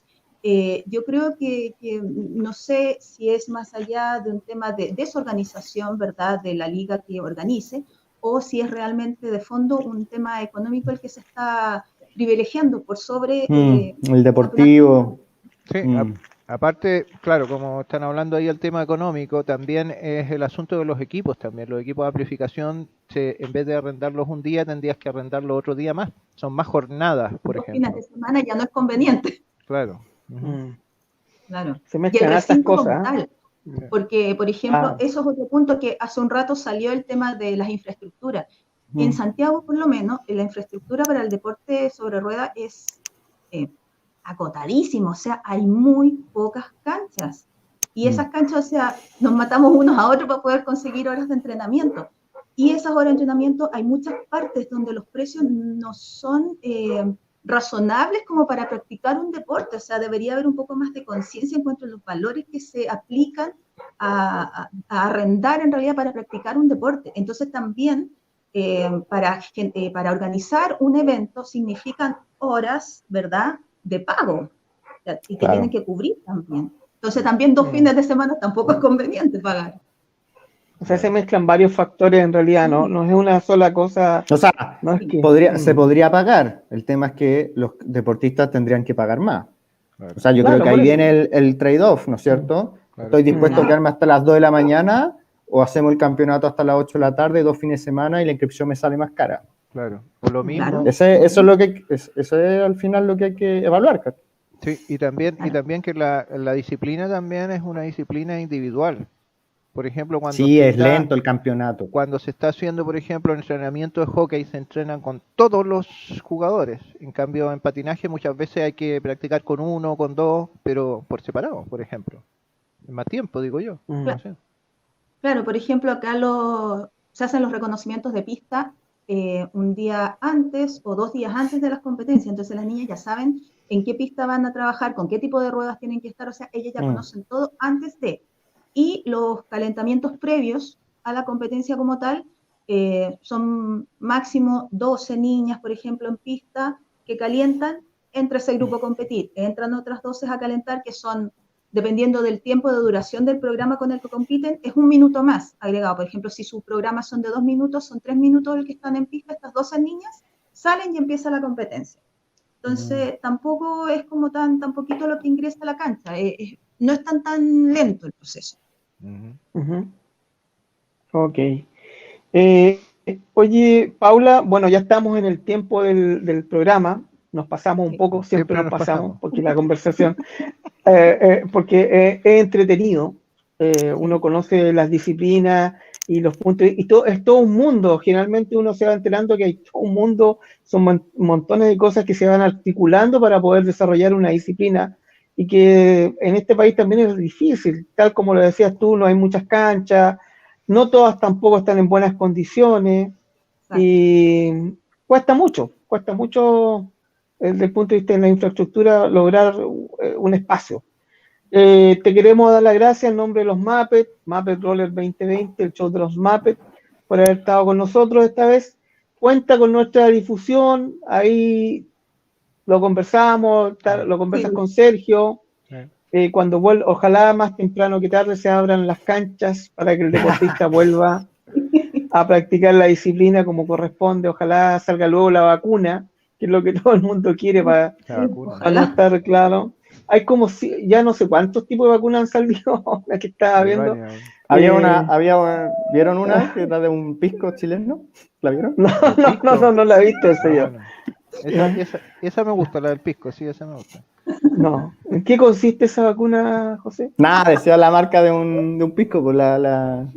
yo creo que no sé si es más allá de un tema de desorganización, ¿verdad? De la liga que organice, o si es realmente de fondo un tema económico el que se está privilegiando por sobre el deportivo. Sí, aparte, claro, como están hablando ahí el tema económico, también es el asunto de los equipos también. Los equipos de amplificación, en vez de arrendarlos un día, tendrías que arrendarlos otro día más. Son más jornadas, por ejemplo. Fines de semana ya no es conveniente. Claro. Claro. Se mezclan estas cosas. Porque, por ejemplo, eso es otro punto que hace un rato salió el tema de las infraestructuras. En Santiago, por lo menos, la infraestructura para el deporte sobre rueda es acotadísimo, o sea, hay muy pocas canchas. Y esas canchas, o sea, nos matamos unos a otros para poder conseguir horas de entrenamiento. Y esas horas de entrenamiento hay muchas partes donde los precios no son razonables como para practicar un deporte. O sea, debería haber un poco más de conciencia en cuanto a los valores que se aplican a arrendar en realidad para practicar un deporte. Entonces también para organizar un evento significan horas, ¿verdad?, de pago, y que tienen que cubrir también. Entonces también 2 fines de semana tampoco es conveniente pagar. O sea, se mezclan varios factores en realidad, no es una sola cosa. O sea, no es que, se podría pagar. El tema es que los deportistas tendrían que pagar más. Claro. O sea, yo creo que ahí viene el trade-off, ¿no es cierto? Claro. Estoy dispuesto a quedarme hasta las 2 de la mañana o hacemos el campeonato hasta las 8 de la tarde, 2 fines de semana y la inscripción me sale más cara. Claro, por lo mismo. Claro. Eso es al final lo que hay que evaluar. Sí, y también que la disciplina también es una disciplina individual. Por ejemplo, cuando sí, es lento el campeonato. Cuando se está haciendo, por ejemplo, el entrenamiento de hockey, se entrenan con todos los jugadores. En cambio, en patinaje muchas veces hay que practicar con uno, con dos, pero por separado, por ejemplo. En más tiempo, digo yo. No sé. Claro, por ejemplo, acá se hacen los reconocimientos de pista un día antes o 2 días antes de las competencias. Entonces las niñas ya saben en qué pista van a trabajar, con qué tipo de ruedas tienen que estar. O sea, ellas ya conocen todo antes de. Y los calentamientos previos a la competencia como tal son máximo 12 niñas, por ejemplo, en pista que calientan, entra ese grupo a competir, entran otras 12 a calentar, que son, dependiendo del tiempo de duración del programa con el que compiten, es 1 minuto más agregado. Por ejemplo, si sus programas son de 2 minutos, son 3 minutos el que están en pista, estas 12 niñas salen y empieza la competencia. Entonces, tampoco es como tan poquito lo que ingresa a la cancha, no es tan lento el proceso. Ok. Oye, Paula, bueno, ya estamos en el tiempo del programa, nos pasamos un poco, siempre nos pasamos, porque la conversación, porque es entretenido, uno conoce las disciplinas y los puntos, y es todo un mundo, generalmente uno se va enterando que hay todo un mundo, son montones de cosas que se van articulando para poder desarrollar una disciplina, y que en este país también es difícil, tal como lo decías tú, no hay muchas canchas, no todas tampoco están en buenas condiciones, y cuesta mucho desde el punto de vista de la infraestructura lograr un espacio. Te queremos dar las gracias en nombre de los Muppet Roller 2020, el show de los Muppet, por haber estado con nosotros esta vez. Cuenta con nuestra difusión, ahí lo conversamos, lo conversas con Sergio. Cuando ojalá más temprano que tarde se abran las canchas para que el deportista vuelva a practicar la disciplina como corresponde. Ojalá salga luego la vacuna, que es lo que todo el mundo quiere para no estar claro. Hay como ya no sé cuántos tipos de vacunas han salido, la que estaba viendo. ¿Vieron una que era de un pisco chileno? ¿La vieron? No la he visto eso yo. Esa me gusta, la del pisco, sí, esa me gusta. No. ¿En qué consiste esa vacuna, José? Nada, decía la marca de un pisco, pues ya.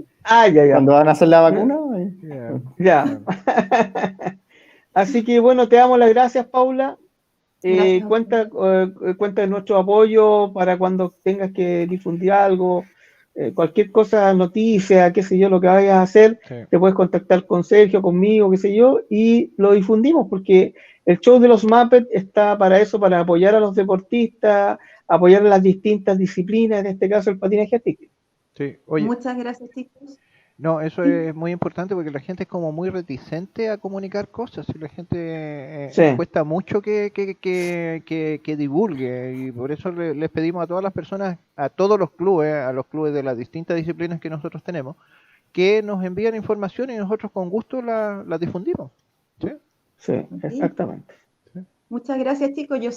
Cuando van a hacer la vacuna. Ya. Así que bueno, te damos las gracias, Paula. Cuenta de nuestro apoyo para cuando tengas que difundir algo, cualquier cosa, noticia, qué sé yo, lo que vayas a hacer, te puedes contactar con Sergio, conmigo, qué sé yo, y lo difundimos porque el show de los Muppets está para eso, para apoyar a los deportistas, apoyar a las distintas disciplinas, en este caso el patinaje artístico. Sí, oye. Muchas gracias, chicos. No, eso es muy importante porque la gente es como muy reticente a comunicar cosas y la gente cuesta mucho que divulgue, y por eso les pedimos a todas las personas, a todos los clubes, a los clubes de las distintas disciplinas que nosotros tenemos, que nos envíen información y nosotros con gusto la difundimos. Sí, exactamente. Muchas gracias, chicos. Yo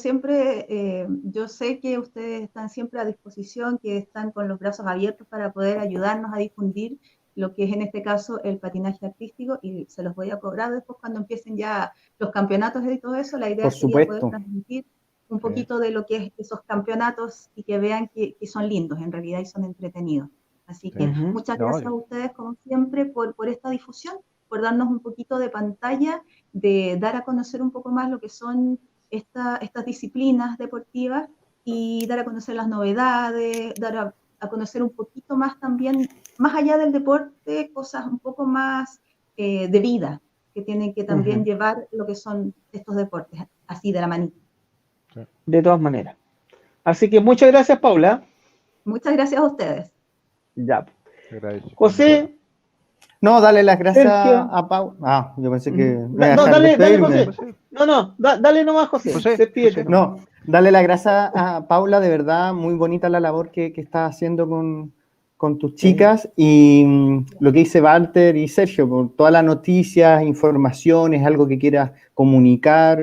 sé que ustedes están siempre a disposición, que están con los brazos abiertos para poder ayudarnos a difundir lo que es en este caso el patinaje artístico, y se los voy a cobrar después cuando empiecen ya los campeonatos y todo eso. La idea sería poder transmitir un poquito de lo que es esos campeonatos y que vean que son lindos en realidad y son entretenidos. Así que muchas gracias a ustedes como siempre por esta difusión, por darnos un poquito de pantalla, de dar a conocer un poco más lo que son estas disciplinas deportivas y dar a conocer las novedades, dar a conocer un poquito más también, más allá del deporte, cosas un poco más de vida, que tienen que también llevar lo que son estos deportes, así de la manita. De todas maneras. Así que muchas gracias, Paula. Muchas gracias a ustedes. Ya. Te agradezco. José. No, dale las gracias Sergio. a Paula. Ah, yo pensé que No, me iba a dejar dale, despedirme. José. No, dale nomás, José. José, Despídete. José. No, dale las gracias a Paula, de verdad, muy bonita la labor que estás haciendo con tus chicas y lo que dice Walter y Sergio, por todas las noticias, informaciones, algo que quieras comunicar,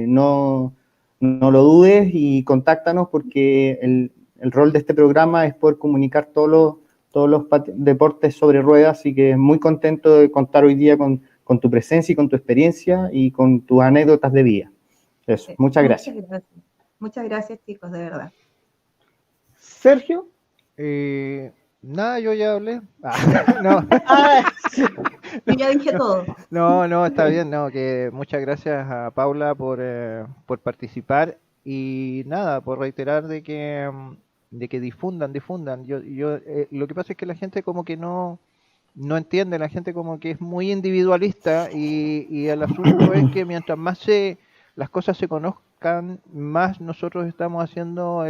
no lo dudes y contáctanos porque el rol de este programa es poder comunicar todos los deportes sobre ruedas, así que muy contento de contar hoy día con tu presencia y con tu experiencia y con tus anécdotas de vida. Eso, muchas gracias. Muchas gracias, chicos, de verdad. Sergio. Nada, yo ya hablé. No. Yo ya dije todo. No, está bien, no, que muchas gracias a Paula por participar y nada, por reiterar de que difundan. Yo lo que pasa es que la gente como que no entiende, la gente como que es muy individualista y el asunto es que mientras más las cosas se conozcan, más nosotros estamos haciendo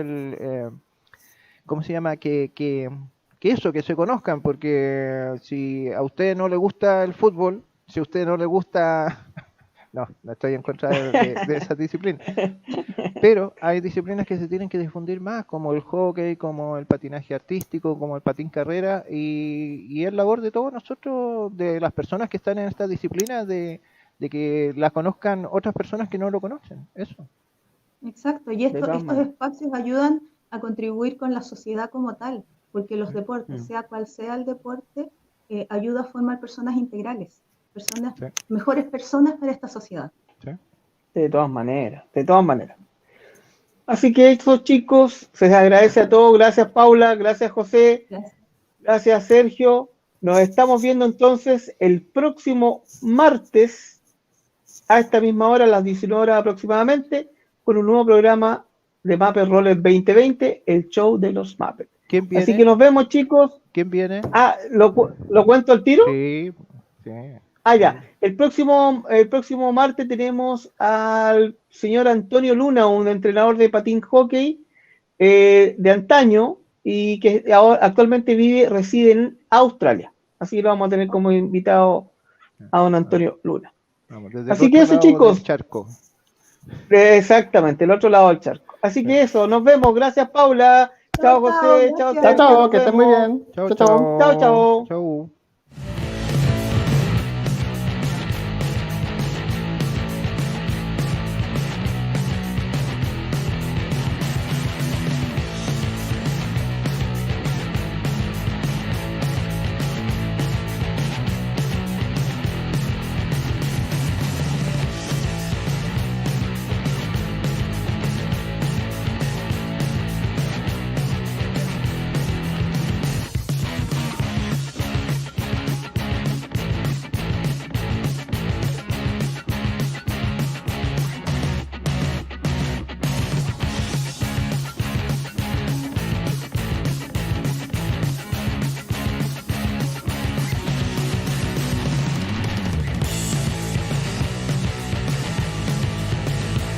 ¿cómo se llama? Que se conozcan, porque si a usted no le gusta el fútbol, si a usted no le gusta... No estoy en contra de esa disciplina. Pero hay disciplinas que se tienen que difundir más, como el hockey, como el patinaje artístico, como el patín carrera, y es labor de todos nosotros, de las personas que están en esta disciplina, de que la conozcan otras personas que no lo conocen. Eso. Exacto, y estos espacios ayudan a contribuir con la sociedad como tal, porque los deportes, sea cual sea el deporte, ayuda a formar personas integrales, mejores personas para esta sociedad. Sí. De todas maneras. Así que estos chicos, se les agradece a todos. Gracias, Paula, gracias, José, gracias, Sergio. Nos estamos viendo entonces el próximo martes a esta misma hora, a las 19 horas aproximadamente, con un nuevo programa de Muppet Roller 2020, el show de los Muppets. ¿Quién viene? Así que nos vemos, chicos. ¿Quién viene? ¿Lo cuento al tiro? Sí. Ya. El próximo martes tenemos al señor Antonio Luna, un entrenador de patín hockey de antaño y que actualmente reside en Australia. Así que lo vamos a tener como invitado a don Antonio Luna. Así que eso, chicos. Charco. Exactamente, el otro lado del charco. Así que eso, nos vemos. Gracias, Paula. Chao, José. Chao, que estén muy bien. Chao.